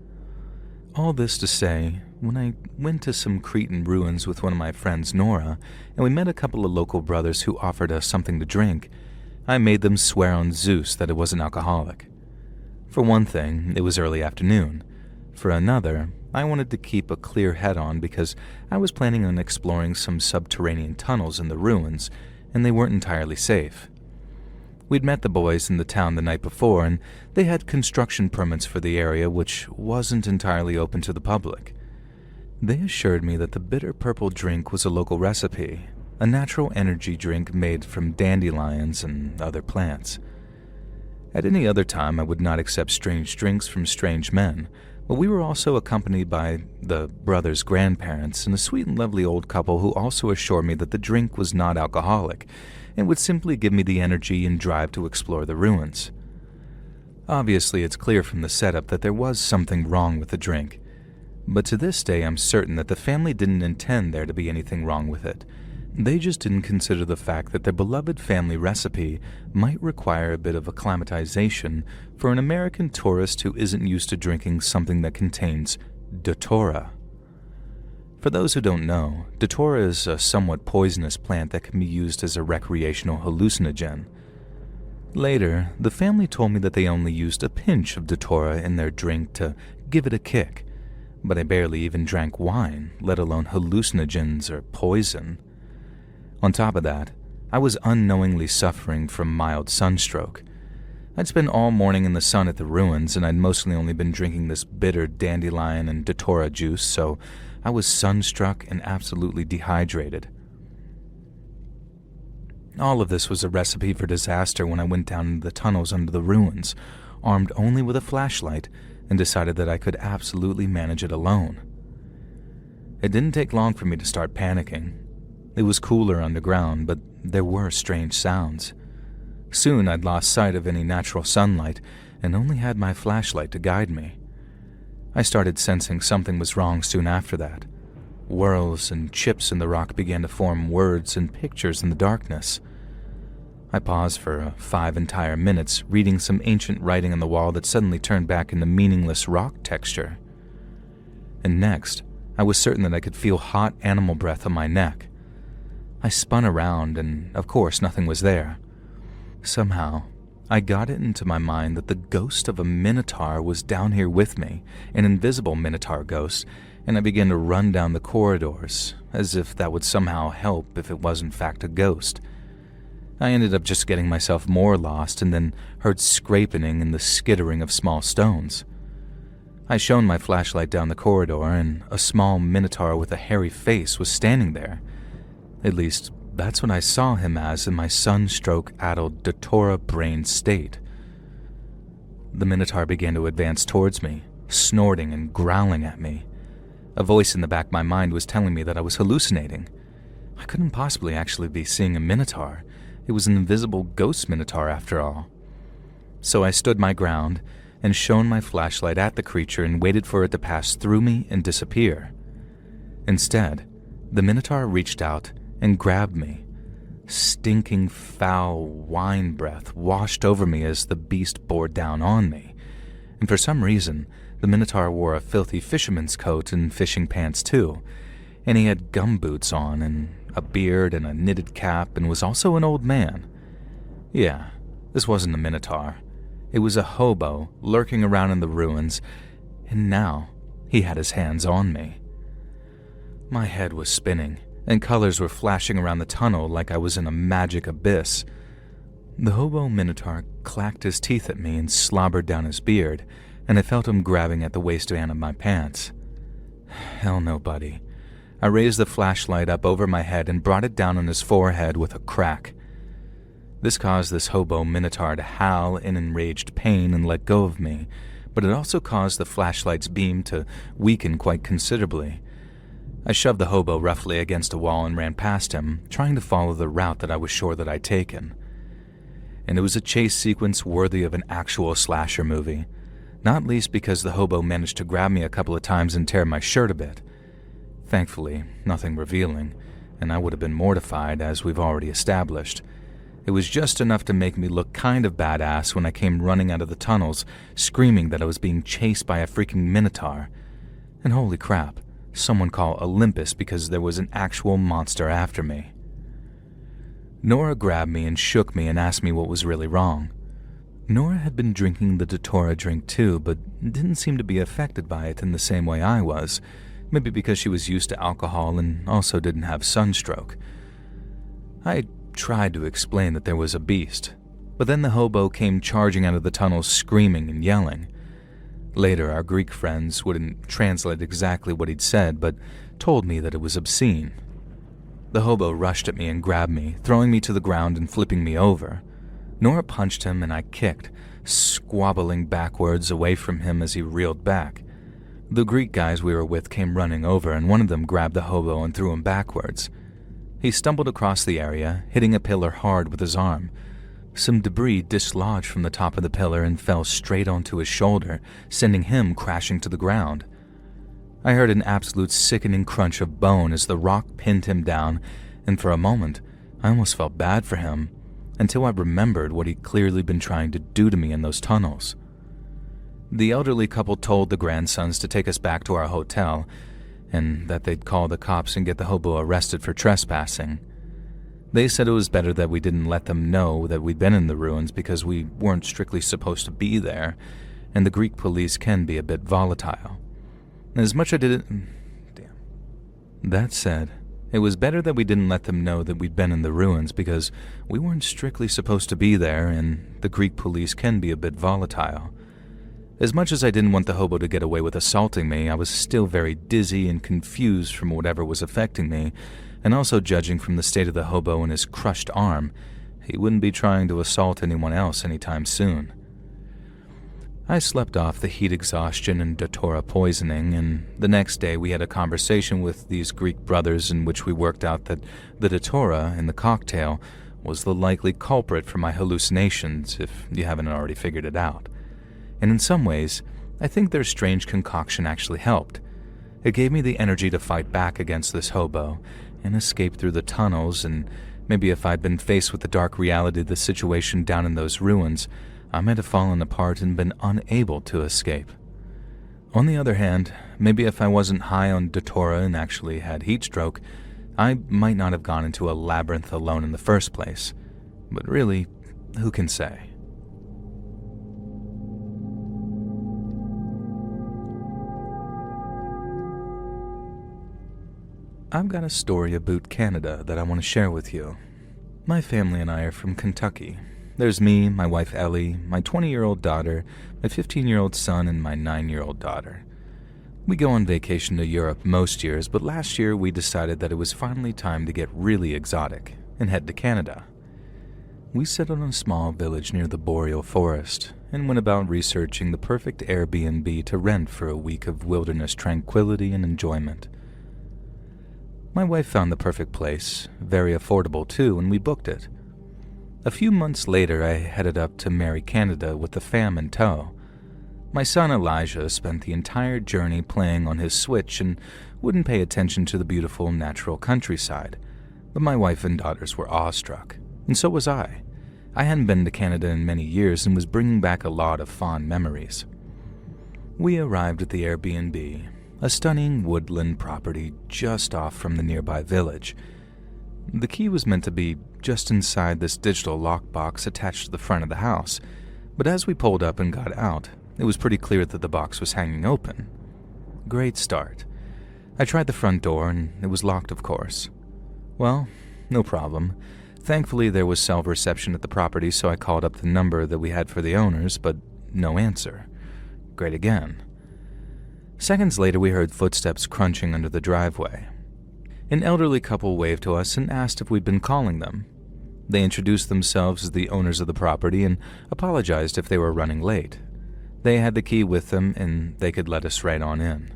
All this to say, when I went to some Cretan ruins with one of my friends, Nora, and we met a couple of local brothers who offered us something to drink, I made them swear on Zeus that it wasn't alcoholic. For one thing, it was early afternoon. For another, I wanted to keep a clear head on because I was planning on exploring some subterranean tunnels in the ruins, and they weren't entirely safe. We'd met the boys in the town the night before, and they had construction permits for the area which wasn't entirely open to the public. They assured me that the bitter purple drink was a local recipe, a natural energy drink made from dandelions and other plants. At any other time, I would not accept strange drinks from strange men, but we were also accompanied by the brothers' grandparents and a sweet and lovely old couple who also assured me that the drink was not alcoholic and would simply give me the energy and drive to explore the ruins. Obviously, it's clear from the setup that there was something wrong with the drink, but to this day I'm certain that the family didn't intend there to be anything wrong with it. They just didn't consider the fact that their beloved family recipe might require a bit of acclimatization for an American tourist who isn't used to drinking something that contains datura. For those who don't know, datura is a somewhat poisonous plant that can be used as a recreational hallucinogen. Later, the family told me that they only used a pinch of datura in their drink to give it a kick, but I barely even drank wine, let alone hallucinogens or poison. On top of that, I was unknowingly suffering from mild sunstroke. I'd spent all morning in the sun at the ruins, and I'd mostly only been drinking this bitter dandelion and datura juice, so I was sunstruck and absolutely dehydrated. All of this was a recipe for disaster when I went down into the tunnels under the ruins, armed only with a flashlight, and decided that I could absolutely manage it alone. It didn't take long for me to start panicking. It was cooler underground, but there were strange sounds. Soon I'd lost sight of any natural sunlight and only had my flashlight to guide me. I started sensing something was wrong soon after that. Whirls and chips in the rock began to form words and pictures in the darkness. I paused for 5 entire minutes, reading some ancient writing on the wall that suddenly turned back into meaningless rock texture. And next, I was certain that I could feel hot animal breath on my neck. I spun around, and of course nothing was there. Somehow, I got it into my mind that the ghost of a minotaur was down here with me, an invisible minotaur ghost, and I began to run down the corridors, as if that would somehow help if it was in fact a ghost. I ended up just getting myself more lost and then heard scraping and the skittering of small stones. I shone my flashlight down the corridor, and a small minotaur with a hairy face was standing there. At least, that's what I saw him as in my sunstroke-addled datura-brained state. The minotaur began to advance towards me, snorting and growling at me. A voice in the back of my mind was telling me that I was hallucinating. I couldn't possibly actually be seeing a minotaur. It was an invisible ghost minotaur after all. So I stood my ground and shone my flashlight at the creature and waited for it to pass through me and disappear. Instead, the minotaur reached out and grabbed me. Stinking, foul wine breath washed over me as the beast bore down on me. And for some reason, the minotaur wore a filthy fisherman's coat and fishing pants too, and he had gumboots on and a beard and a knitted cap and was also an old man. Yeah, this wasn't a minotaur. It was a hobo lurking around in the ruins, and now he had his hands on me. My head was spinning, and colors were flashing around the tunnel like I was in a magic abyss. The hobo minotaur clacked his teeth at me and slobbered down his beard, and I felt him grabbing at the waistband of my pants. Hell no, buddy. I raised the flashlight up over my head and brought it down on his forehead with a crack. This caused this hobo minotaur to howl in enraged pain and let go of me, but it also caused the flashlight's beam to weaken quite considerably. I shoved the hobo roughly against a wall and ran past him, trying to follow the route that I was sure that I'd taken. And it was a chase sequence worthy of an actual slasher movie, not least because the hobo managed to grab me a couple of times and tear my shirt a bit. Thankfully, nothing revealing, and I would have been mortified, as we've already established. It was just enough to make me look kind of badass when I came running out of the tunnels, screaming that I was being chased by a freaking minotaur. And holy crap, someone call Olympus because there was an actual monster after me. Nora grabbed me and shook me and asked me what was really wrong. Nora had been drinking the datura drink too, but didn't seem to be affected by it in the same way I was, maybe because she was used to alcohol and also didn't have sunstroke. I tried to explain that there was a beast, but then the hobo came charging out of the tunnel screaming and yelling. Later, our Greek friends wouldn't translate exactly what he'd said, but told me that it was obscene. The hobo rushed at me and grabbed me, throwing me to the ground and flipping me over. Nora punched him and I kicked, squabbling backwards away from him as he reeled back. The Greek guys we were with came running over, and one of them grabbed the hobo and threw him backwards. He stumbled across the area, hitting a pillar hard with his arm, Some debris dislodged from the top of the pillar and fell straight onto his shoulder, sending him crashing to the ground. I heard an absolute sickening crunch of bone as the rock pinned him down, and for a moment, I almost felt bad for him, until I remembered what he'd clearly been trying to do to me in those tunnels. The elderly couple told the grandsons to take us back to our hotel, and that they'd call the cops and get the hobo arrested for trespassing. They said it was better that we didn't let them know that we'd been in the ruins because we weren't strictly supposed to be there, and the Greek police can be a bit volatile. As much as I did it... Damn. That said, it was better that we didn't let them know that we'd been in the ruins because we weren't strictly supposed to be there, and the Greek police can be a bit volatile. As much as I didn't want the hobo to get away with assaulting me, I was still very dizzy and confused from whatever was affecting me, and also judging from the state of the hobo and his crushed arm, he wouldn't be trying to assault anyone else anytime soon. I slept off the heat exhaustion and datura poisoning, and the next day we had a conversation with these Greek brothers in which we worked out that the datura in the cocktail was the likely culprit for my hallucinations, if you haven't already figured it out. And in some ways, I think their strange concoction actually helped. It gave me the energy to fight back against this hobo and escape through the tunnels, and maybe if I'd been faced with the dark reality of the situation down in those ruins, I might have fallen apart and been unable to escape. On the other hand, maybe if I wasn't high on datura and actually had heat stroke, I might not have gone into a labyrinth alone in the first place. But really, who can say? I've got a story about Canada that I want to share with you. My family and I are from Kentucky. There's me, my wife Ellie, my 20-year-old daughter, my 15-year-old son, and my 9-year-old daughter. We go on vacation to Europe most years, but last year we decided that it was finally time to get really exotic and head to Canada. We settled in a small village near the boreal forest and went about researching the perfect Airbnb to rent for a week of wilderness tranquility and enjoyment. My wife found the perfect place, very affordable too, and we booked it. A few months later, I headed up to Merry Canada with the fam in tow. My son Elijah spent the entire journey playing on his Switch and wouldn't pay attention to the beautiful natural countryside, but my wife and daughters were awestruck, and so was I. I hadn't been to Canada in many years and was bringing back a lot of fond memories. We arrived at the Airbnb, a stunning woodland property just off from the nearby village. The key was meant to be just inside this digital lockbox attached to the front of the house, but as we pulled up and got out, it was pretty clear that the box was hanging open. Great start. I tried the front door and it was locked, of course. Well, no problem. Thankfully, there was cell reception at the property, so I called up the number that we had for the owners, but no answer. Great again. Seconds later, we heard footsteps crunching under the driveway. An elderly couple waved to us and asked if we'd been calling them. They introduced themselves as the owners of the property and apologized if they were running late. They had the key with them and they could let us right on in.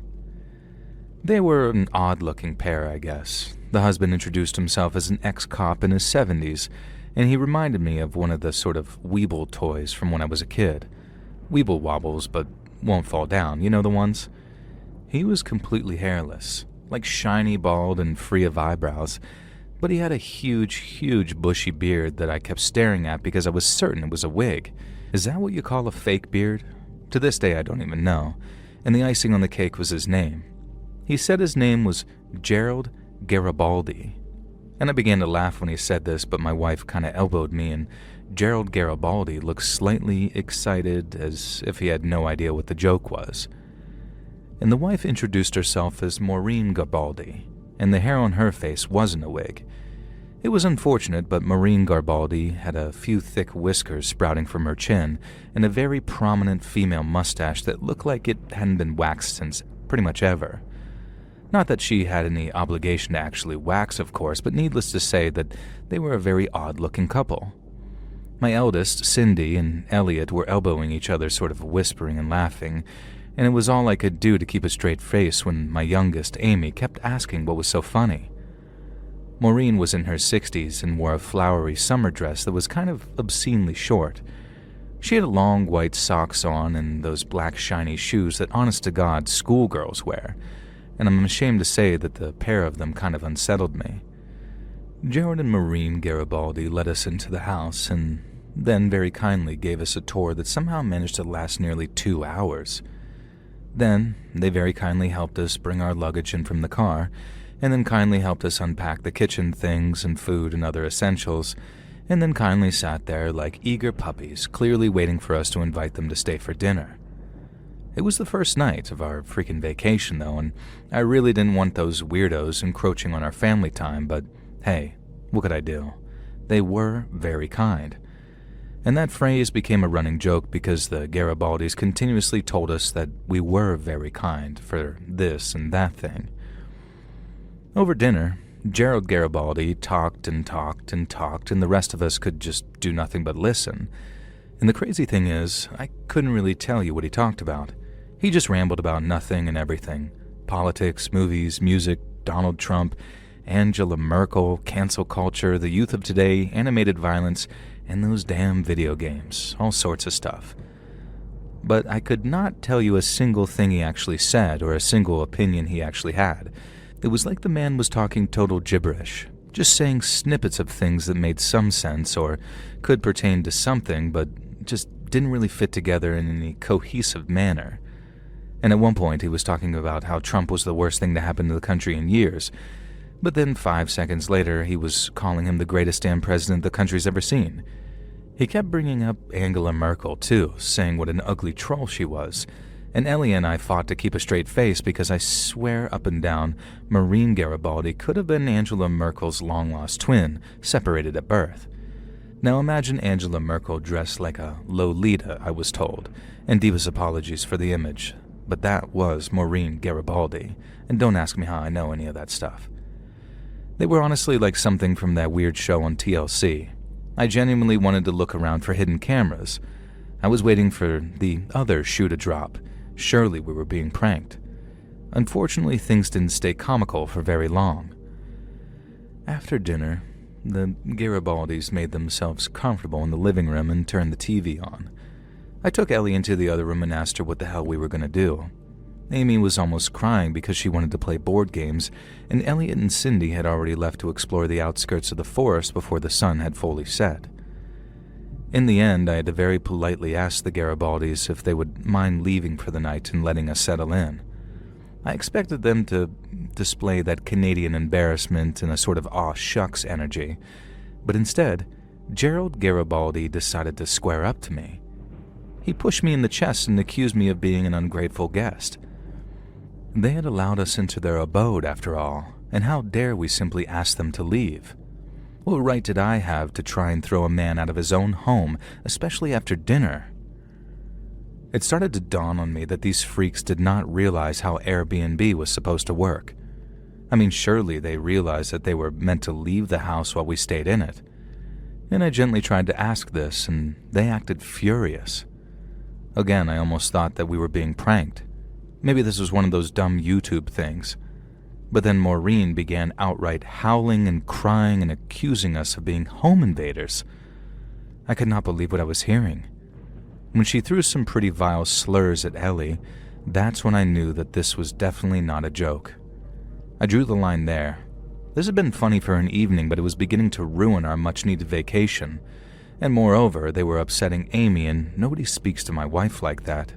They were an odd-looking pair, I guess. The husband introduced himself as an ex-cop in his 70s, and he reminded me of one of the sort of Weeble toys from when I was a kid. Weeble wobbles, but won't fall down, you know the ones? He was completely hairless, like shiny bald and free of eyebrows, but he had a huge bushy beard that I kept staring at because I was certain it was a wig. Is that what you call a fake beard? To this day I don't even know, and the icing on the cake was his name. He said his name was Gerald Garibaldi, and I began to laugh when he said this, but my wife kinda elbowed me, and Gerald Garibaldi looked slightly excited, as if he had no idea what the joke was. And the wife introduced herself as Maureen Garibaldi, and the hair on her face wasn't a wig. It was unfortunate, but Maureen Garibaldi had a few thick whiskers sprouting from her chin and a very prominent female mustache that looked like it hadn't been waxed since pretty much ever. Not that she had any obligation to actually wax, of course, but needless to say that they were a very odd-looking couple. My eldest, Cindy, and Elliot were elbowing each other, sort of whispering and laughing, and it was all I could do to keep a straight face when my youngest, Amy, kept asking what was so funny. Maureen was in her 60s and wore a flowery summer dress that was kind of obscenely short. She had long white socks on and those black shiny shoes that honest-to-God schoolgirls wear, and I'm ashamed to say that the pair of them kind of unsettled me. Gerald and Maureen Garibaldi led us into the house and then very kindly gave us a tour that somehow managed to last nearly 2 hours. Then they very kindly helped us bring our luggage in from the car, and then kindly helped us unpack the kitchen things and food and other essentials, and then kindly sat there like eager puppies, clearly waiting for us to invite them to stay for dinner. It was the first night of our freaking vacation, though, and I really didn't want those weirdos encroaching on our family time, but hey, what could I do? They were very kind. And that phrase became a running joke because the Garibaldis continuously told us that we were very kind for this and that thing. Over dinner, Gerald Garibaldi talked and talked and talked, and the rest of us could just do nothing but listen. And the crazy thing is, I couldn't really tell you what he talked about. He just rambled about nothing and everything. Politics, movies, music, Donald Trump, Angela Merkel, cancel culture, the youth of today, animated violence, and those damn video games, all sorts of stuff. But I could not tell you a single thing he actually said or a single opinion he actually had. It was like the man was talking total gibberish, just saying snippets of things that made some sense or could pertain to something, but just didn't really fit together in any cohesive manner. And at one point he was talking about how Trump was the worst thing to happen to the country in years, but then 5 seconds later he was calling him the greatest damn president the country's ever seen. He kept bringing up Angela Merkel too, saying what an ugly troll she was, and Ellie and I fought to keep a straight face because I swear up and down Maureen Garibaldi could have been Angela Merkel's long-lost twin, separated at birth. Now imagine Angela Merkel dressed like a Lolita, I was told, and Diva's apologies for the image, but that was Maureen Garibaldi, and don't ask me how I know any of that stuff. They were honestly like something from that weird show on TLC. I genuinely wanted to look around for hidden cameras. I was waiting for the other shoe to drop. Surely we were being pranked. Unfortunately, things didn't stay comical for very long. After dinner, the Garibaldis made themselves comfortable in the living room and turned the TV on. I took Ellie into the other room and asked her what the hell we were going to do. Amy was almost crying because she wanted to play board games, and Elliot and Cindy had already left to explore the outskirts of the forest before the sun had fully set. In the end, I had to very politely ask the Garibaldis if they would mind leaving for the night and letting us settle in. I expected them to display that Canadian embarrassment and a sort of aw shucks energy, but instead, Gerald Garibaldi decided to square up to me. He pushed me in the chest and accused me of being an ungrateful guest. They had allowed us into their abode, after all, and how dare we simply ask them to leave? What right did I have to try and throw a man out of his own home, especially after dinner? It started to dawn on me that these freaks did not realize how Airbnb was supposed to work. I mean, surely they realized that they were meant to leave the house while we stayed in it. And I gently tried to ask this, and they acted furious. Again, I almost thought that we were being pranked. Maybe this was one of those dumb YouTube things. But then Maureen began outright howling and crying and accusing us of being home invaders. I could not believe what I was hearing. When she threw some pretty vile slurs at Ellie, that's when I knew that this was definitely not a joke. I drew the line there. This had been funny for an evening, but it was beginning to ruin our much-needed vacation. And moreover, they were upsetting Amy, and nobody speaks to my wife like that.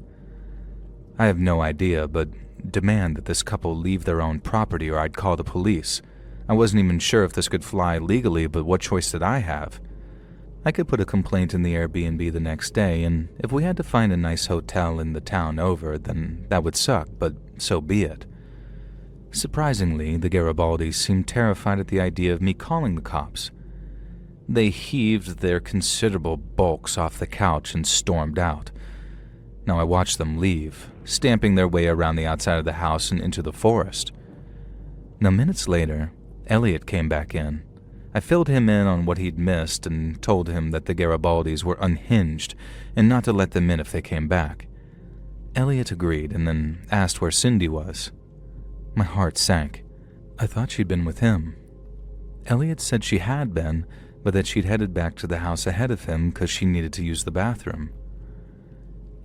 I have no idea, but demand that this couple leave their own property or I'd call the police. I wasn't even sure if this could fly legally, but what choice did I have? I could put a complaint in the Airbnb the next day, and if we had to find a nice hotel in the town over, then that would suck, but so be it. Surprisingly, the Garibaldis seemed terrified at the idea of me calling the cops. They heaved their considerable bulks off the couch and stormed out. Now I watched them leave, stamping their way around the outside of the house and into the forest. Now minutes later, Elliot came back in. I filled him in on what he'd missed and told him that the Garibaldis were unhinged and not to let them in if they came back. Elliot agreed and then asked where Cindy was. My heart sank. I thought she'd been with him. Elliot said she had been, but that she'd headed back to the house ahead of him because she needed to use the bathroom.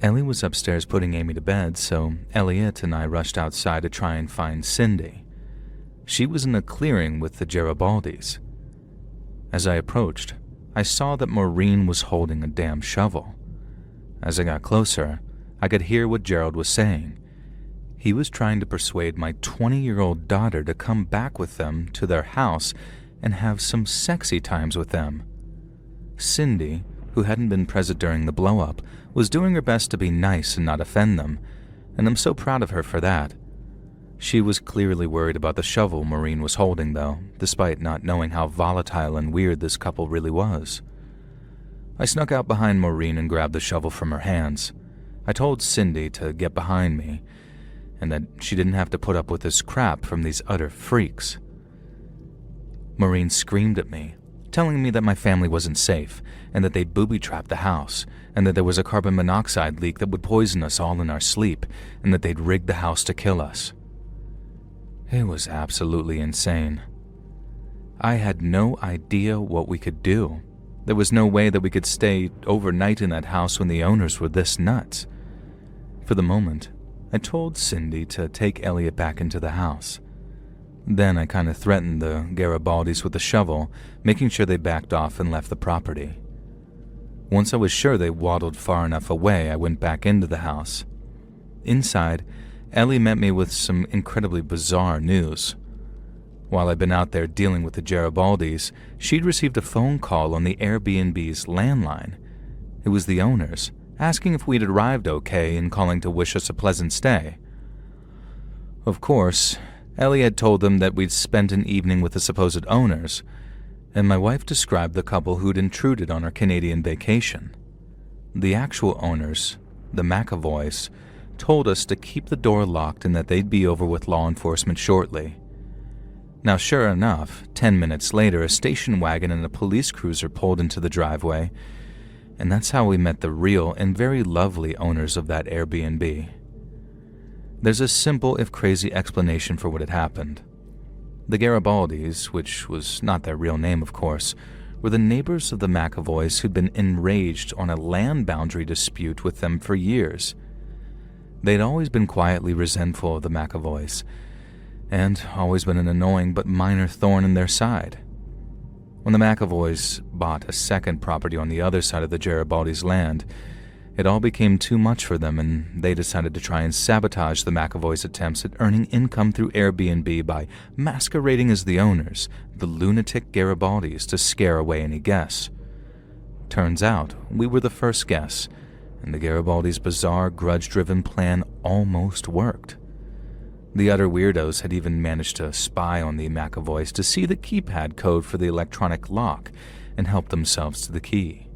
Ellie was upstairs putting Amy to bed, so Elliot and I rushed outside to try and find Cindy. She was in a clearing with the Garibaldis. As I approached, I saw that Maureen was holding a damn shovel. As I got closer, I could hear what Gerald was saying. He was trying to persuade my 20-year-old daughter to come back with them to their house and have some sexy times with them. Cindy, who hadn't been present during the blow-up, was doing her best to be nice and not offend them, and I'm so proud of her for that. She was clearly worried about the shovel Maureen was holding, though, despite not knowing how volatile and weird this couple really was. I snuck out behind Maureen and grabbed the shovel from her hands. I told Cindy to get behind me, and that she didn't have to put up with this crap from these utter freaks. Maureen screamed at me, telling me that my family wasn't safe, and that they'd booby-trapped the house, and that there was a carbon monoxide leak that would poison us all in our sleep, and that they'd rigged the house to kill us. It was absolutely insane. I had no idea what we could do. There was no way that we could stay overnight in that house when the owners were this nuts. For the moment, I told Cindy to take Elliot back into the house. Then I kind of threatened the Garibaldis with the shovel, making sure they backed off and left the property. Once I was sure they waddled far enough away, I went back into the house. Inside, Ellie met me with some incredibly bizarre news. While I'd been out there dealing with the Garibaldis, she'd received a phone call on the Airbnb's landline. It was the owners, asking if we'd arrived okay and calling to wish us a pleasant stay. Of course, Ellie had told them that we'd spent an evening with the supposed owners, and my wife described the couple who'd intruded on our Canadian vacation. The actual owners, the McAvoys, told us to keep the door locked and that they'd be over with law enforcement shortly. Now, sure enough, 10 minutes later, a station wagon and a police cruiser pulled into the driveway, and that's how we met the real and very lovely owners of that Airbnb. There's a simple, if crazy, explanation for what had happened. The Garibaldis, which was not their real name, of course, were the neighbors of the McAvoys who'd been enraged on a land boundary dispute with them for years. They'd always been quietly resentful of the McAvoys, and always been an annoying but minor thorn in their side. When the McAvoys bought a second property on the other side of the Garibaldis' land, it all became too much for them, and they decided to try and sabotage the McAvoys' attempts at earning income through Airbnb by masquerading as the owners, the lunatic Garibaldis, to scare away any guests. Turns out, we were the first guests, and the Garibaldis' bizarre, grudge-driven plan almost worked. The utter weirdos had even managed to spy on the McAvoys to see the keypad code for the electronic lock and help themselves to the key.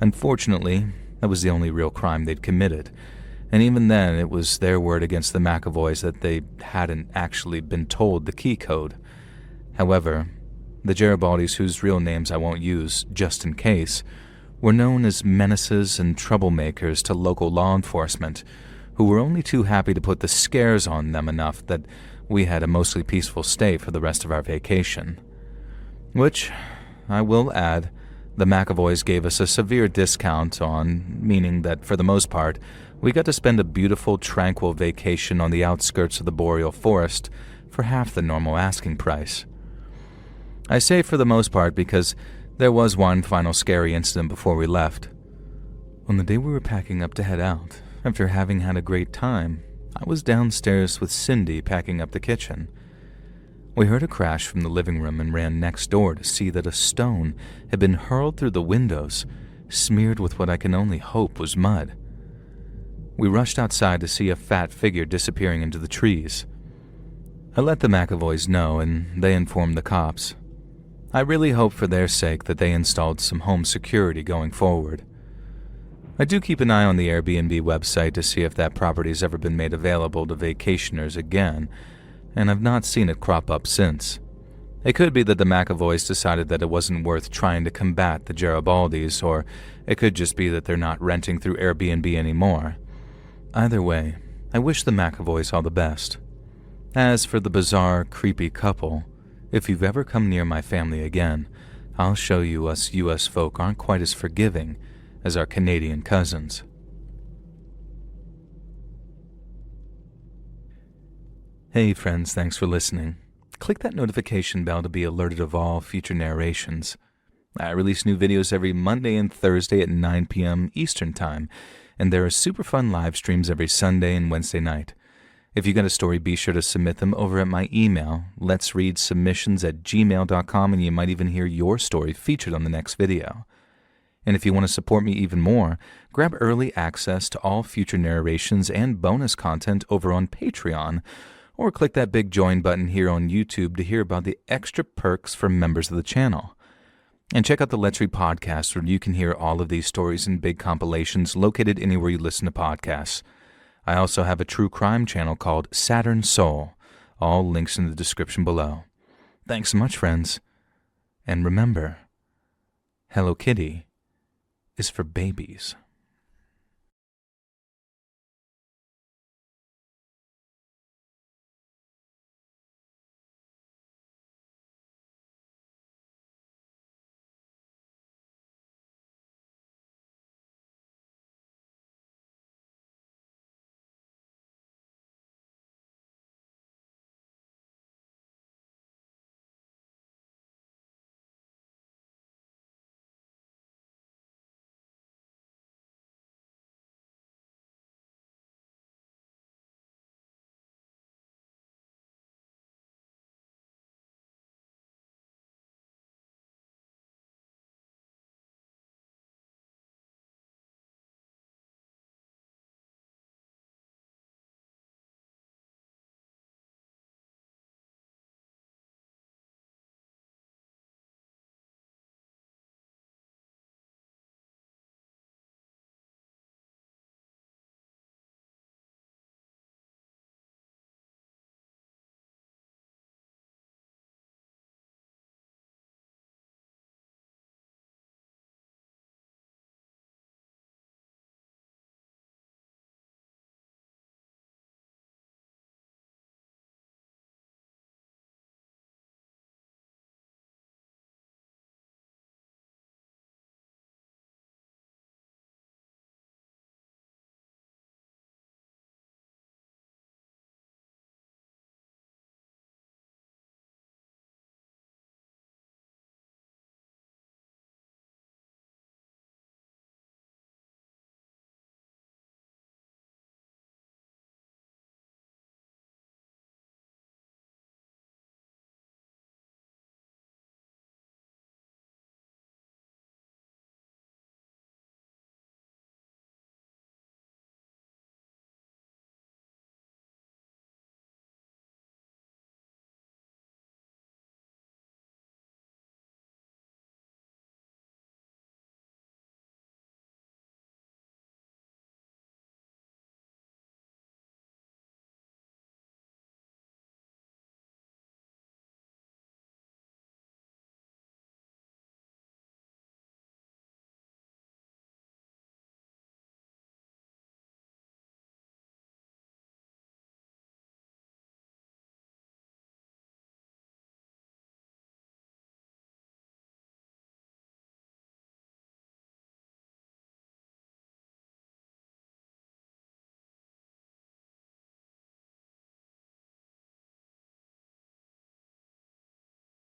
Unfortunately, that was the only real crime they'd committed, and even then it was their word against the McAvoys that they hadn't actually been told the key code. However, the Garibaldis, whose real names I won't use just in case, were known as menaces and troublemakers to local law enforcement, who were only too happy to put the scares on them enough that we had a mostly peaceful stay for the rest of our vacation. Which, I will add, the McAvoys gave us a severe discount on, meaning that for the most part, we got to spend a beautiful, tranquil vacation on the outskirts of the boreal forest for half the normal asking price. I say for the most part because there was one final scary incident before we left. On the day we were packing up to head out, after having had a great time, I was downstairs with Cindy packing up the kitchen. We heard a crash from the living room and ran next door to see that a stone had been hurled through the windows, smeared with what I can only hope was mud. We rushed outside to see a fat figure disappearing into the trees. I let the McAvoys know, and they informed the cops. I really hope for their sake that they installed some home security going forward. I do keep an eye on the Airbnb website to see if that property's ever been made available to vacationers again, and I've not seen it crop up since. It could be that the McAvoys decided that it wasn't worth trying to combat the Garibaldis, or it could just be that they're not renting through Airbnb anymore. Either way, I wish the McAvoys all the best. As for the bizarre, creepy couple, If you've ever come near my family again, I'll show you us US folk aren't quite as forgiving as our Canadian cousins. Hey friends, thanks for listening. Click that notification bell to be alerted of all future narrations. I release new videos every Monday and Thursday at 9 p.m. Eastern Time, and there are super fun live streams every Sunday and Wednesday night. If you got a story, be sure to submit them over at my email, letsreadsubmissions@gmail.com, and you might even hear your story featured on the next video. And if you want to support me even more, grab early access to all future narrations and bonus content over on Patreon, or click that big join button here on YouTube to hear about the extra perks for members of the channel. And check out the Let's Read podcast, where you can hear all of these stories in big compilations located anywhere you listen to podcasts. I also have a true crime channel called Saturn Soul. All links in the description below. Thanks so much, friends. And remember, Hello Kitty is for babies.